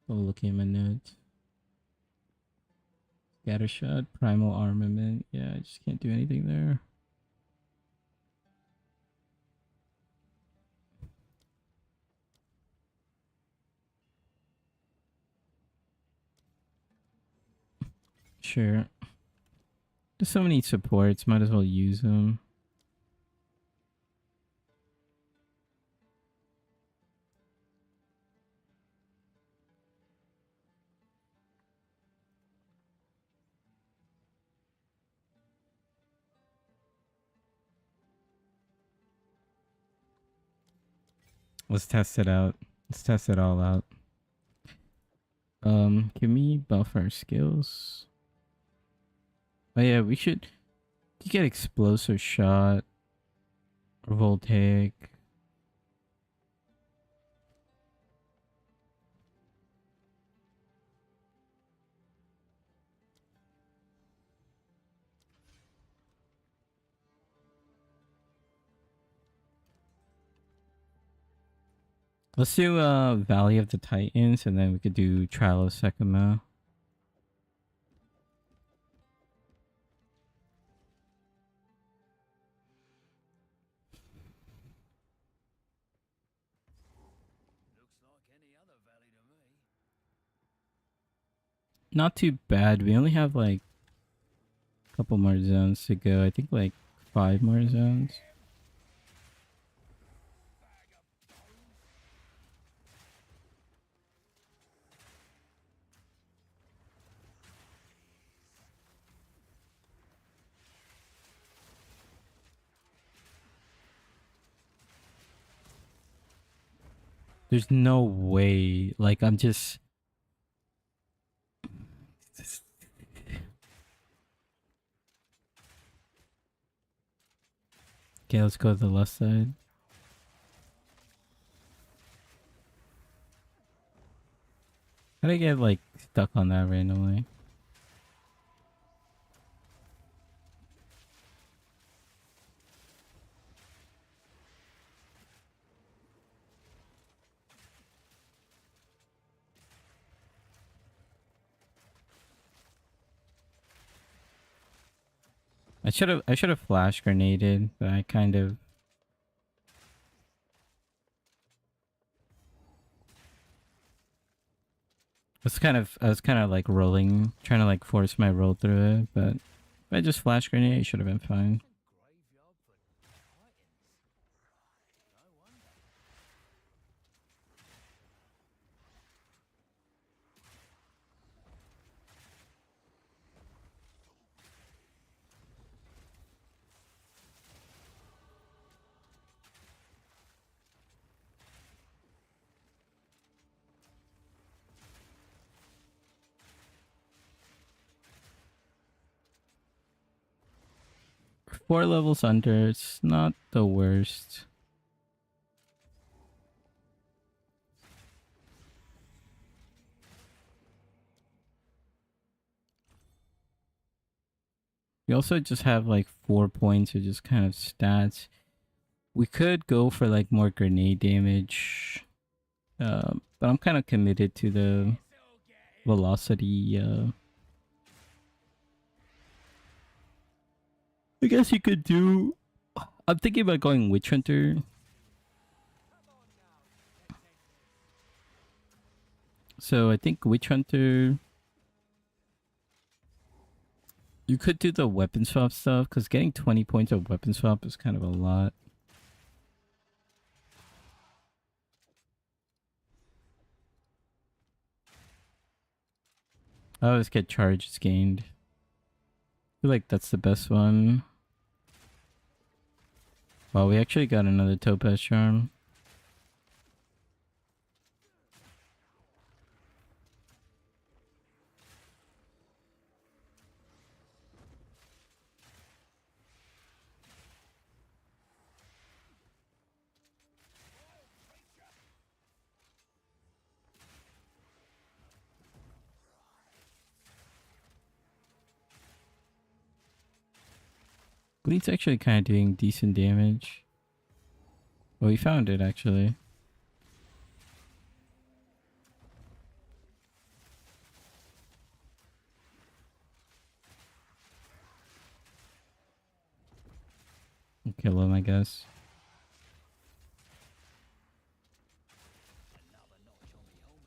Oh, looking at my notes. Scattershot, primal armament. Yeah, I just can't do anything there. Sure. There's so many supports, might as well use them. Let's test it out. Let's test it all out. Can we buff our skills? Oh yeah, we should. You get explosive shot or voltaic. Let's do Valley of the Titans, and then we could do Trial of Sekima. Not too bad. We only have like a couple more zones to go. I think like 5 more zones. There's no way. Like, I'm just. Okay, let's go to the left side. How did I get, like, stuck on that randomly? I should have flash grenaded, but I kind of. I was kind of like rolling, trying to like force my roll through it, but if I just flash grenade, it should have been fine. Graveyard for titans. No wonder. Four levels under, it's not the worst. We also just have like 4 points of just kind of stats. We could go for like more grenade damage, but I'm kind of committed to the velocity. I guess you could do. I'm thinking about going Witch Hunter. Come on now. So I think Witch Hunter. You could do the weapon swap stuff, because getting 20 points of weapon swap is kind of a lot. I always get charges gained. I feel like that's the best one. Wow, we actually got another Topaz Charm. Glean's actually kind of doing decent damage. Well, we found it actually. We'll kill him, I guess. Another notch on the helmet.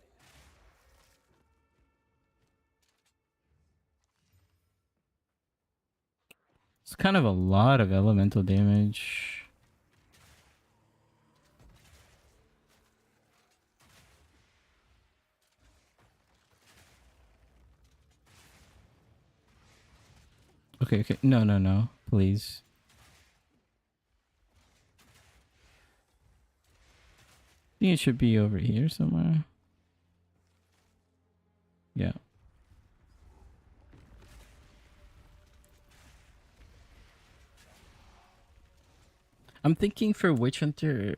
It's kind of a lot of elemental damage. Okay, okay. No, no, no. Please. I think it should be over here somewhere. Yeah. I'm thinking for Witch Hunter,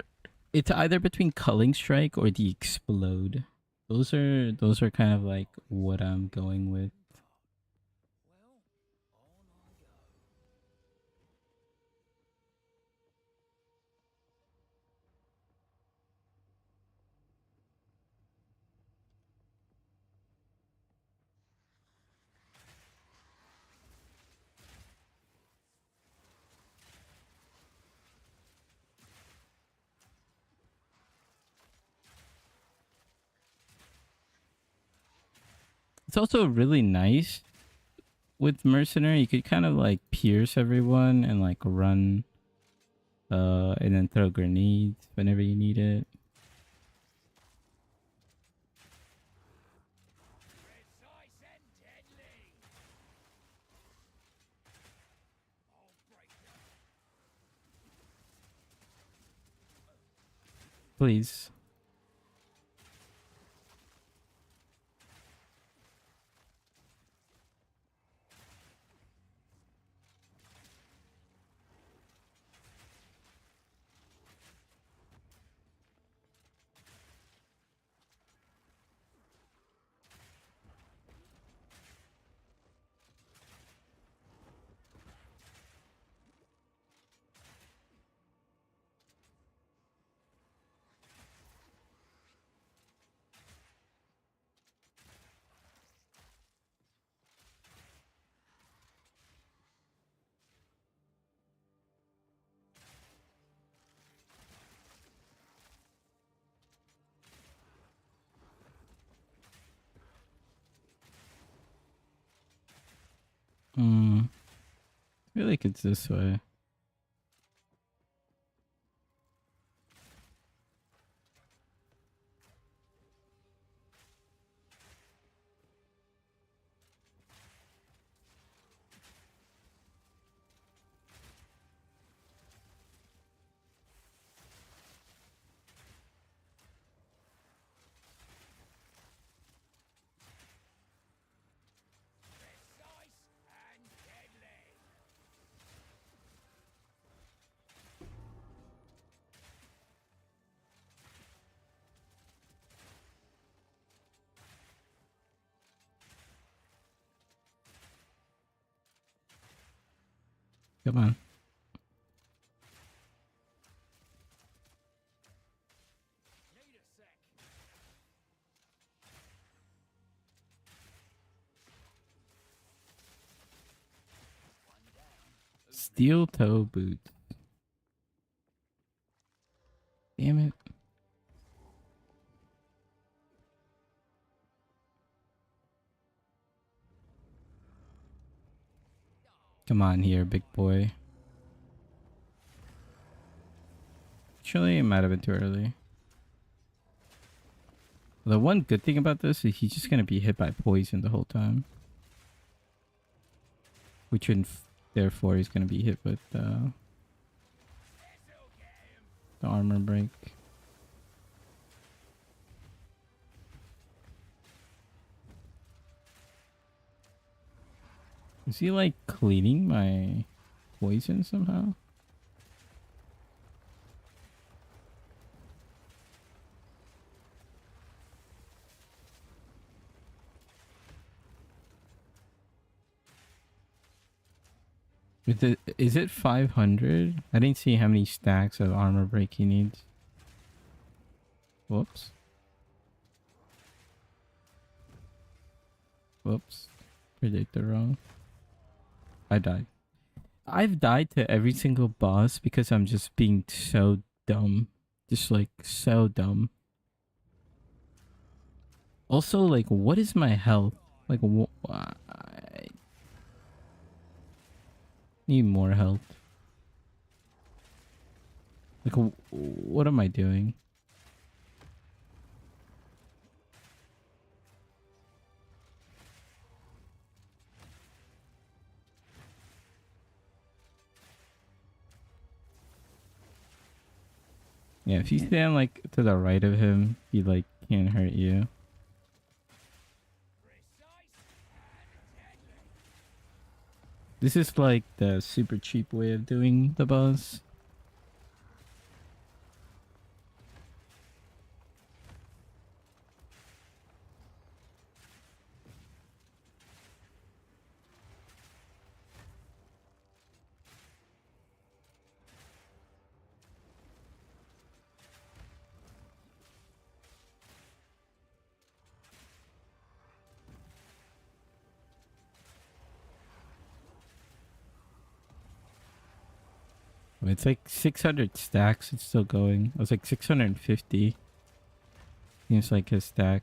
it's either between Culling Strike or the Explode. Those are kind of like what I'm going with. Well, on I go. It's also really nice with Mercenary. You could kind of like pierce everyone and like run, and then throw grenades whenever you need it. Precise and deadly. I'll break them. Please. I feel like it's this way. Precise and deadly. Come on. Need a sec. One down. Steel toe boot. Damn it. Come on here, big boy. Actually, it might have been too early. The one good thing about this is he's just gonna be hit by poison the whole time. Which therefore he's gonna be hit with the armor break. Is he like cleaning my poison somehow? Is it 500? I didn't see how many stacks of armor break he needs. Whoops. Whoops. Predicted wrong. I died. I've died to every single boss because I'm just being so dumb. Just like so dumb. Also, like, what is my health? Like, I need more health. Like, what am I doing? Yeah, if you stand like to the right of him, he like can't hurt you. Precise and deadly. This is like the super cheap way of doing the boss. It's like 600 stacks. It's still going. It was like 650. Seems like his stack.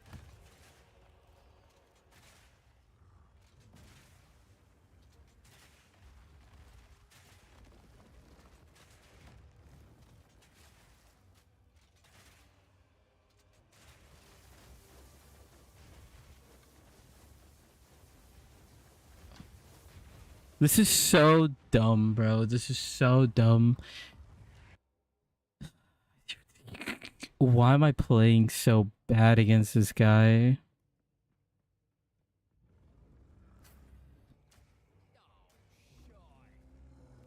This is so dumb, bro. This is so dumb. Why am I playing so bad against this guy?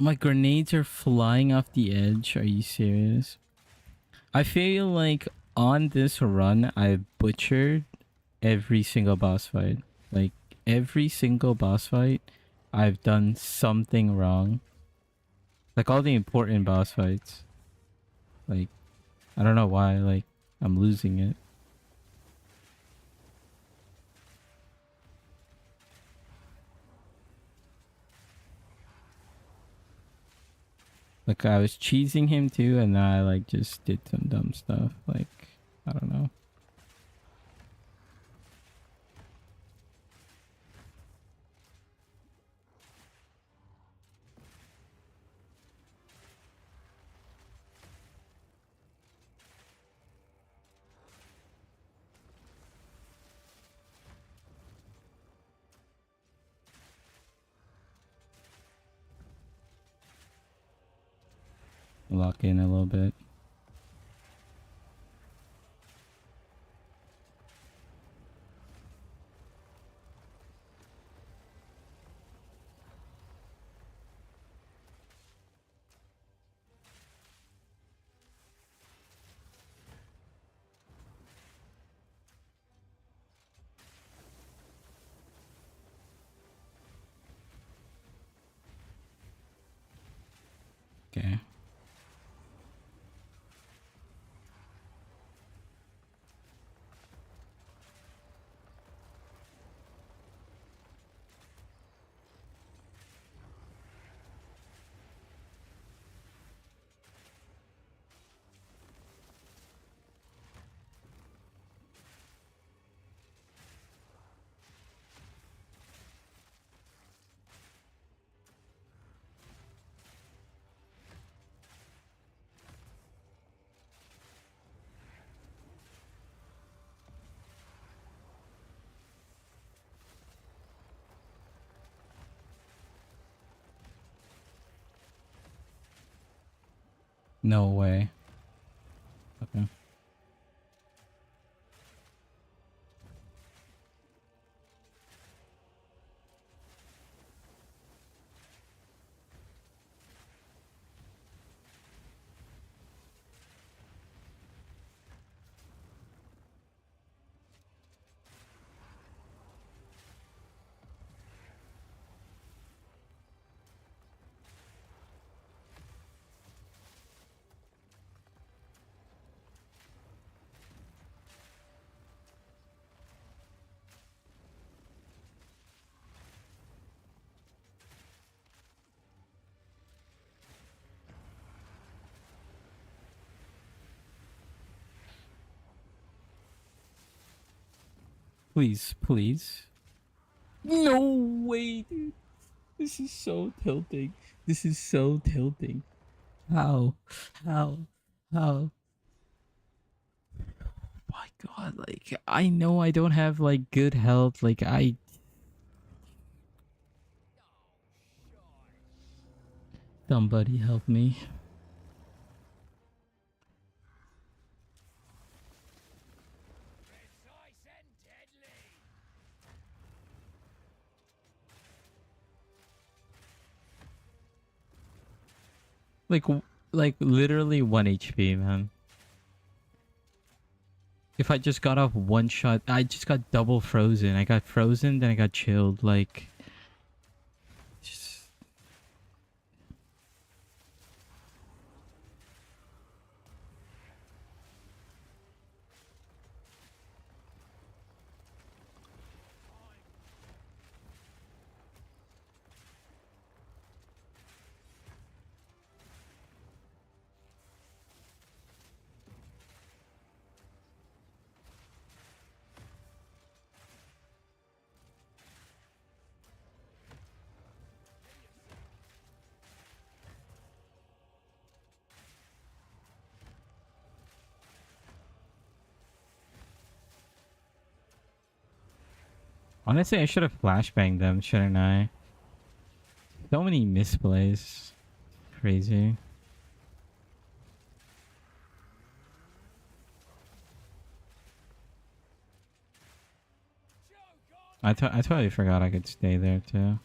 My grenades are flying off the edge. Are you serious? I feel like on this run, I've butchered every single boss fight. Like, every single boss fight, I've done something wrong. Like, all the important boss fights. Like, I don't know why, like, I'm losing it. Like, I was cheesing him too, and then I, like, just did some dumb stuff. Like, I don't know. Lock in a little bit. Okay. No way. Okay. Please, please. No way, dude. This is so tilting. This is so tilting. How? How? How? My God, like I know I don't have like good health. Like somebody help me. Precise and deadly. Like literally 1 HP, man. If I just got off one shot, I just got double frozen. I got frozen, then I got chilled. Like, just honestly, I should have flashbanged them, shouldn't I? So many misplays. Crazy. I totally forgot I could stay there too.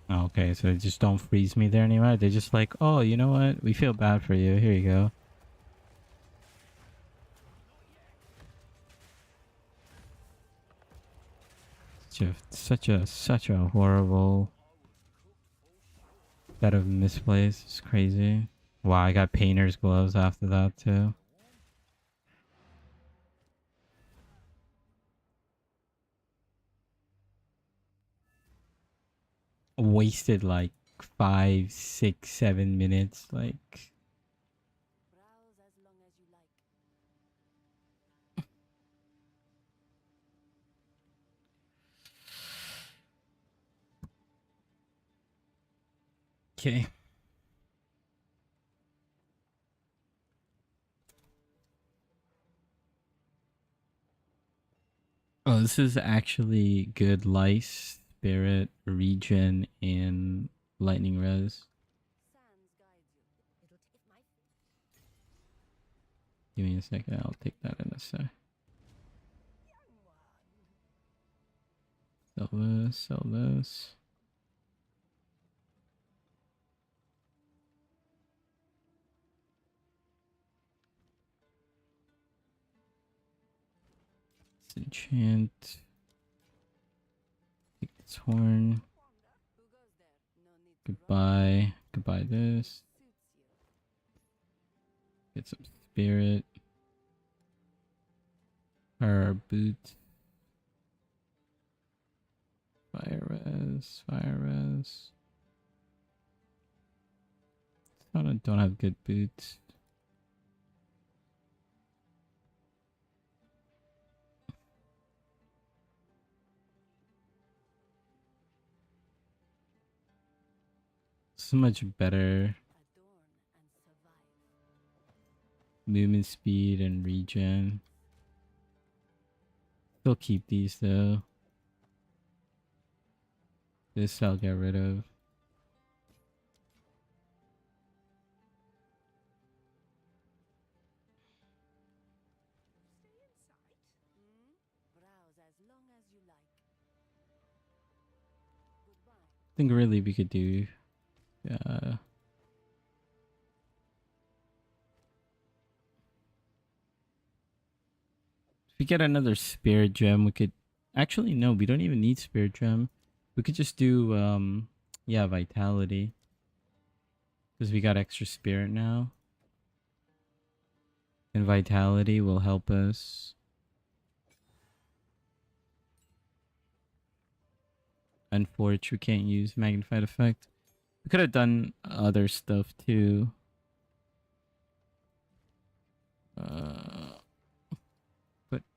Okay, so they just don't freeze me there anymore. They're just like, oh, you know what? We feel bad for you. Here you go. Such a horrible. That of misplaced is crazy. Wow, I got painter's gloves after that too. Wasted like 5, 6, 7 minutes. Like, Browse as long as you like. okay. Oh, this is actually good lice, spirit, regen, and lightning res. Sans guides you. It'll if my Give me a second, I'll take that in a sec. Sell this, sell this. Let's enchant. Take this horn. who goes there? No need to rush. Goodbye. Goodbye this. Suits you. Get some spirit. Or boot. Fire res. Fire res. I don't have good boots. So much better Adorn and survive. movement speed and regen. Still keep these though. This I'll get rid of. Browse as long as you like. Goodbye. I think really we could do if we get another spirit gem, we could actually no, we don't even need spirit gem. We could just do yeah, vitality. Because we got extra spirit now. And vitality will help us. Unfortunately, we can't use magnified effect. We could have done other stuff too. But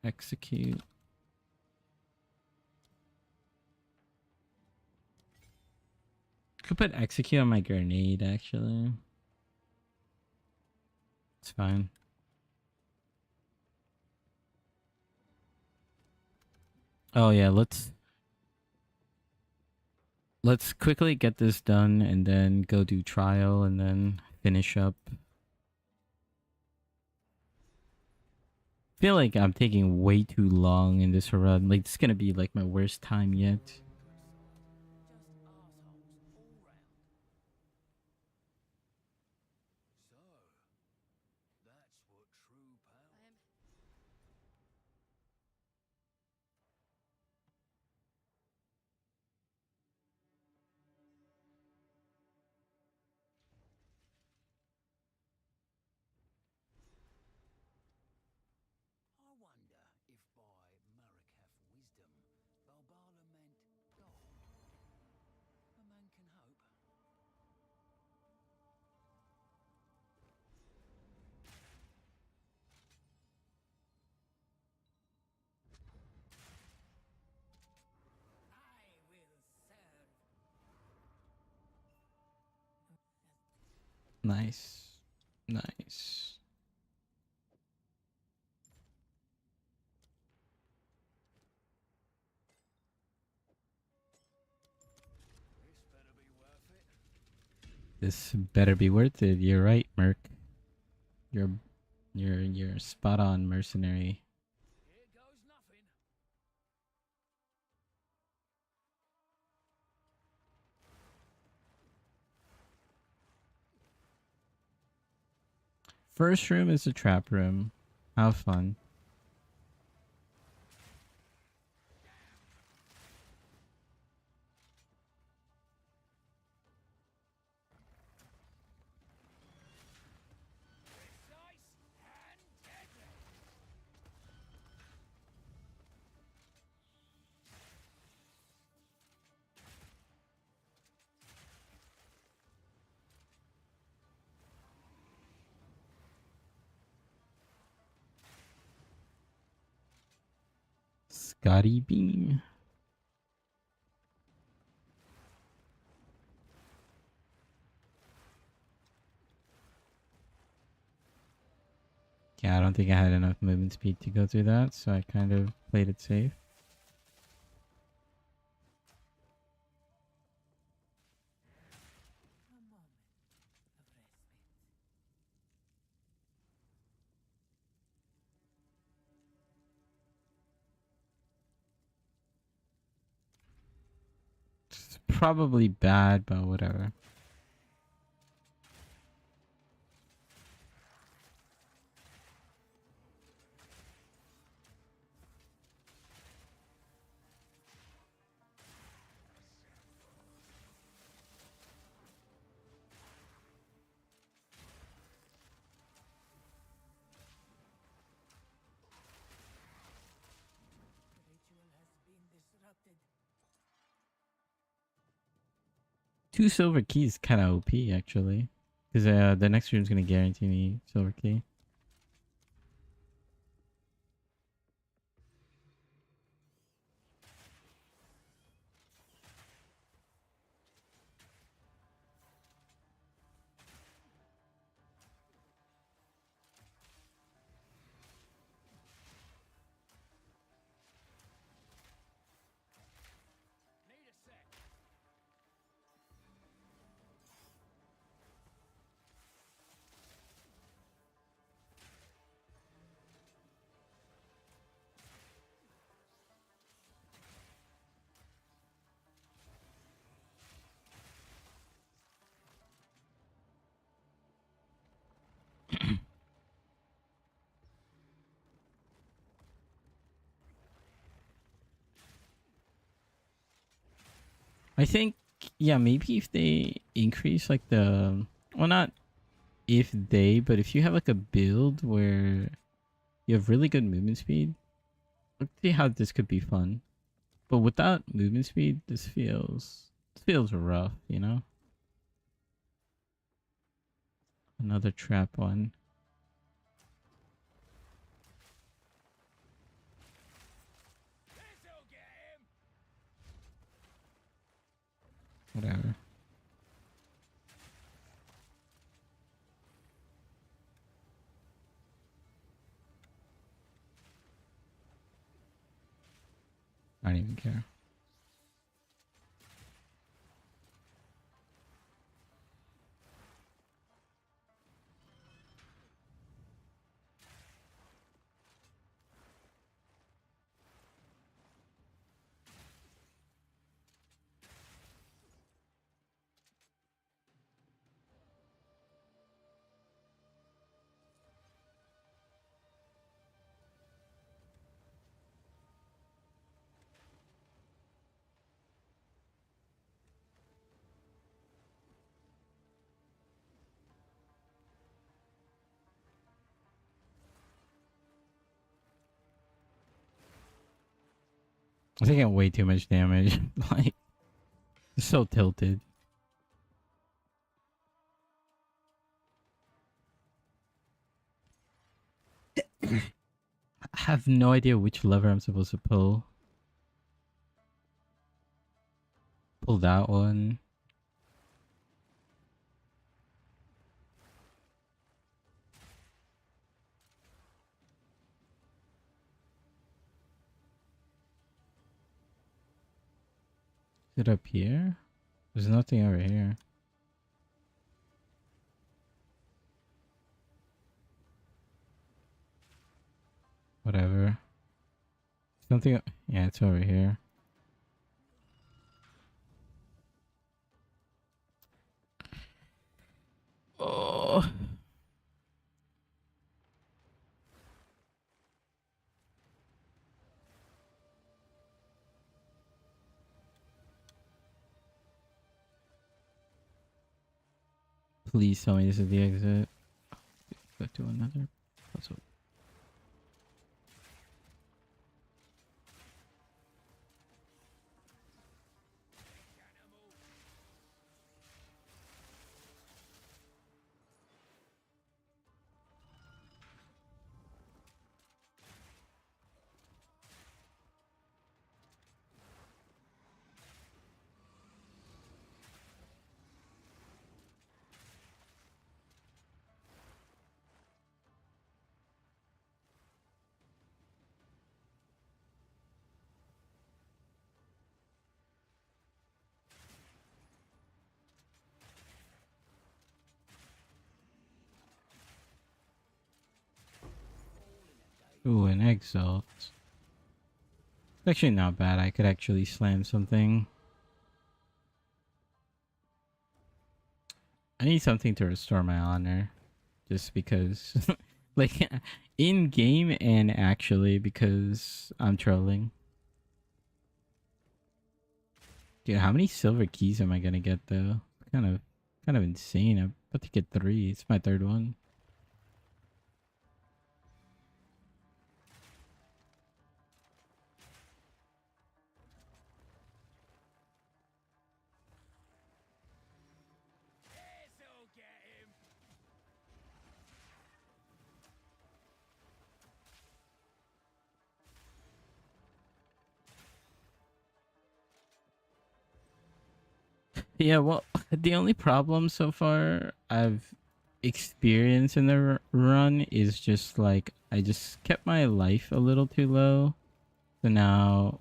execute. Could put execute on my grenade actually. It's fine. Oh yeah, let's quickly get this done and then go do trial and then finish up. Feel like I'm taking way too long in this run. Like, it's gonna be like my worst time yet. Just assholes all round. So, that's what true power. I wonder if by Merc hath wisdom, Balbala meant gold. A man can hope. I will serve. Nice. Nice. This better be worth it. This better be worth it. You're right, Merc. You're spot on, mercenary. Here goes nothing. First room is a trap room. Have fun. Scotty Beam. Yeah, I don't think I had enough movement speed to go through that, so I kind of played it safe. A moment of respite. It's probably bad, but whatever. The ritual has been disrupted. 2 silver keys kind of OP actually, because the next room's gonna guarantee me silver key. Need a sec. I think, yeah, maybe if they increase like the, well, not if they, but if you have like a build where you have really good movement speed, let's see how this could be fun. But without movement speed, this feels rough, you know? Another trap one. This'll get him. Whatever. I don't even care. I'm taking way too much damage. Like, it's so tilted. I have no idea which lever I'm supposed to pull. Pull that one. Is it up here? There's nothing over here. Whatever. Something. Yeah, it's over here. Oh. Please tell me this is the exit. Go to another puzzle. Ooh, an exalt. It's actually not bad. I could actually slam something. I need something to restore my honor. Just because. Like, in game and actually because I'm trolling. Dude, how many silver keys am I gonna get though? Kind of insane. I'm about to get 3. It's my 3rd one. This'll get him. Yeah, well, the only problem so far I've experienced in the run is just like I just kept my life a little too low. So now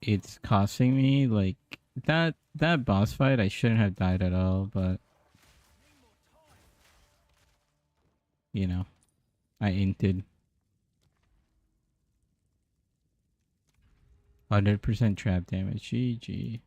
it's costing me like that boss fight I shouldn't have died at all, but you know, I inted 100% trap damage. GG.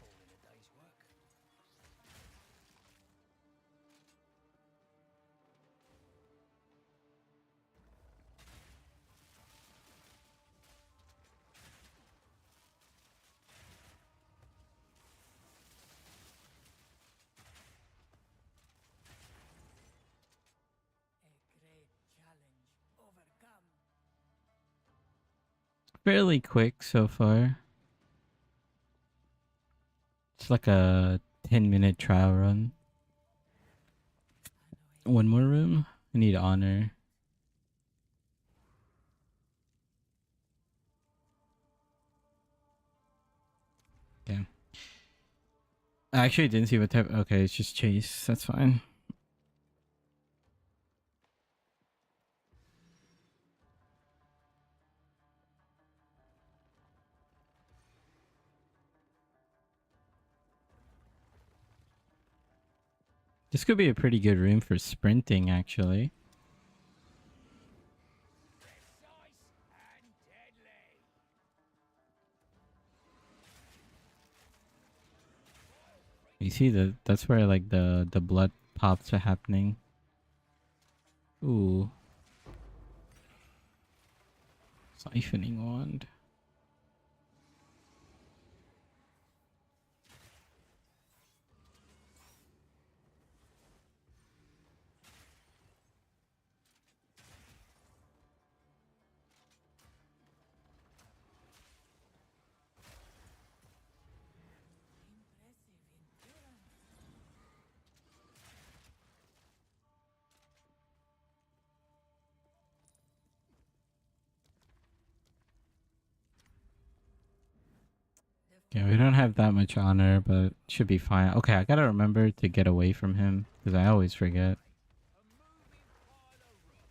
All in a day's work. A great challenge overcome. Fairly quick so far. It's like a 10-minute trial run. One more room. I need honor. Okay. I actually didn't see what type. Okay, it's just chase. That's fine. This could be a pretty good room for sprinting, actually. Precise and deadly. You see that's where like the blood pops are happening. Ooh. Siphoning wand. Impressive endurance. Yeah, we don't have that much honor, but should be fine. Okay, I gotta remember to get away from him because I always forget. A moving pile of rocks.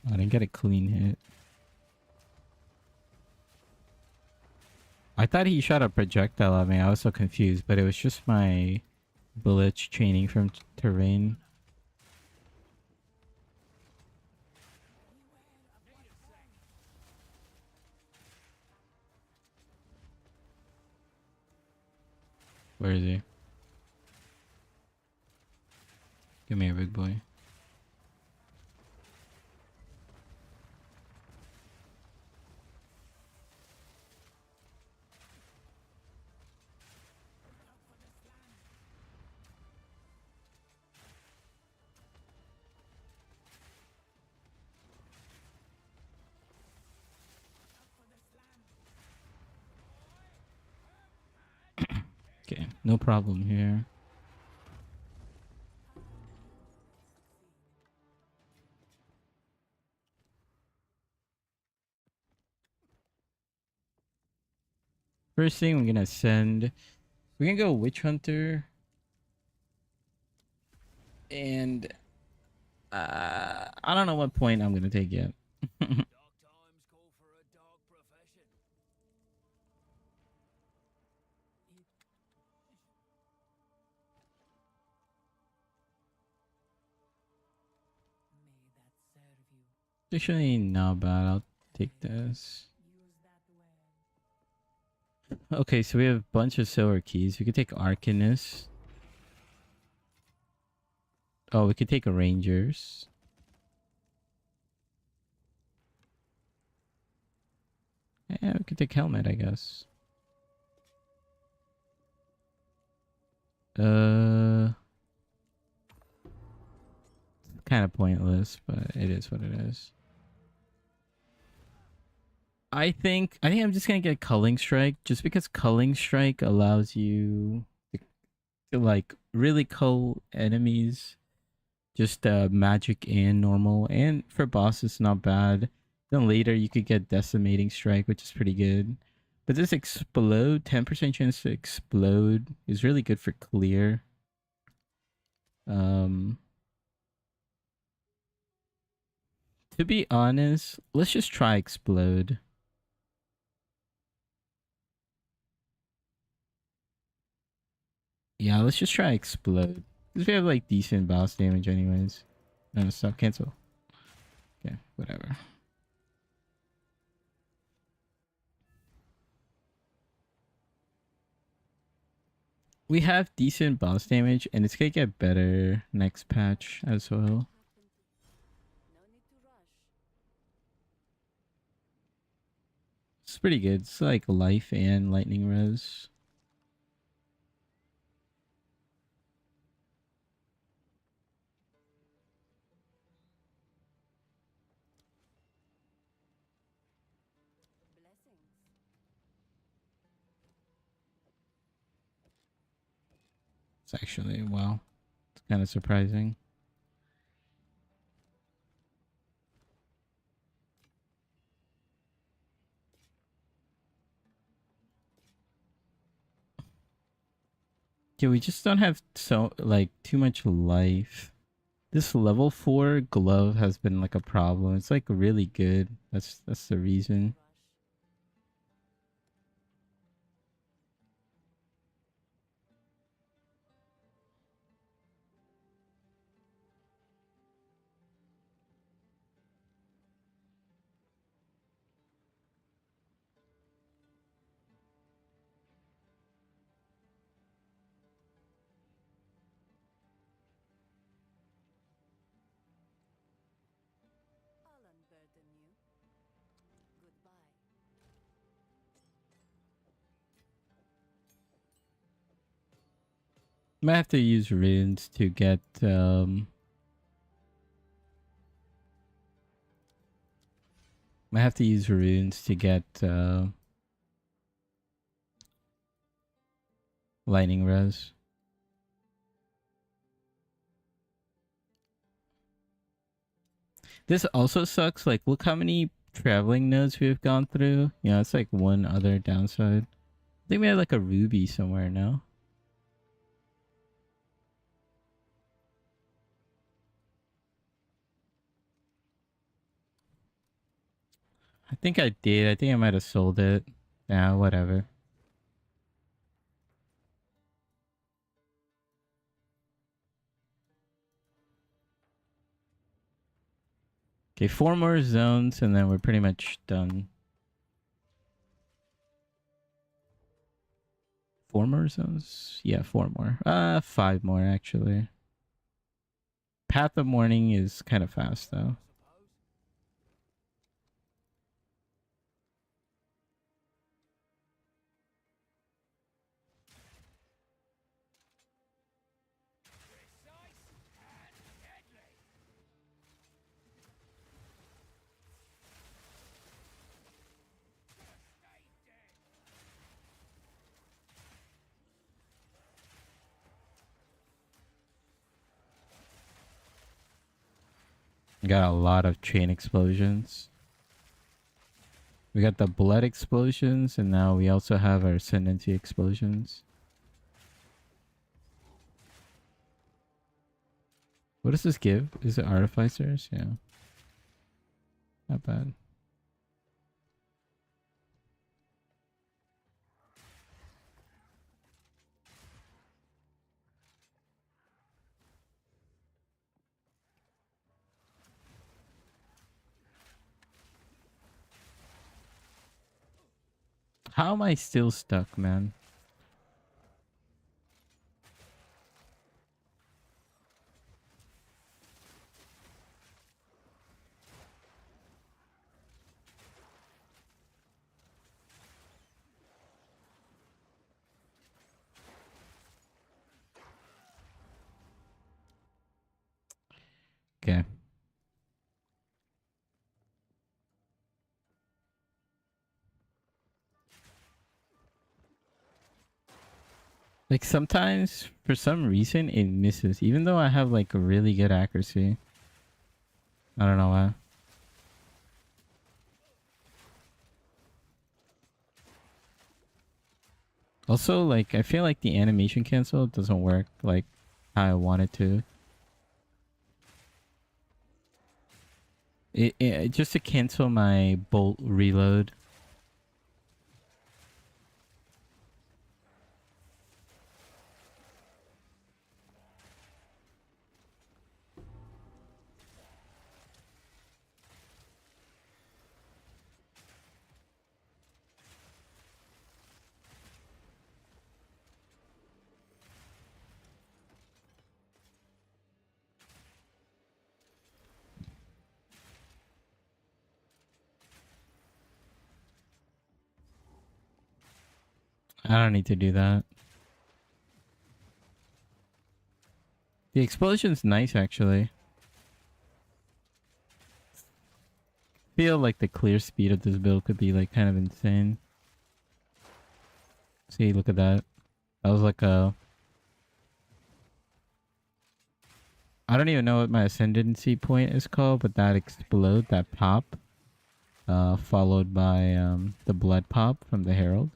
I didn't get a clean hit. I thought he shot a projectile at me. I was so confused, but it was just my bullets chaining from terrain. Where is he? Give me a big boy. No problem here. First thing we're gonna send. We're gonna go Witch Hunter. And I don't know what point I'm gonna take yet. Dark times call for a dark profession. May that serve you. Actually, not bad. I'll take this. Use that well. Okay, so we have a bunch of silver keys. We could take Arcanist. Oh, we could take Rangers. Yeah, we could take Helmet, I guess. Kind of pointless, but it is what it is. I think I'm just gonna get Culling Strike, just because Culling Strike allows you to like really cull enemies, just magic and normal, and for bosses not bad. Then later you could get Decimating Strike, which is pretty good. But this explode, 10% chance to explode is really good for clear. To be honest, let's just try explode. Yeah, let's just try explode. Because we have like decent boss damage anyways. No, stop, cancel. Okay, whatever. We have decent boss damage and it's gonna get better next patch as well. No need to rush. It's pretty good. It's like life and lightning res. Blessings. It's actually, wow. It's kind of surprising. Yeah, we just don't have so like too much life. This level 4 glove has been like a problem. It's like really good. That's the reason. Rush. I'll unburden you. Goodbye. Might have to use runes to get might have to use runes to get lightning res. This also sucks. Like, look how many traveling nodes we've gone through. You know, it's like one other downside. I think we had like a ruby somewhere now. I think I did. I think I might have sold it. Yeah, whatever. Okay, 4 more zones and then we're pretty much done. 4 more zones? Yeah, 4 more. 5 more actually. Path of Morning is kind of fast though. Got a lot of chain explosions. We got the blood explosions, and now we also have our ascendancy explosions. What does this give? Is it artificers? Yeah. Not bad. How am I still stuck, man? Okay. Like sometimes, for some reason, it misses. Even though I have like a really good accuracy. I don't know why. Also, like, I feel like the animation cancel doesn't work like how I want it to. It just to cancel my bolt reload. I don't need to do that. The explosion's nice, actually. Feel like the clear speed of this build could be like kind of insane. See, look at that. That was like a... I don't even know what my ascendancy point is called, but that explode, that pop, followed by the blood pop from the Herald.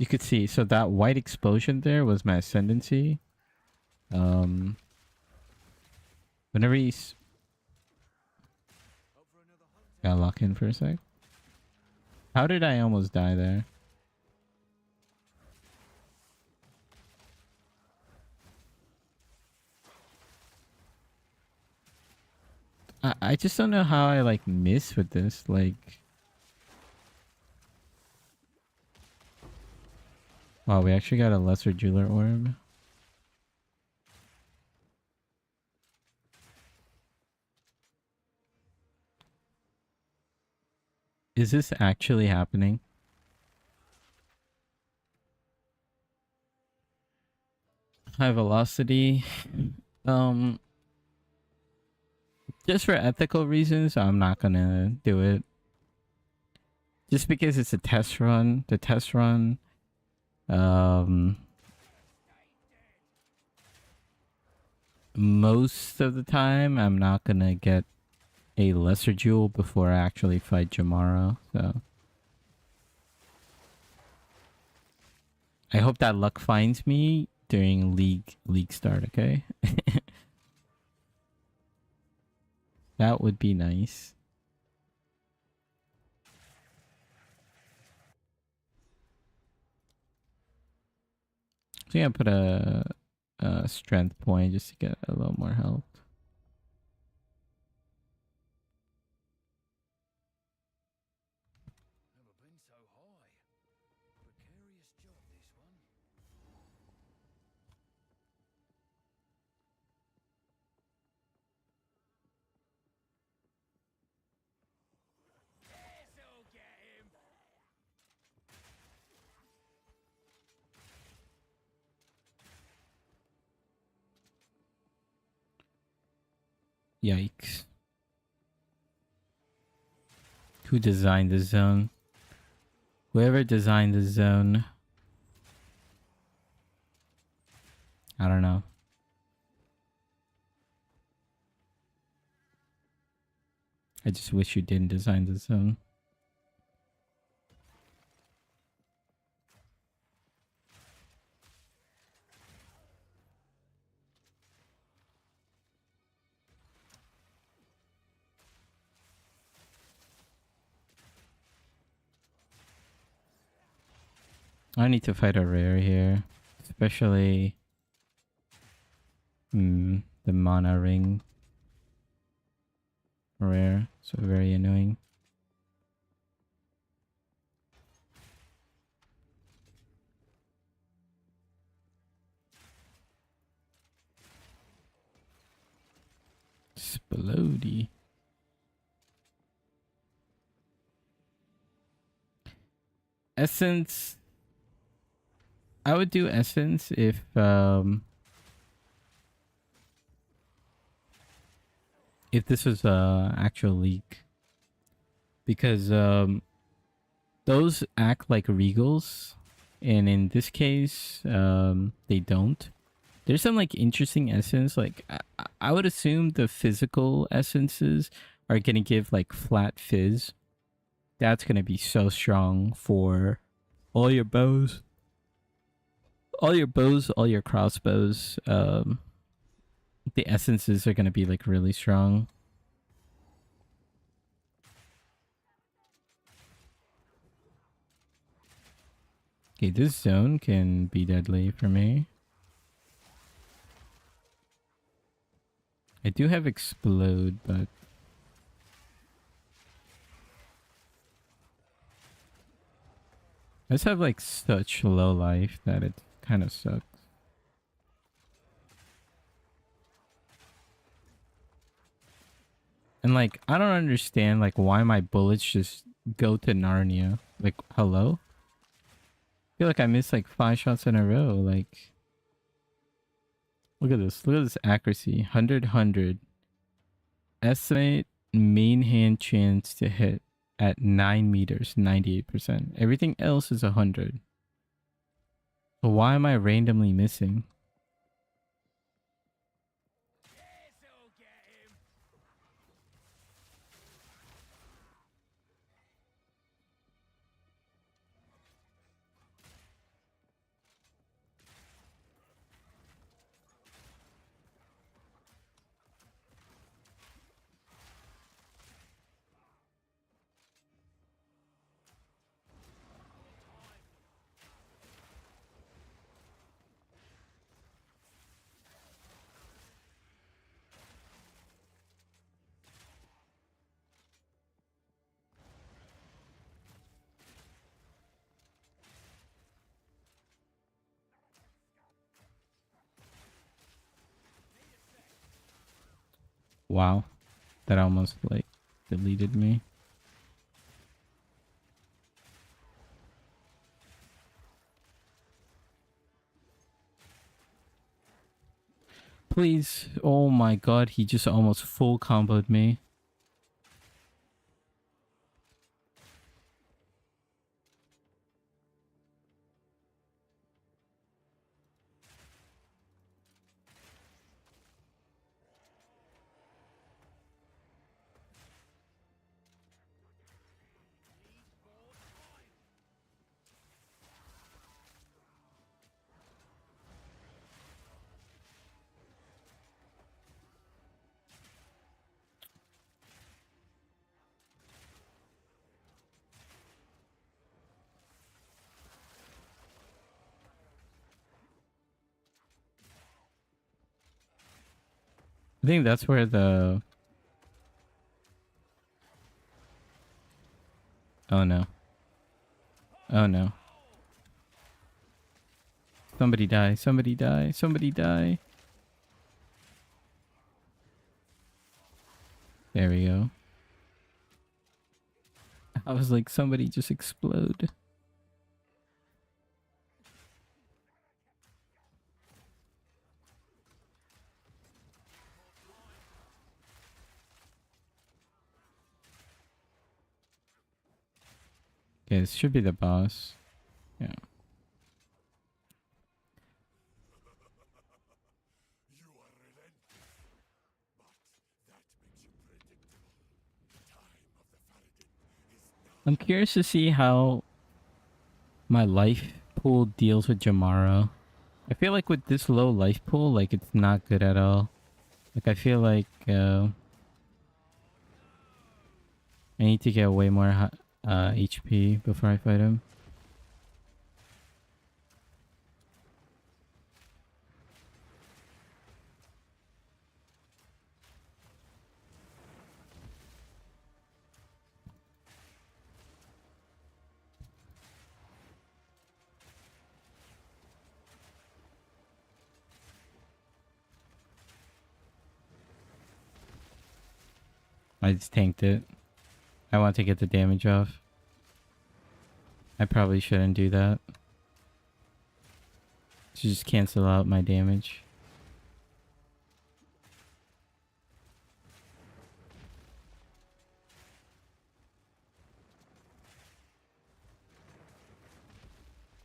You could see, so that white explosion there was my ascendancy. Whenever you... Gotta lock in for a sec. How did I almost die there? I just don't know how I like miss with this, like... Wow, we actually got a lesser jeweler orb. Is this actually happening? High velocity. Just for ethical reasons, I'm not gonna do it. Just because it's a test run. The test run, most of the time, I'm not gonna get a lesser jewel before I actually fight Jamaro. So I hope that luck finds me during league start. Okay, that would be nice. I think I put a strength point just to get a little more health. Never been so high. Precarious job, this one. This'll get him. Yikes. Who designed this zone? Whoever designed the zone, I don't know. I just wish you didn't design the zone. I need to fight a rare here, especially the mana ring rare. So very annoying. Explodey. Essence. I would do essence if this was a actual leak, because those act like regals, and in this case they don't. There's some like interesting essence, like I would assume the physical essences are gonna give like flat fizz. That's gonna be so strong for all your bows, all your crossbows. The essences are gonna be like really strong. Okay, this zone can be deadly for me. I do have explode, but I just have like such low life that it kind of sucks. And like, I don't understand like why my bullets just go to Narnia. Like, hello? I feel like I missed like 5 shots in a row. Like, look at this. Look at this accuracy. 100. Estimate main hand chance to hit at 9 meters, 98%. Everything else is 100. So why am I randomly missing? Wow. That almost like deleted me. Please. Oh my god, he just almost full comboed me. I think that's where the... Oh no. Oh no. Somebody die. Somebody die. Somebody die. There we go. I was like, somebody just explode. Okay, this should be the boss. Yeah. You are relentless, but that makes you predictable. The time of the Faradin is now. I'm curious to see how my life pool deals with Jamaro. I feel like with this low life pool, like it's not good at all. Like I feel like I need to get way more HP before I fight him. I just tanked it. I want to get the damage off. I probably shouldn't do that. To just cancel out my damage.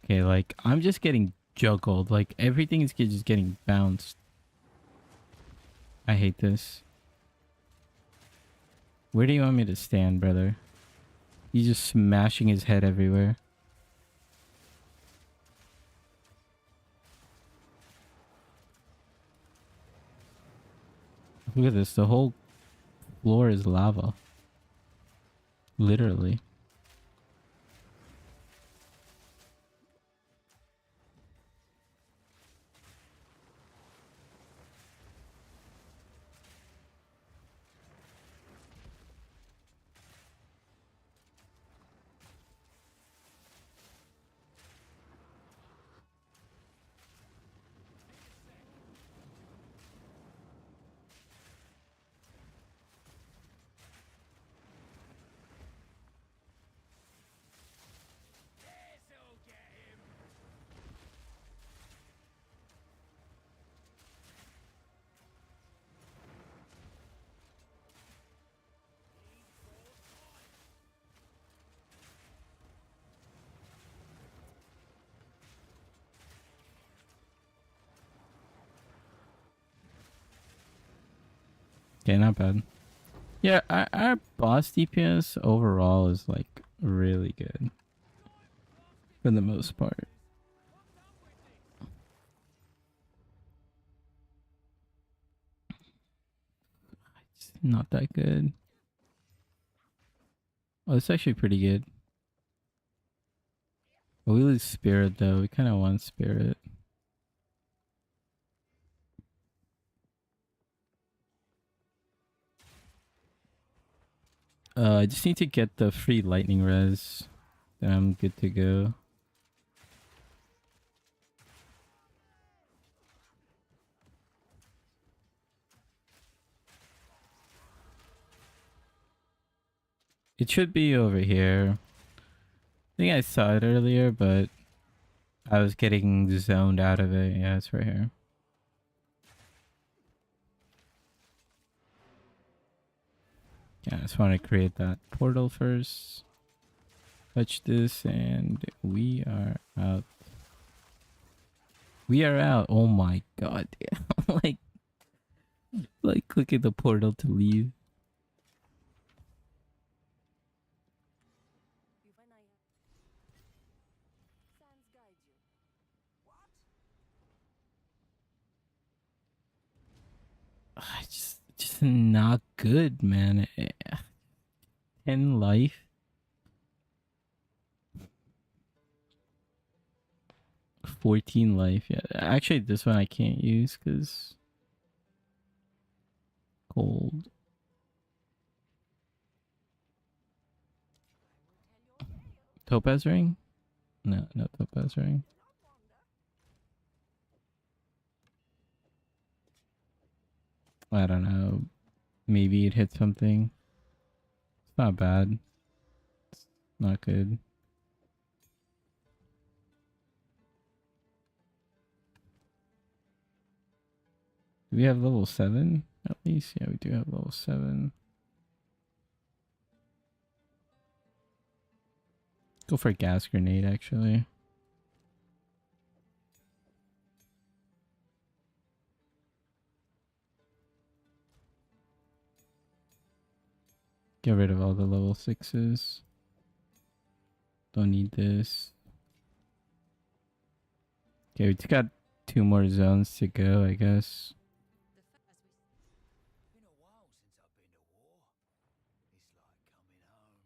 Okay, like I'm just getting juggled. Like everything is just getting bounced. I hate this. Where do you want me to stand, brother? He's just smashing his head everywhere. Look at this. The whole floor is lava. Literally. This'll get him. Okay, not bad. Yeah, our boss DPS overall is like really good. For the most part. It's not that good. Oh, it's actually pretty good. But we lose spirit though. We kind of want spirit. I just need to get the free lightning res. Then I'm good to go. It should be over here. I think I saw it earlier, but I was getting zoned out of it. Yeah, it's right here. Yeah, I just want to create that portal first. Touch this and we are out. We are out. Oh my god. Yeah. like clicking the portal to leave. Sans guide you. Just not good, man. 10 life. 14 life. Yeah, actually this one I can't use because cold. Topaz ring? No, no topaz ring. I don't know. Maybe it hit something. It's not bad. It's not good. Do we have level 7 at least? Yeah, we do have level 7. Go for a gas grenade, actually. Get rid of all the level 6s. Don't need this. Okay, we just got 2 more zones to go, I guess. Been a while since I've been to war. It's like coming home.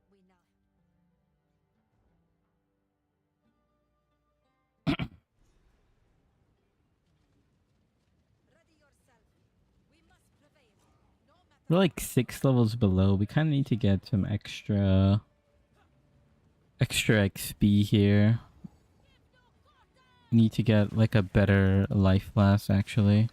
We now. Ready yourself. We must prevail. No matter. We're like 6 levels below. We kind of need to get some extra XP here. Need to get like a better life flask, actually.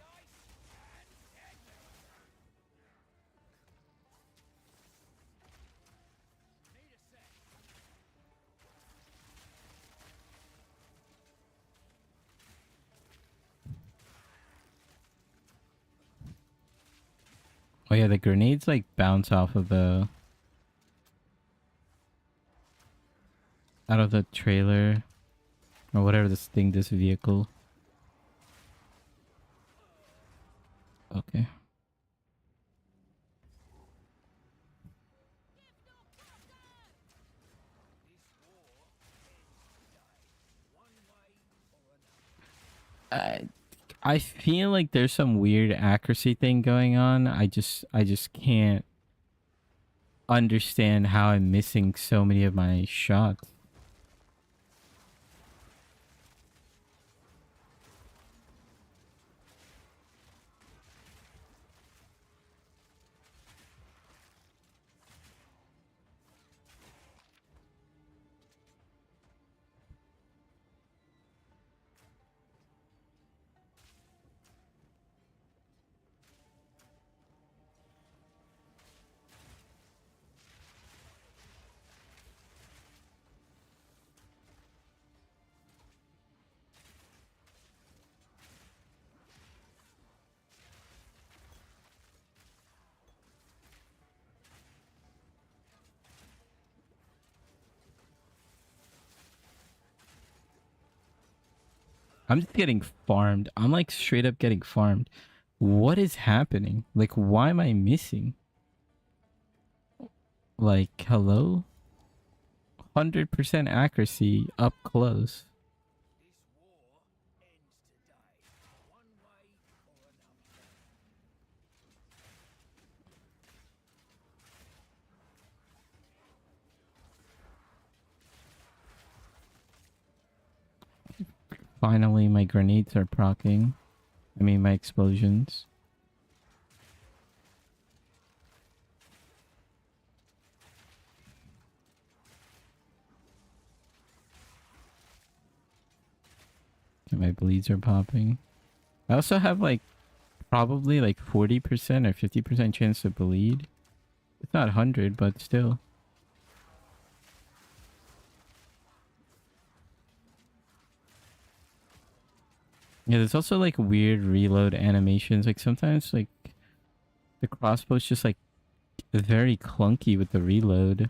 Oh yeah, the grenades like bounce off of the out of the trailer or whatever this thing, this vehicle. Okay. I feel like there's some weird accuracy thing going on. I just can't understand how I'm missing so many of my shots. I'm just getting farmed. I'm like straight up getting farmed. What is happening? Like, why am I missing? Like, hello? 100% accuracy up close. This war ends today. One way or another. Finally, my grenades are proccing. I mean, my explosions. Okay, my bleeds are popping. I also have like probably like 40% or 50% chance to bleed. It's not 100, but still. Yeah, there's also like weird reload animations. Like sometimes like the crossbow's just like very clunky with the reload.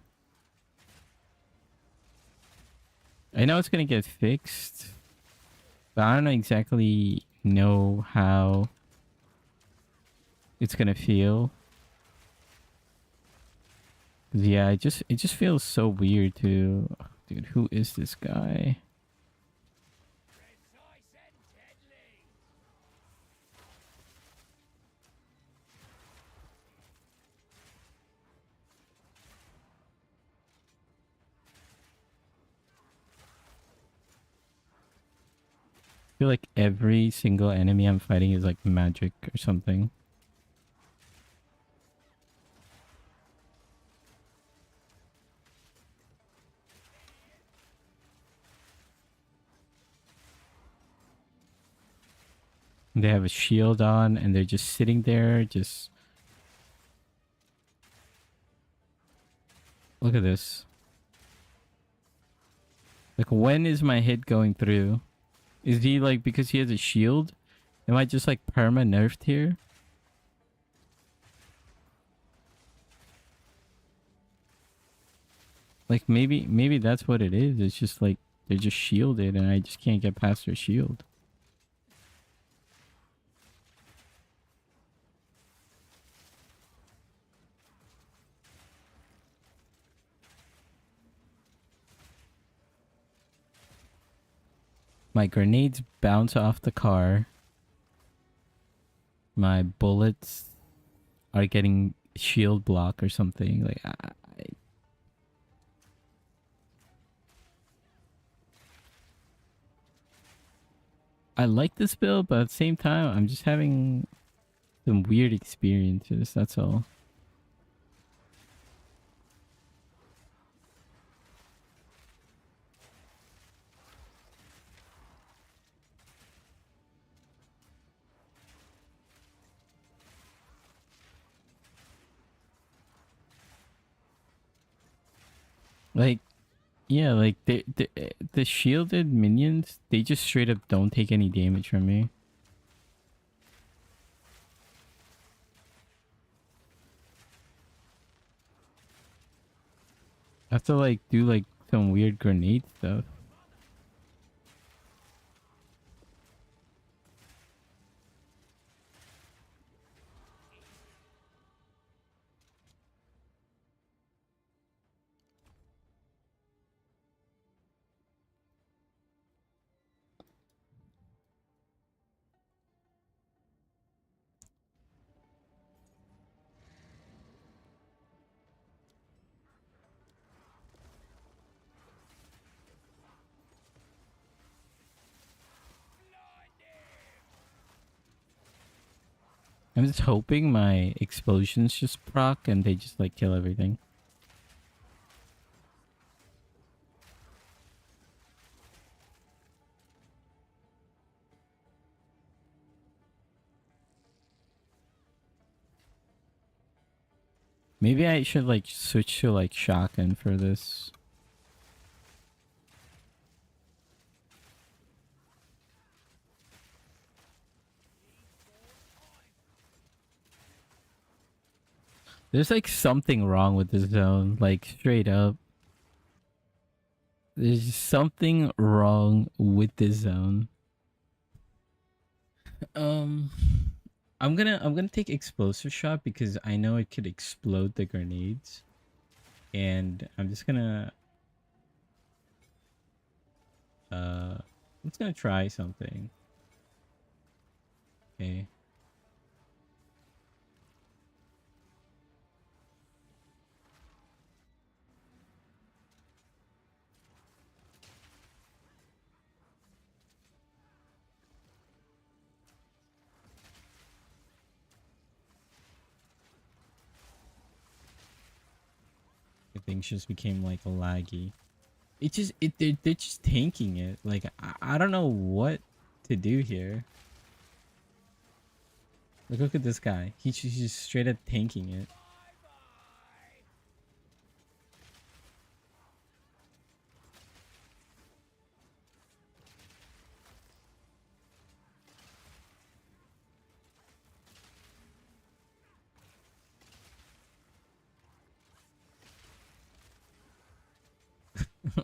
I know it's gonna get fixed, but I don't exactly know how it's gonna feel. 'Cause yeah, it just feels so weird to... Dude, who is this guy? Precise and deadly. I feel like every single enemy I'm fighting is like magic or something. They have a shield on and they're just sitting there, just... Look at this. Like, when is my hit going through? Is he like, because he has a shield, Am I just like perma nerfed here? Like maybe that's what it is. It's just like they're just shielded and I just can't get past their shield. My grenades bounce off the car. My bullets are getting shield block or something. Like I like this build, but at the same time, I'm just having some weird experiences. That's all. Like, yeah, like the shielded minions, they just straight up don't take any damage from me. I have to like do like some weird grenade stuff. I'm just hoping my explosions just proc and they just like kill everything. Maybe I should like switch to like shotgun for this. There's like something wrong with this zone, like straight up. There's something wrong with this zone. Um I'm gonna take explosive shot because I know it could explode the grenades. And I'm just gonna I'm just gonna try something. Okay. Things just became like laggy. They're just tanking it. Like I don't know what to do here. Like look at this guy. He's just straight up tanking it.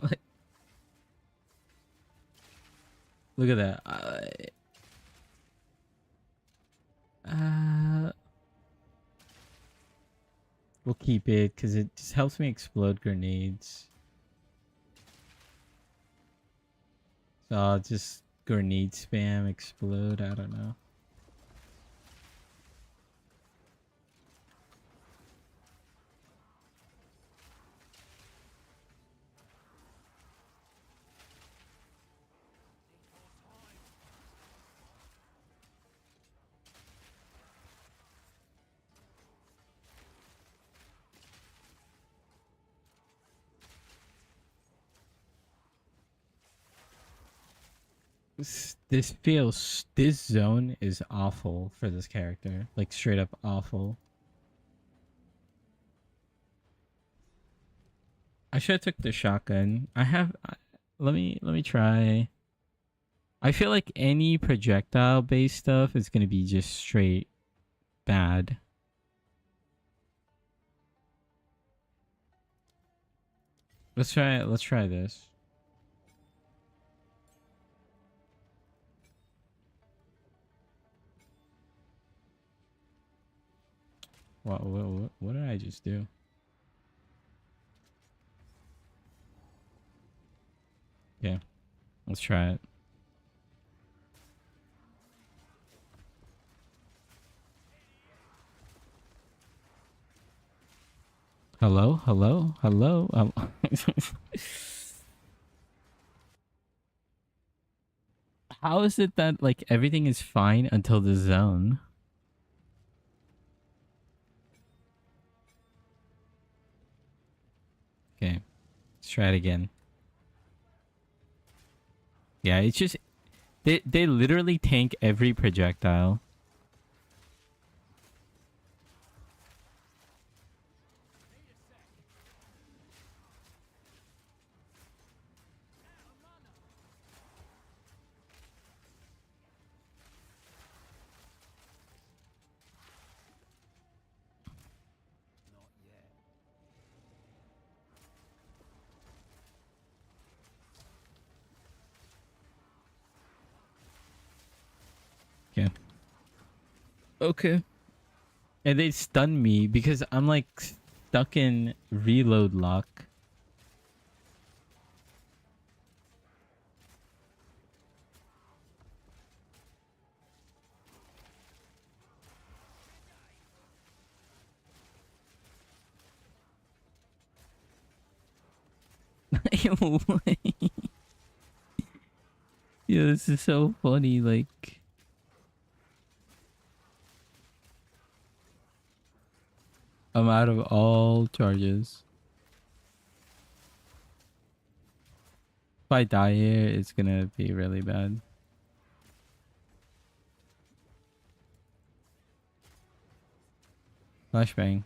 Like, look at that. We'll keep it because it just helps me explode grenades. So I'll just grenade spam, explode. I don't know. This zone is awful for this character. Like straight up awful. I should have took the shotgun. Let me try. I feel like any projectile based stuff is gonna be just straight bad. Let's try it. Let's try this. What did I just do? Yeah, let's try it. Hello, hello, hello. How is it that like everything is fine until the zone? Okay, let's try it again. Yeah, it's just they literally tank every projectile. Not yet. Okay. Okay. And they stun me because I'm like stuck in reload lock. Yeah, this is so funny. Like, I'm out of all charges. If I die here, it's gonna be really bad. Flashbang.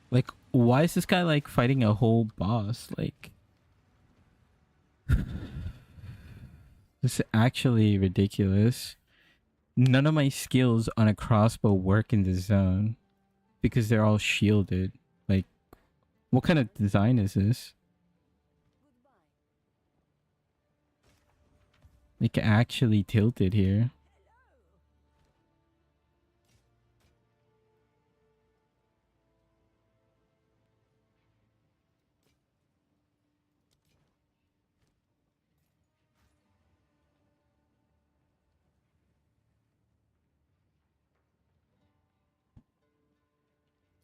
Like, why is this guy like fighting a whole boss? Like, this is actually ridiculous. None of my skills on a crossbow work in the zone because they're all shielded. Like, what kind of design is this? Like, actually tilted here.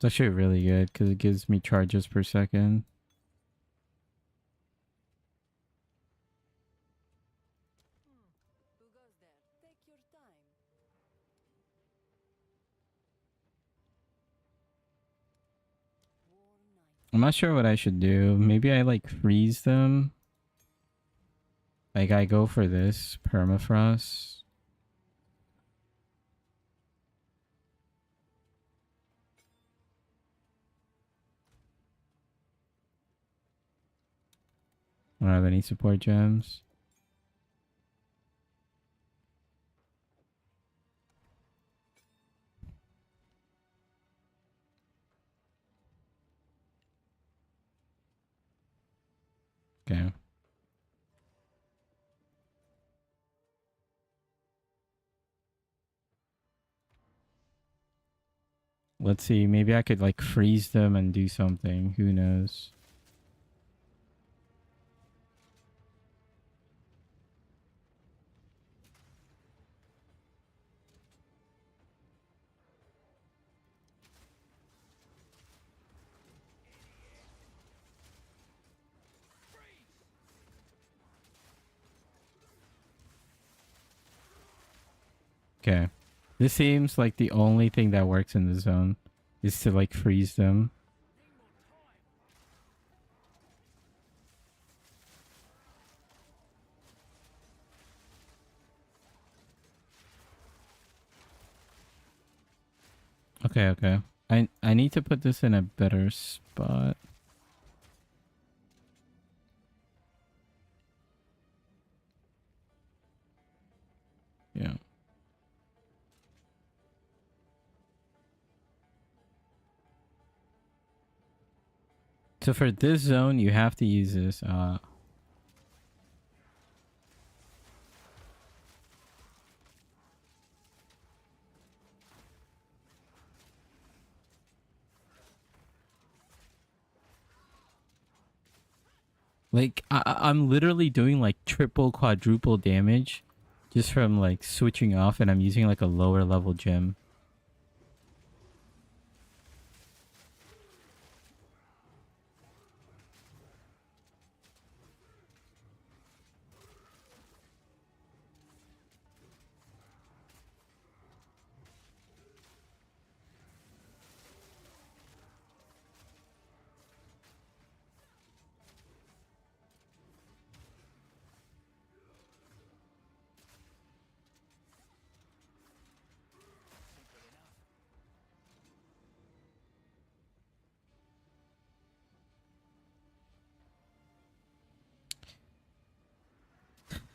It's actually really good because it gives me charges per second. Who goes there? Take your time. War night. I'm not sure what I should do. Maybe I like freeze them. Like I go for this permafrost. I don't have any support gems. Okay. Let's see. Maybe I could like freeze them and do something. Who knows? Okay. This seems like the only thing that works in the zone is to like freeze them. Okay, okay. I need to put this in a better spot. Yeah. So for this zone, you have to use this. Like I'm literally doing like triple, quadruple damage just from like switching off, and I'm using like a lower level gem.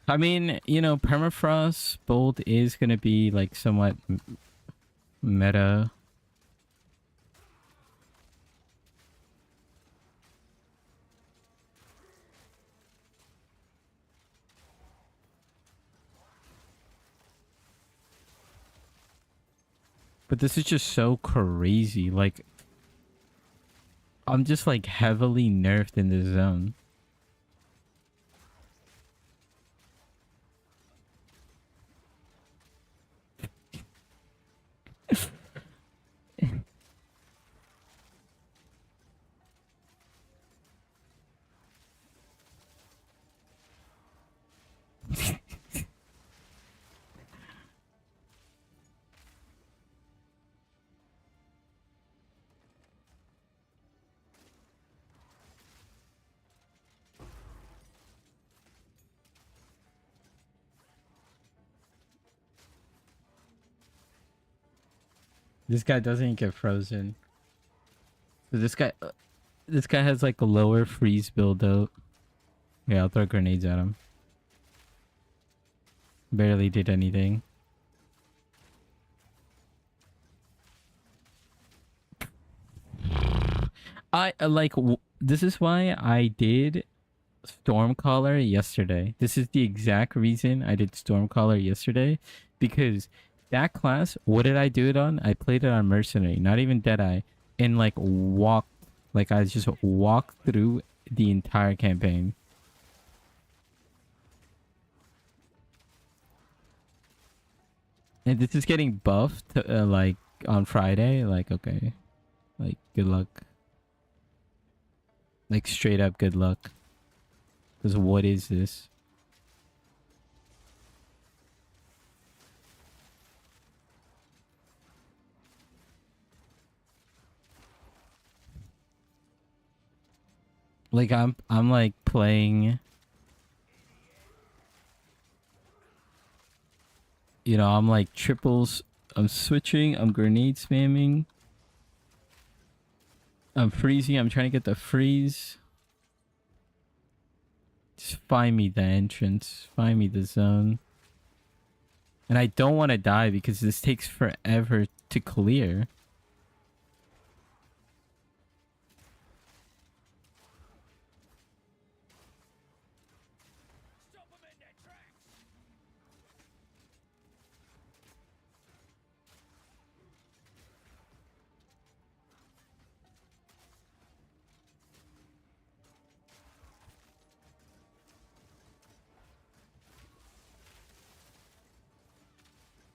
I mean, you know, permafrost bolt is gonna be like somewhat meta. But this is just so crazy. Like, I'm just like heavily nerfed in this zone. This guy doesn't get frozen. So this guy has like a lower freeze build out. Yeah, I'll throw grenades at him. Barely did anything. I like this is why I did Stormcaller yesterday. This is the exact reason I did Stormcaller yesterday, because that class, what did I do it on? I played it on Mercenary, not even Deadeye, and like walked, like I just walked through the entire campaign. And this is getting buffed like on Friday. Like, okay, like good luck. Like straight up good luck. Because what is this? Like I'm like playing, you know, I'm like triples, I'm switching, I'm grenade spamming, I'm freezing, I'm trying to get the freeze. Just find me the entrance, find me the zone. And I don't want to die because this takes forever to clear.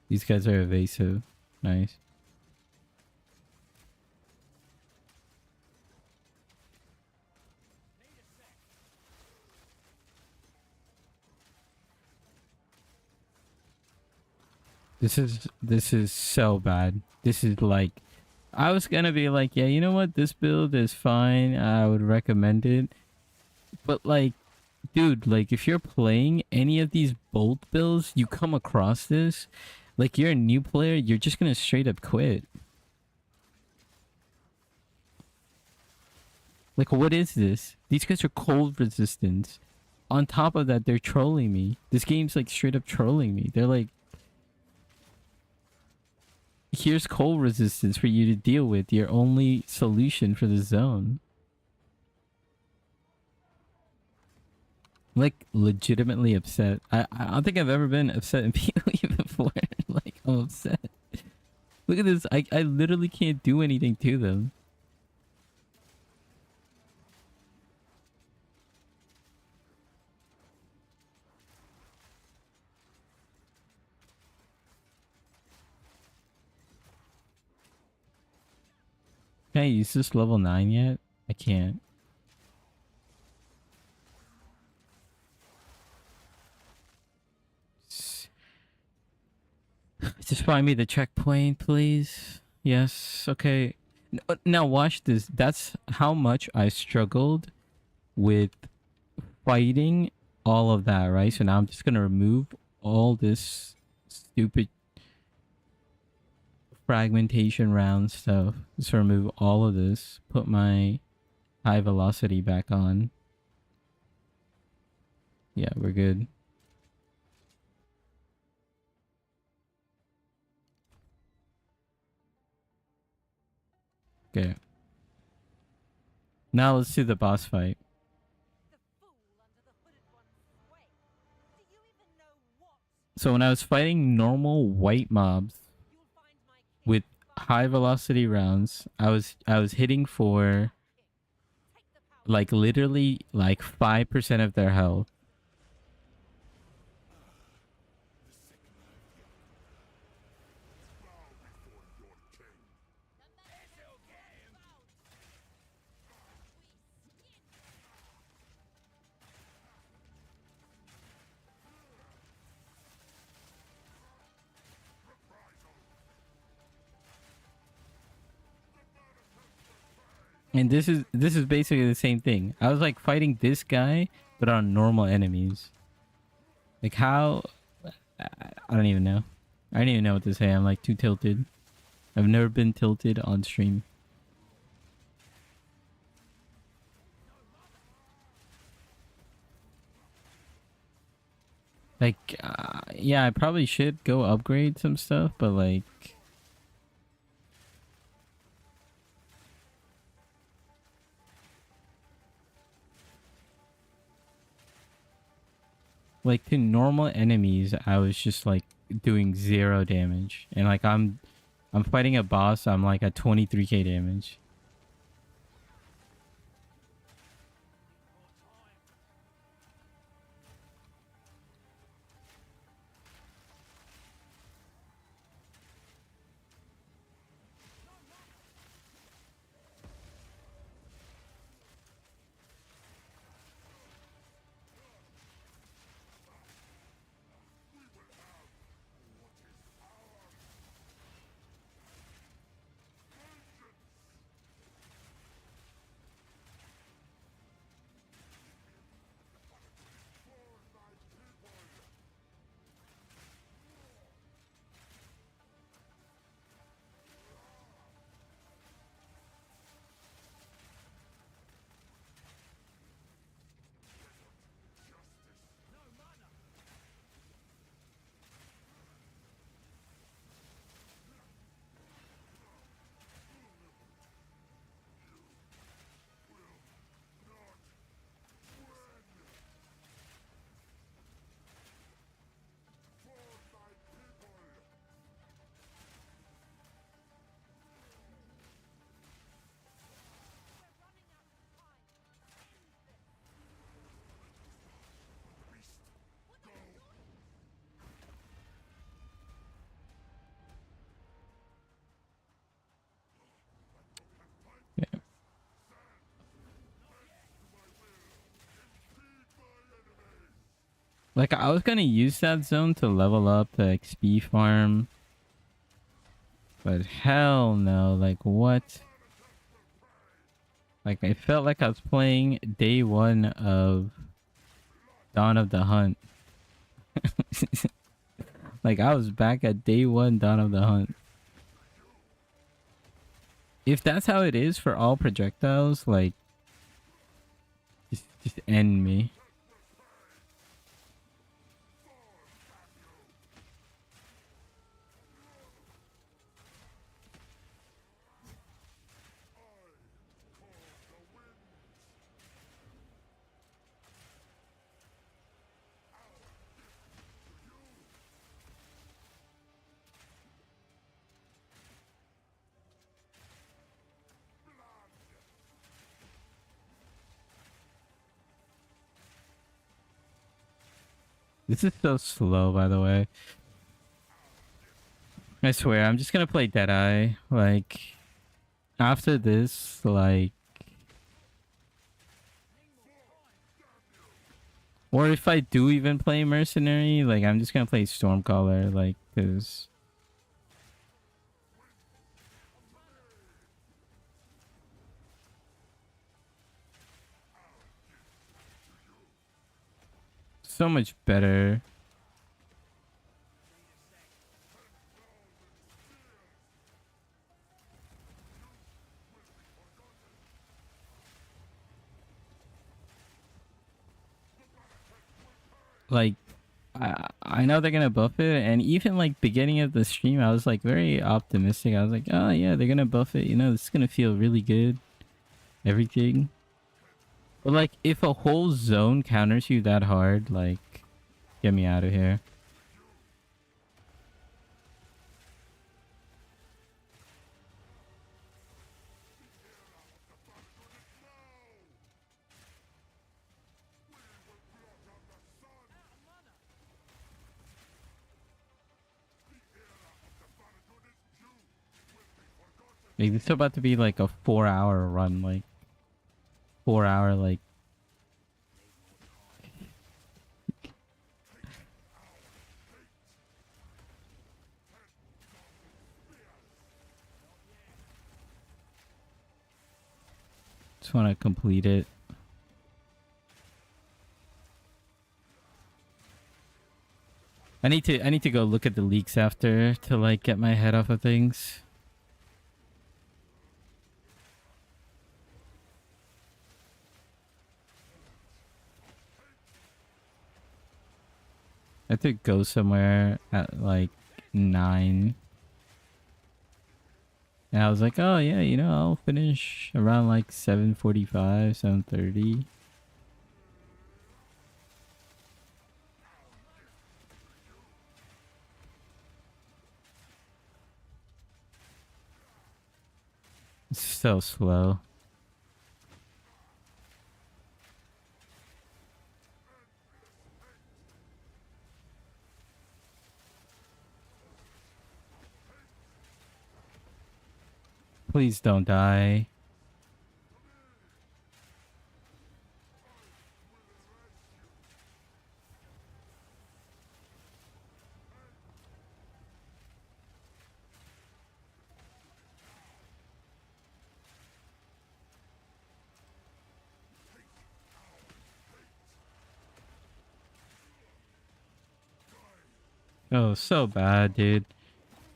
These guys are evasive. Nice. This is so bad. This is like, I was gonna be like, yeah, you know what? This build is fine. I would recommend it. But like, dude, like if you're playing any of these bolt builds, you come across this, like you're a new player, you're just gonna straight up quit. Like, what is this? These guys are cold resistance. On top of that, they're trolling me. This game's like straight up trolling me. They're like, here's cold resistance for you to deal with. Your only solution for the zone. I'm like legitimately upset. I don't think I've ever been upset in PoE before. Like, I'm upset. Look at this. I literally can't do anything to them. Can I use this level 9 yet? I can't. Just find me the checkpoint, please. Yes. Okay. Now watch this. That's how much I struggled with fighting all of that, right? So now I'm just gonna remove all this stupid fragmentation round stuff. Just remove all of this. Put my high velocity back on. Yeah, we're good. Okay. Now let's do the boss fight. The fool under the hooded one's sway. Do you even know what? So when I was fighting normal white mobs You'll find my king with far high velocity rounds, I was hitting for king. Take the power. like literally like 5% of their health. And this is basically the same thing. I was like fighting this guy, but on normal enemies. Like how? I don't even know. I don't even know what to say. I'm like too tilted. I've never been tilted on stream. Like, yeah, I probably should go upgrade some stuff, but like to normal enemies, I was just like doing 0 damage, and like I'm fighting a boss. I'm like at 23k damage. Like, I was gonna use that zone to level up the XP farm, but hell no. Like, what? Like, I felt like I was playing day one of Dawn of the Hunt. Like, I was back at day one Dawn of the Hunt. If that's how it is for all projectiles, like, just end me. This is so slow, by the way. I swear, I'm just gonna play Deadeye. Like, after this, like... Or if I do even play Mercenary, like, I'm just gonna play Stormcaller, like, cause... So much better. Like, I know they're gonna buff it, and even like beginning of the stream, I was like very optimistic. I was like, oh yeah, they're gonna buff it. You know, it's gonna feel really good. Everything. But like, if a whole zone counters you that hard, like, get me out of here. Like, it's about to be like a 4-hour run, like 4-hour, like. Just want to complete it. I need to go look at the leaks after to like get my head off of things. I have to go somewhere at like 9. And I was like, oh yeah, you know, I'll finish around like 7:45, 7:30. It's so slow. Please don't die. Oh, so bad, dude.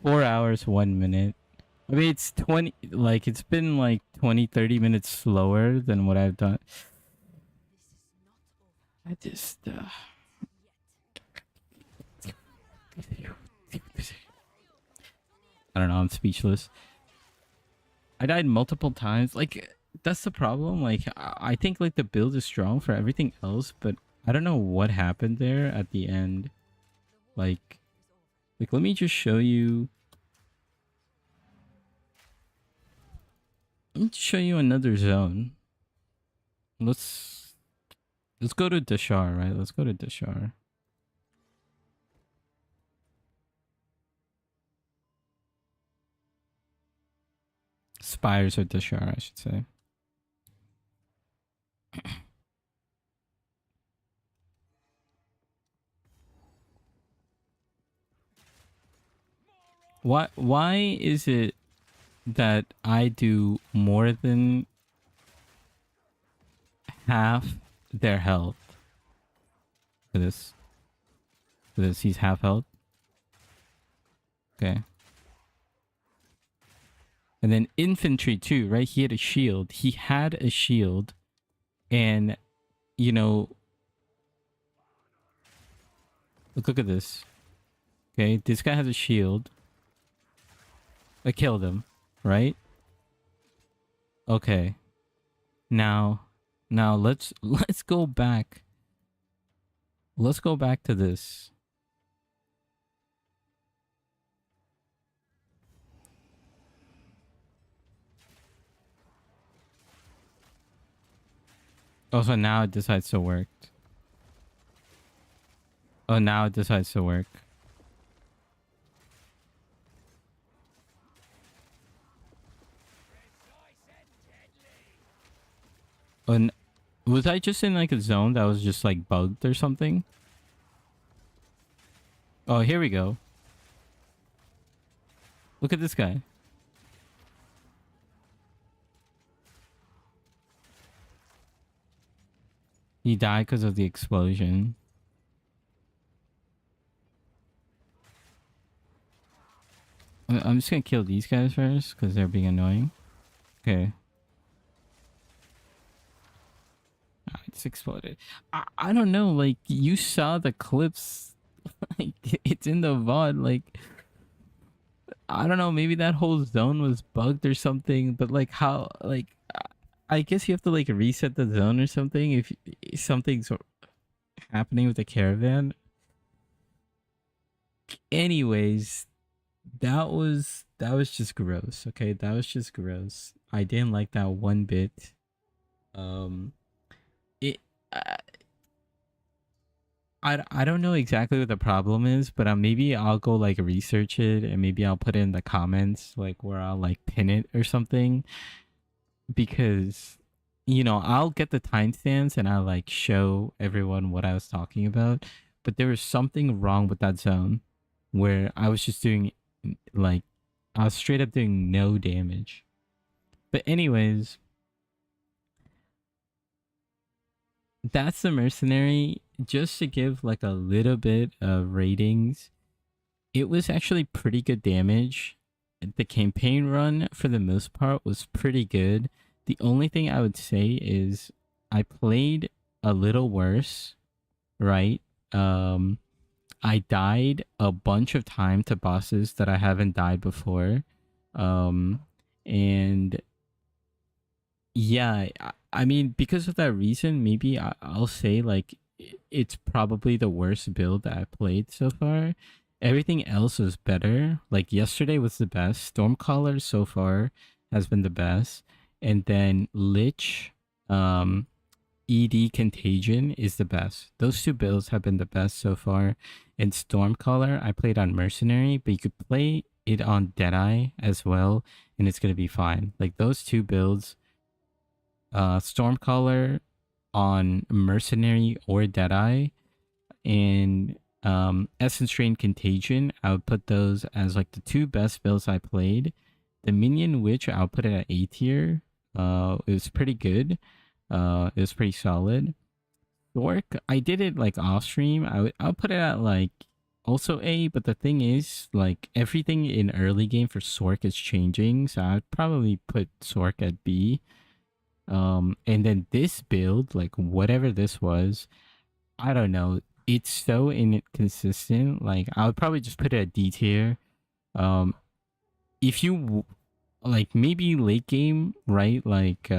4 hours, 1 minute. I mean, it's 20, like, it's been like 20, 30 minutes slower than what I've done. I just, I don't know, I'm speechless. I died multiple times. Like, that's the problem. Like, I think, like, the build is strong for everything else, but I don't know what happened there at the end. Like, let me just show you. Let me show you another zone. Let's go to Dashar, right? Let's go to Dashar. Spires of Dashar, I should say. Why is it that I do more than half their health? For this. For this, he's half health. Okay. And then infantry too, right? He had a shield. He had a shield. And, you know, look at this. Okay, this guy has a shield. I killed him, right? Okay. Now let's go back. Let's go back to this. Oh, so now it decides to work. Oh, now it decides to work. Oh, and was I just in like a zone that was just like bugged or something? Oh, here we go. Look at this guy. He died because of the explosion. I'm just gonna kill these guys first because they're being annoying. Okay. Ah, it's exploded. I don't know. Like, you saw the clips. Like, it's in the VOD. Like, I don't know. Maybe that whole zone was bugged or something. But, like, how... Like, I guess you have to, like, reset the zone or something if something's happening with the caravan. Anyways, that was just gross. Okay, that was just gross. I didn't like that one bit. It I don't know exactly what the problem is, but maybe I'll go like research it and maybe I'll put it in the comments, like where I'll like pin it or something, because you know I'll get the timestamps and I'll like show everyone what I was talking about. But there was something wrong with that zone where I was just doing like I was straight up doing no damage. But anyways, that's the mercenary. Just to give like a little bit of ratings, it was actually pretty good damage. The campaign run for the most part was pretty good. The only thing I would say is I played a little worse, right? I died a bunch of time to bosses that I haven't died before. And yeah, I mean, because of that reason, maybe I'll say like it's probably the worst build that I played so far. Everything else was better. Like yesterday was the best. Stormcaller so far has been the best, and then Lich, ED Contagion is the best. Those two builds have been the best so far. And Stormcaller, I played on Mercenary, but you could play it on Deadeye as well, and it's gonna be fine. Like those two builds, Stormcaller on Mercenary or Deadeye, and Essence Drain Contagion, I would put those as like the two best builds I played. The Minion Witch, I'll put it at A tier. It was pretty good. It was pretty solid. Sork, I did it like off stream. I'll put it at like also A, but the thing is like everything in early game for Sork is changing, so I'd probably put Sork at B. And then this build, like whatever this was, I don't know. It's so inconsistent. Like I would probably just put it at D tier. If you like maybe late game, right? Like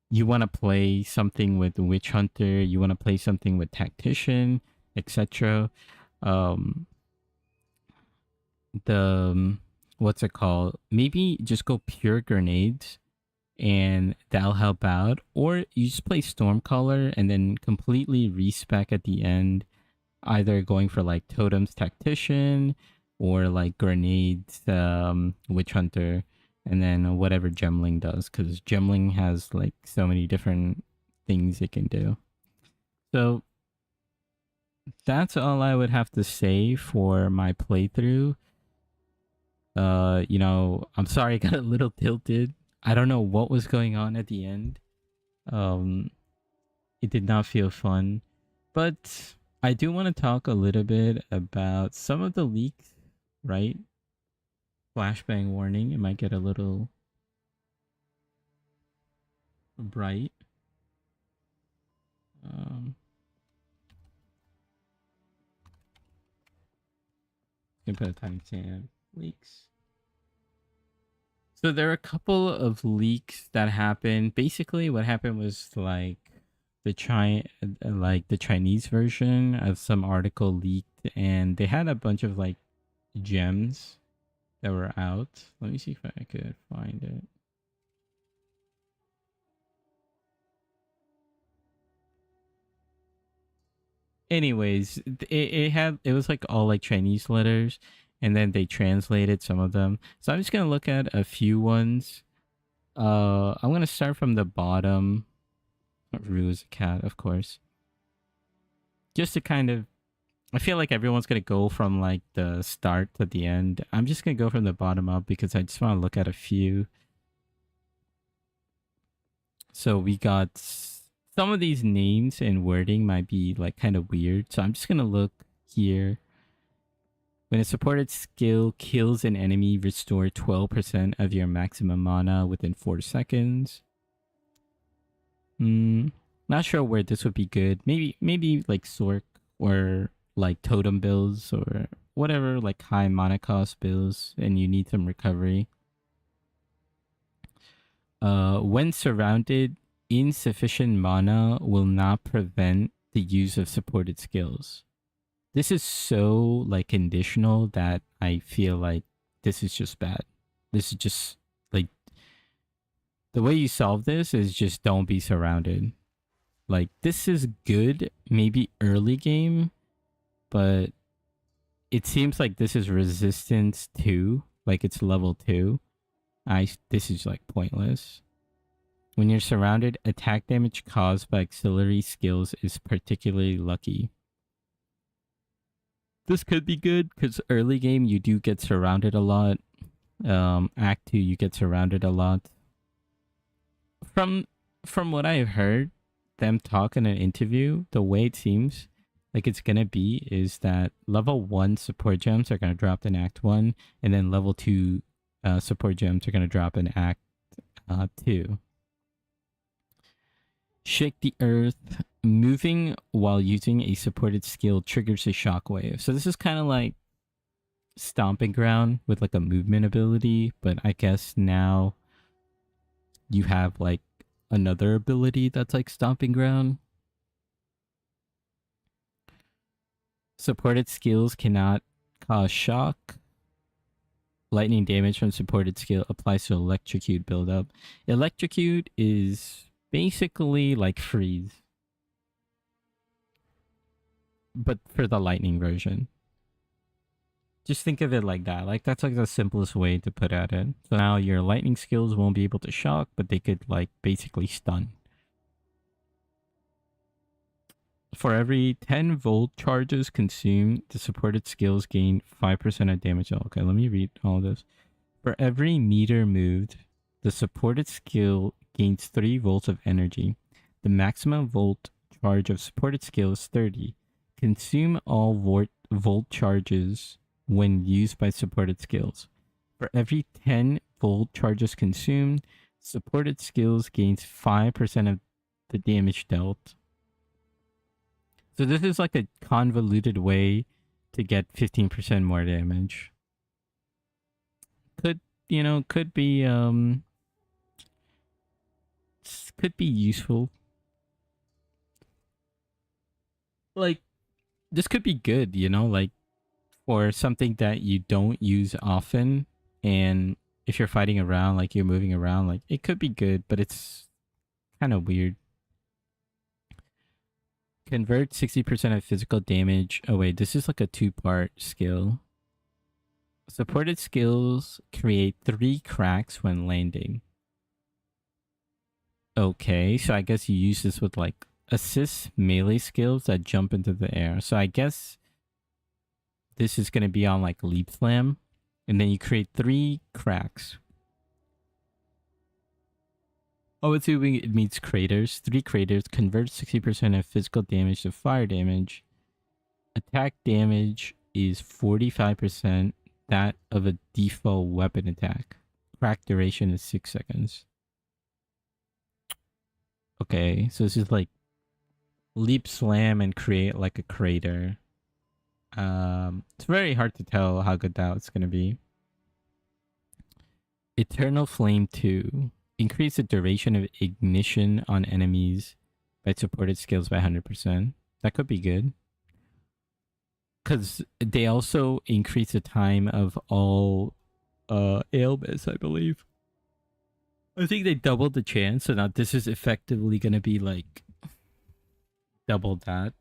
you want to play something with Witch Hunter, you want to play something with Tactician, etc. What's it called? Maybe just go pure grenades and that'll help out. Or you just play Stormcaller and then completely respec at the end, either going for like Totems Tactician or like grenades Witch Hunter, and then whatever Gemling does, because Gemling has like so many different things it can do. So that's all I would have to say for my playthrough. You know, I'm sorry I got a little tilted. I don't know what was going on at the end. Um, it did not feel fun. But I do want to talk a little bit about some of the leaks, right? Flashbang warning. It might get a little bright. Can put a timestamp. Leaks. So there are a couple of leaks that happened. Basically, what happened was like the Chinese version of some article leaked, and they had a bunch of like gems that were out. Let me see if I could find it. Anyways, it was like all like Chinese letters, and then they translated some of them. So I'm just gonna look at a few ones. I'm gonna start from the bottom. Rue is a cat, of course. Just to kind of, I feel like everyone's gonna go from like the start to the end. I'm just gonna go from the bottom up because I just want to look at a few. So we got some of these names and wording might be like kind of weird. So I'm just gonna look here. When a supported skill kills an enemy, restore 12% of your maximum mana within 4 seconds. Not sure where this would be good. Maybe like Sork or like totem builds or whatever, like high mana cost builds, and you need some recovery. When surrounded, insufficient mana will not prevent the use of supported skills. This is so like conditional that I feel like this is just bad. This is just like the way you solve this is just don't be surrounded. Like this is good, maybe early game, but it seems like this is resistance 2, like it's level 2. This is like pointless. When you're surrounded, attack damage caused by auxiliary skills is particularly lucky. This could be good because early game you do get surrounded a lot. Act 2 you get surrounded a lot. From what I've heard them talk in an interview, the way it seems like it's gonna be is that level 1 support gems are gonna drop in Act 1, and then level 2 support gems are gonna drop in Act 2. Shake the earth. Moving while using a supported skill triggers a shockwave. So this is kind of like stomping ground with like a movement ability, but I guess now you have like another ability that's like stomping ground. Supported skills cannot cause shock. Lightning damage from supported skill applies to electrocute buildup. Electrocute is basically like freeze, but for the lightning version. Just think of it like that. Like that's like the simplest way to put at it. So now your lightning skills won't be able to shock, but they could like basically stun. For every 10 volt charges consumed, the supported skills gain 5% of damage. Oh, okay, let me read all this. For every meter moved, the supported skill gains 3 volts of energy. The maximum volt charge of supported skill is 30. Consume all volt charges when used by supported skills. For every 10 volt charges consumed, supported skills gains 5% of the damage dealt. So this is like a convoluted way to get 15% more damage. Could be useful. Like this could be good, like for something that you don't use often, and if you're fighting around, like you're moving around, like it could be good, but it's kind of weird. Convert 60% of physical damage. Oh wait, this is like a 2-part skill. Supported skills create 3 cracks when landing. Okay, so I guess you use this with like assist melee skills that jump into the air. So I guess this is going to be on like leap slam. And then you create 3 cracks. Oh, assuming it meets craters. 3 craters convert 60% of physical damage to fire damage. Attack damage is 45% that of a default weapon attack. Crack duration is 6 seconds. Okay, so this is like leap slam and create like a crater. It's very hard to tell how good that's gonna be. Eternal Flame 2. Increase the duration of ignition on enemies by supported skills by 100%. That could be good. Because they also increase the time of all ailments, I believe. I think they doubled the chance, so now this is effectively going to be like double that.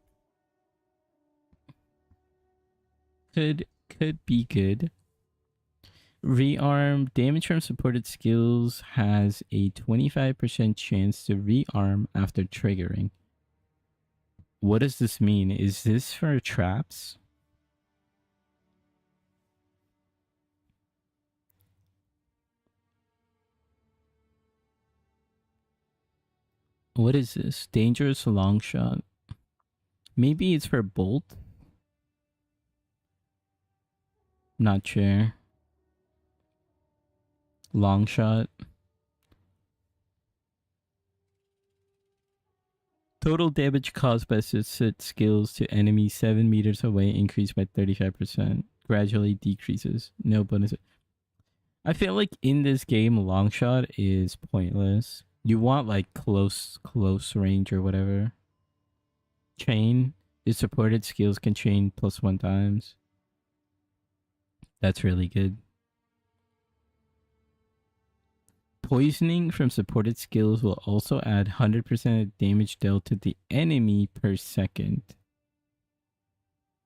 Could be good. Rearm. Damage from supported skills has a 25% chance to rearm after triggering. What does this mean? Is this for traps? What is this? Dangerous long shot. Maybe it's for bolt. Not sure. Long shot. Total damage caused by set skills to enemies 7 meters away increased by 35%. Gradually decreases. No bonus. I feel like in this game, long shot is pointless. You want like close range or whatever. Chain. Its supported skills can chain +1 times. That's really good. Poisoning from supported skills will also add 100% of damage dealt to the enemy per second.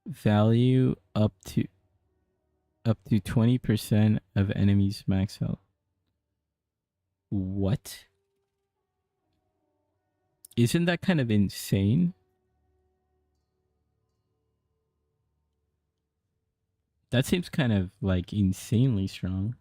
Value up to 20% of enemies max health. What? Isn't that kind of insane? That seems kind of like insanely strong.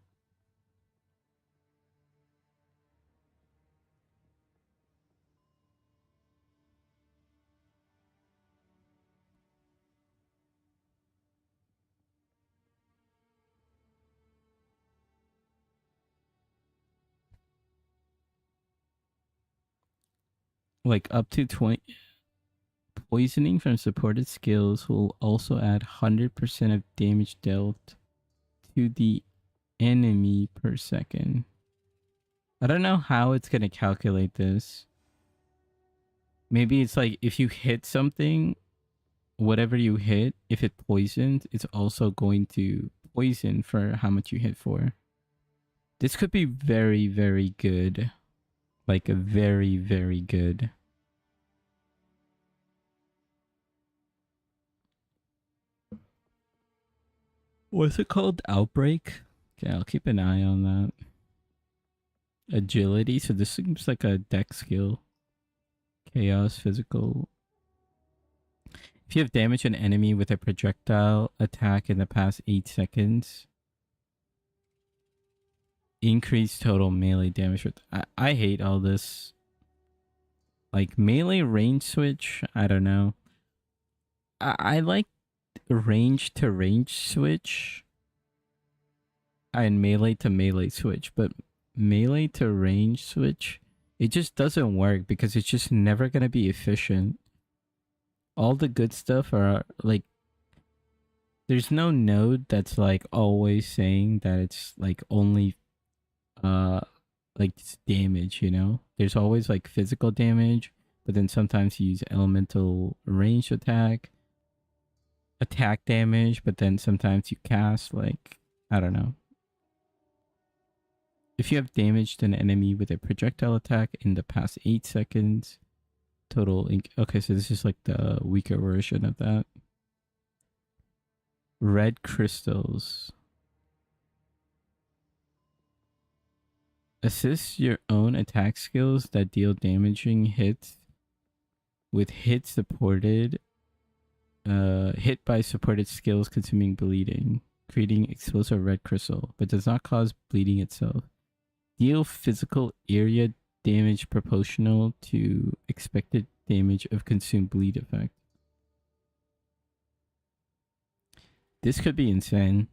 Like up to 20. Poisoning from supported skills will also add 100% of damage dealt to the enemy per second. I don't know how it's going to calculate this. Maybe it's like if you hit something, whatever you hit, if it poisoned, it's also going to poison for how much you hit for. This could be very, very good. Like a very, very good. What's it called? Outbreak? Okay, I'll keep an eye on that. Agility. So this seems like a dex skill. Chaos, physical. If you have damaged an enemy with a projectile attack in the past 8 seconds, increase total melee damage. I hate all this. Like melee range switch, I don't know. I like range to range switch and melee to melee switch, but melee to range switch, it just doesn't work because it's just never going to be efficient. All the good stuff are like, there's no node that's like always saying that it's like only like damage, you know? There's always like physical damage, but then sometimes you use elemental range attack damage, but then sometimes you cast like, I don't know. If you have damaged an enemy with a projectile attack in the past 8 seconds, total okay, so this is like the weaker version of that. Red crystals. Assist your own attack skills that deal damaging hits with hit supported hit by supported skills consuming bleeding. creating explosive red crystal, but does not cause bleeding itself. Deal physical area damage proportional to expected damage of consumed bleed effect. This could be insane.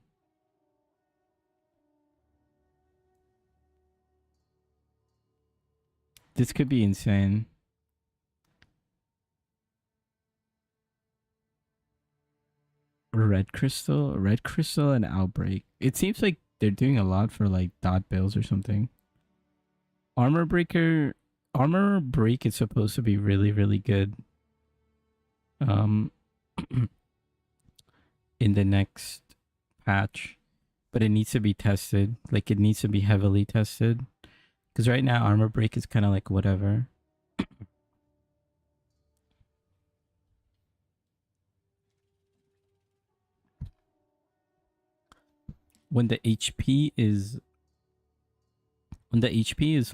This could be insane. Red crystal and outbreak. It seems like they're doing a lot for like dot bills or something. Armor break is supposed to be really, really good. In the next patch, but it needs to be tested. Like it needs to be heavily tested, because right now armor break is kind of like whatever. When the HP is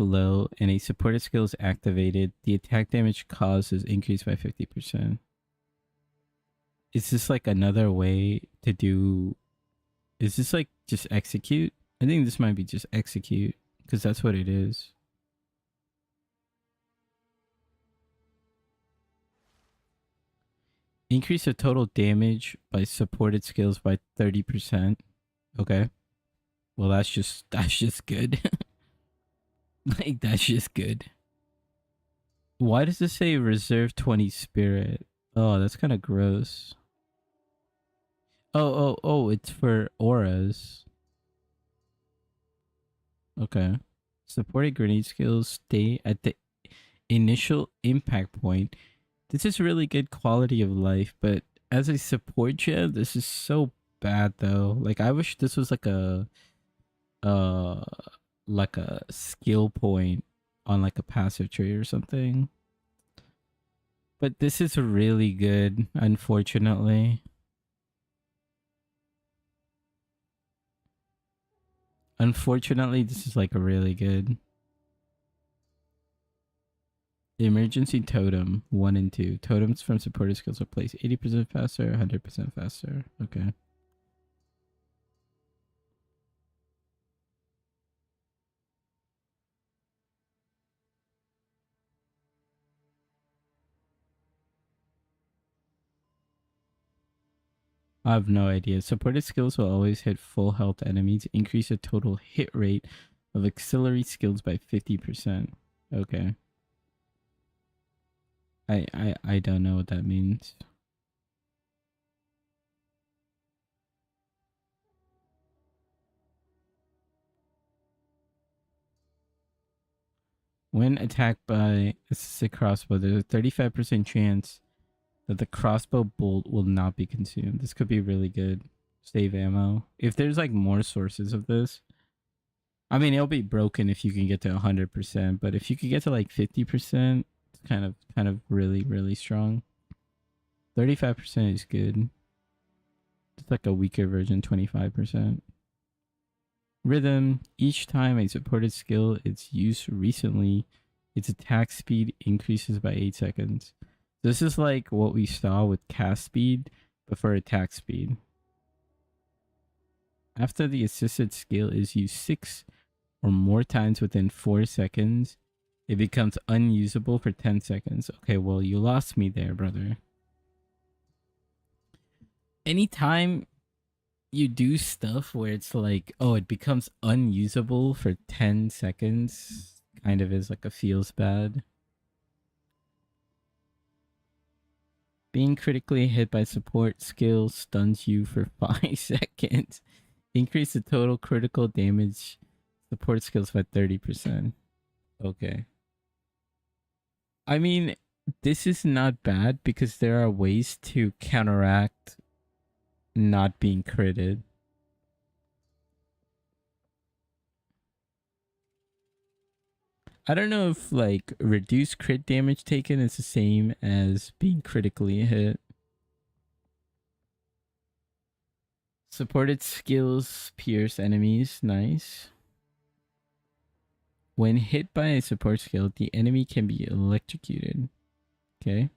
low and a supported skill is activated, the attack damage caused is increased by 50%. Is this like another way to do? Is this like just execute? I think this might be just execute, because that's what it is. Increase the total damage by supported skills by 30%. Okay. Well, that's just good. Like that's just good. Why does it say reserve 20 spirit? Oh, that's kind of gross. Oh, it's for auras. Okay. Supported grenade skills stay at the initial impact point. This is really good quality of life, but as a support gem, this is so bad though. Like I wish this was like a skill point on like a passive trait or something. But this is really good, unfortunately. Unfortunately, this is like really good. The emergency totem 1 and 2. Totems from supported skills are placed 80% faster, 100% faster. Okay. I have no idea. Supported skills will always hit full health enemies. Increase the total hit rate of auxiliary skills by 50%. Okay. I don't know what that means. When attacked by a crossbow, there's a 35% chance that the crossbow bolt will not be consumed. This could be really good. Save ammo. If there's like more sources of this, I mean, it'll be broken if you can get to 100%, but if you could get to like 50%, it's kind of really, really strong. 35% is good. It's like a weaker version, 25%. Rhythm. Each time a supported skill is used recently, its attack speed increases by 8 seconds. This is like what we saw with cast speed, but for attack speed. After the assisted skill is used 6 or more times within 4 seconds, it becomes unusable for 10 seconds. Okay, well, you lost me there, brother. Anytime you do stuff where it's like, oh, it becomes unusable for 10 seconds, kind of is like a feels bad. Being critically hit by support skill stuns you for 5 seconds. Increase the total critical damage support skills by 30%. Okay. I mean, this is not bad because there are ways to counteract not being critted. I don't know if like reduced crit damage taken is the same as being critically hit. Supported skills pierce enemies. Nice. When hit by a support skill, the enemy can be electrocuted. Okay.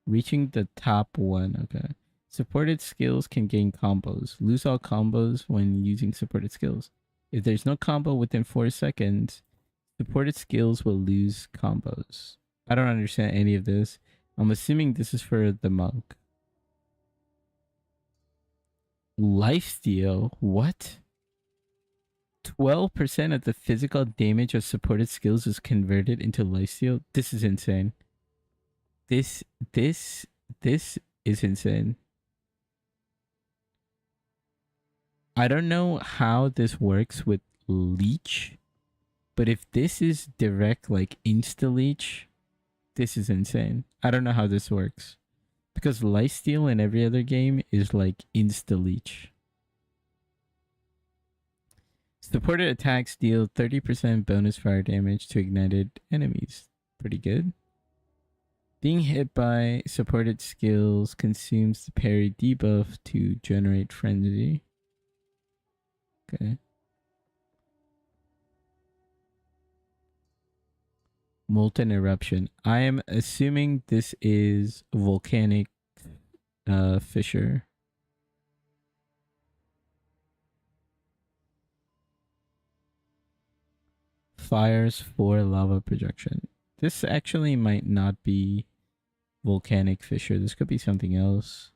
Reaching the top one. Okay. Supported skills can gain combos. Lose all combos when using supported skills. If there's no combo within 4 seconds, supported skills will lose combos. I don't understand any of this. I'm assuming this is for the monk. Lifesteal? What? 12% of the physical damage of supported skills is converted into lifesteal? This is insane. This is insane. I don't know how this works with leech, but if this is direct like insta leech, this is insane. I don't know how this works. Because lifesteal in every other game is like insta leech. Supported attacks deal 30% bonus fire damage to ignited enemies. Pretty good. Being hit by supported skills consumes the parry debuff to generate frenzy. Okay. Molten eruption. I am assuming this is volcanic fissure. Fires for lava projection. This actually might not be volcanic fissure. This could be something else.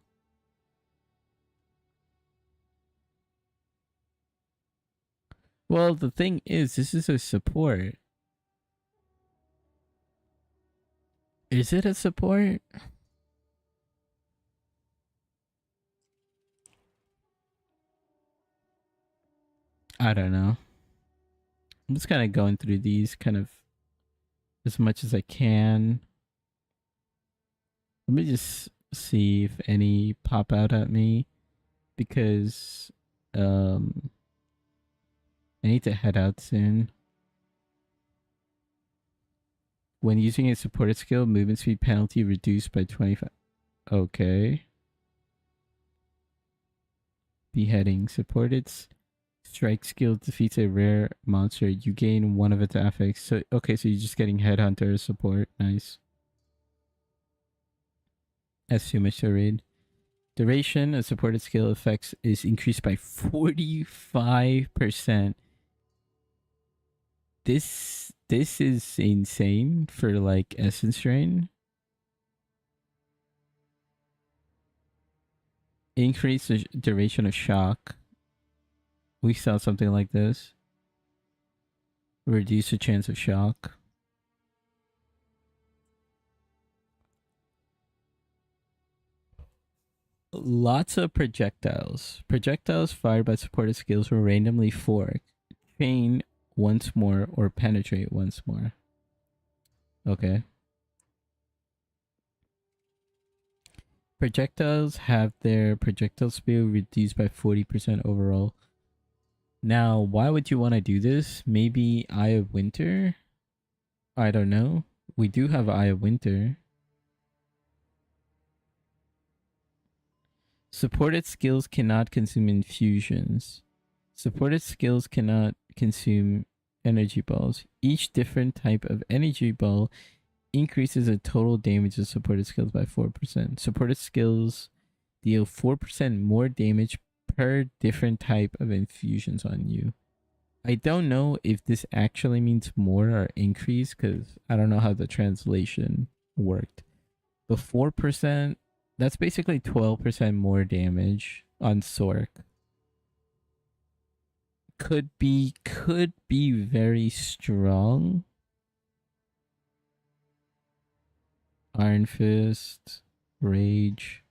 Well, the thing is, this is a support. Is it a support? I don't know. I'm just kind of going through these kind of as much as I can. Let me just see if any pop out at me because I need to head out soon. When using a supported skill, movement speed penalty reduced by 25. Okay. Beheading. Supported strike skill defeats a rare monster. You gain one of its affixes. So, okay, so you're just getting Headhunter support. Nice. That's too much to read. Duration of supported skill effects is increased by 45%. This is insane for like Essence Drain. Increase the duration of shock. We saw something like this. Reduce the chance of shock. Lots of projectiles. Projectiles fired by supported skills will randomly fork, chain once more, or penetrate once more. Okay. Projectiles have their projectile speed reduced by 40% overall. Now, why would you want to do this? Maybe Eye of Winter? I don't know. We do have Eye of Winter. Supported skills cannot consume infusions. Supported skills cannot consume energy balls. Each different type of energy ball increases the total damage of supported skills by 4%. Supported skills deal 4% more damage per different type of infusions on you. I don't know if this actually means more or increase because I don't know how the translation worked. But 4%, that's basically 12% more damage on Sork. Could be very strong. Iron Fist, Rage.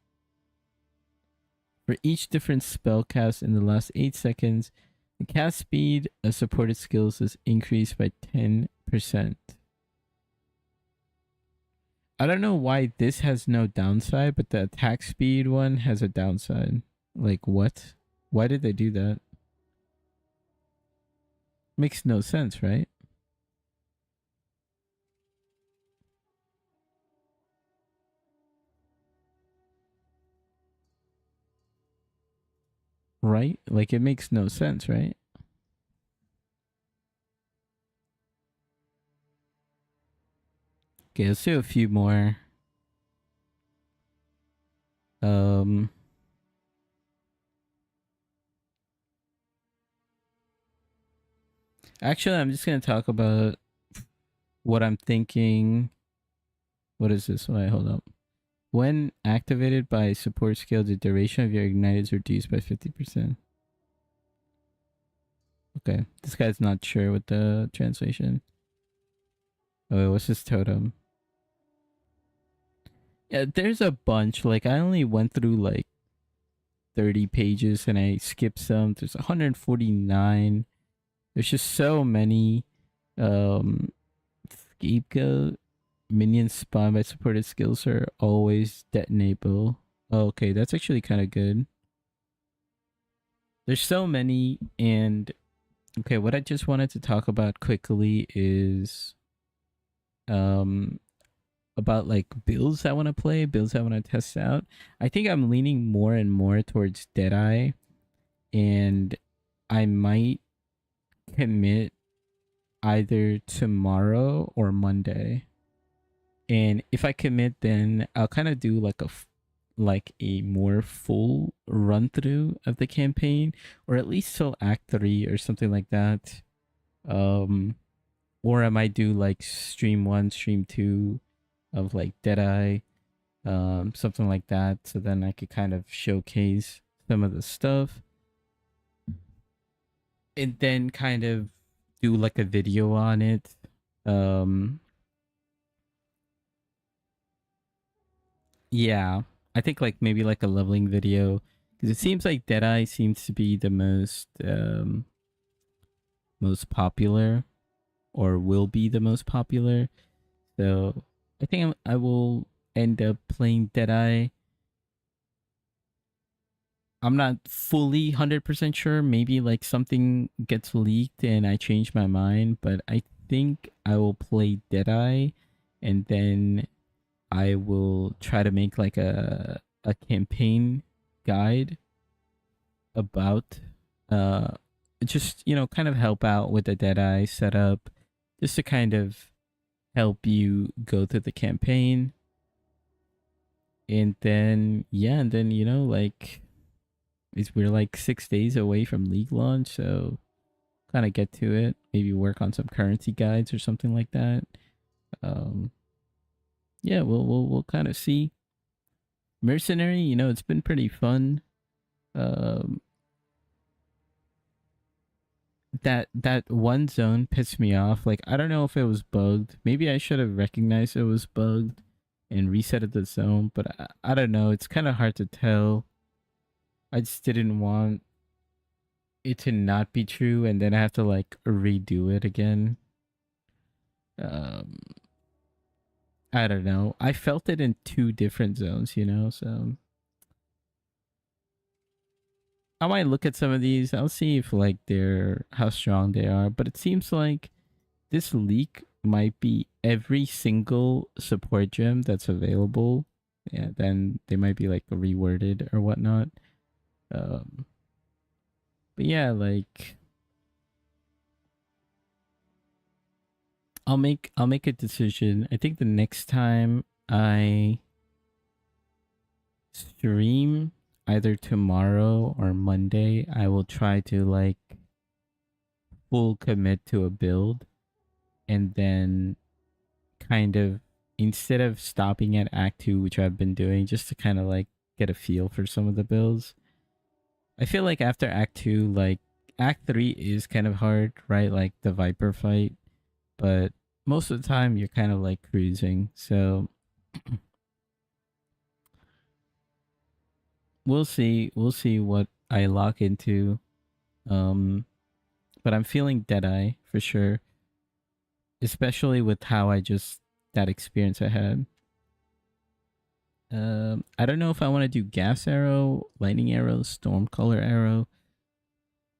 For each different spell cast in the last 8 seconds, the cast speed of supported skills is increased by 10%. I don't know why this has no downside, but the attack speed one has a downside. Like, what? Why did they do that? Makes no sense, right? Right? Like, it makes no sense, right? Okay, let's do a few more. Actually, I'm just gonna talk about what I'm thinking. What is this? Wait, hold up. When activated by support skill, the duration of your ignite is reduced by 50%. Okay, this guy's not sure with the translation. Oh, wait, what's his totem? Yeah, there's a bunch. Like, I only went through like 30 pages and I skipped some. There's 149. There's just so many. Scapegoat. Minions spawned by supported skills are always detonable. Oh, okay, that's actually kind of good. There's so many, and okay, what I just wanted to talk about quickly is about like builds I want to play, builds I want to test out. I think I'm leaning more and more towards Deadeye, and I might commit either tomorrow or Monday. And if I commit, then I'll kind of do like a more full run through of the campaign, or at least till Act 3 or something like that. Or I might do like stream 1, stream 2 of like Deadeye, something like that. So then I could kind of showcase some of the stuff, and then kind of do like a video on it. Yeah, I think like maybe like a leveling video, because it seems like Deadeye seems to be the most popular, or will be the most popular. So I think I will end up playing Deadeye. I'm not fully 100% sure. Maybe like something gets leaked and I change my mind, but I think I will play Deadeye, and then I will try to make like a campaign guide about just, you know, kind of help out with the Deadeye setup, just to kind of help you go through the campaign. And then yeah, and then, you know, like we're like 6 days away from league launch, so kind of get to it, maybe work on some currency guides or something like that. Yeah, we'll kind of see. Mercenary, you know, it's been pretty fun. Um, that one zone pissed me off. Like, I don't know if it was bugged. Maybe I should have recognized it was bugged and resetted the zone, but I don't know. It's kind of hard to tell. I just didn't want it to not be true, and then I have to like redo it again. Um, I don't know. I felt it in 2 different zones, you know, so I might look at some of these. I'll see if like they're how strong they are, but it seems like this leak might be every single support gem that's available. Yeah, then they might be like reworded or whatnot. Um, but yeah, like I'll make a decision. I think the next time I stream, either tomorrow or Monday, I will try to like full commit to a build, and then kind of, instead of stopping at Act 2, which I've been doing just to kind of like get a feel for some of the builds. I feel like after Act 2, like Act 3 is kind of hard, right? Like the Viper fight, but most of the time you're kind of like cruising. So we'll see. We'll see what I lock into. But I'm feeling Deadeye for sure, especially with how that experience I had. I don't know if I want to do gas arrow, lightning arrow, storm color arrow.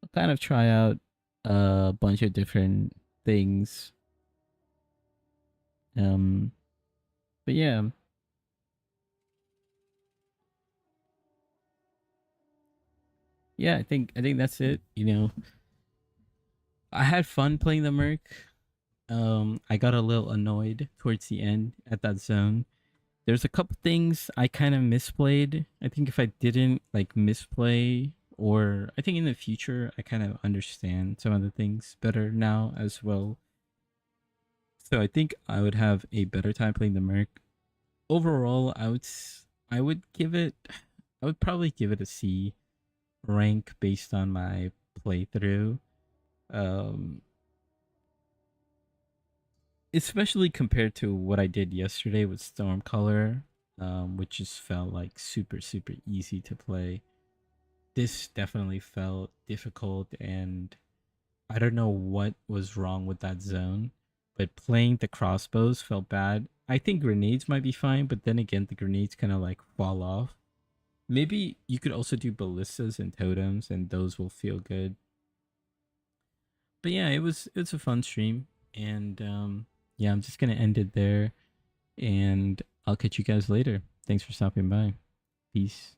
I'll kind of try out a bunch of different things. But yeah. Yeah, I think that's it. You know, I had fun playing the Merc. I got a little annoyed towards the end at that zone. There's a couple things I kind of misplayed. I think if I didn't like misplay or I think in the future I kind of understand some of the things better now as well. So I think I would have a better time playing the Merc. Overall, I would give it, I would probably give it a C rank based on my playthrough. Um, Especially compared to what I did yesterday with Stormcolor, which just felt like super easy to play. This definitely felt difficult, and I don't know what was wrong with that zone, but playing the crossbows felt bad. I think grenades might be fine, but then again, the grenades kind of like fall off. Maybe you could also do ballistas and totems, and those will feel good. But yeah, it was a fun stream, and yeah, I'm just gonna end it there, and I'll catch you guys later. Thanks for stopping by. Peace.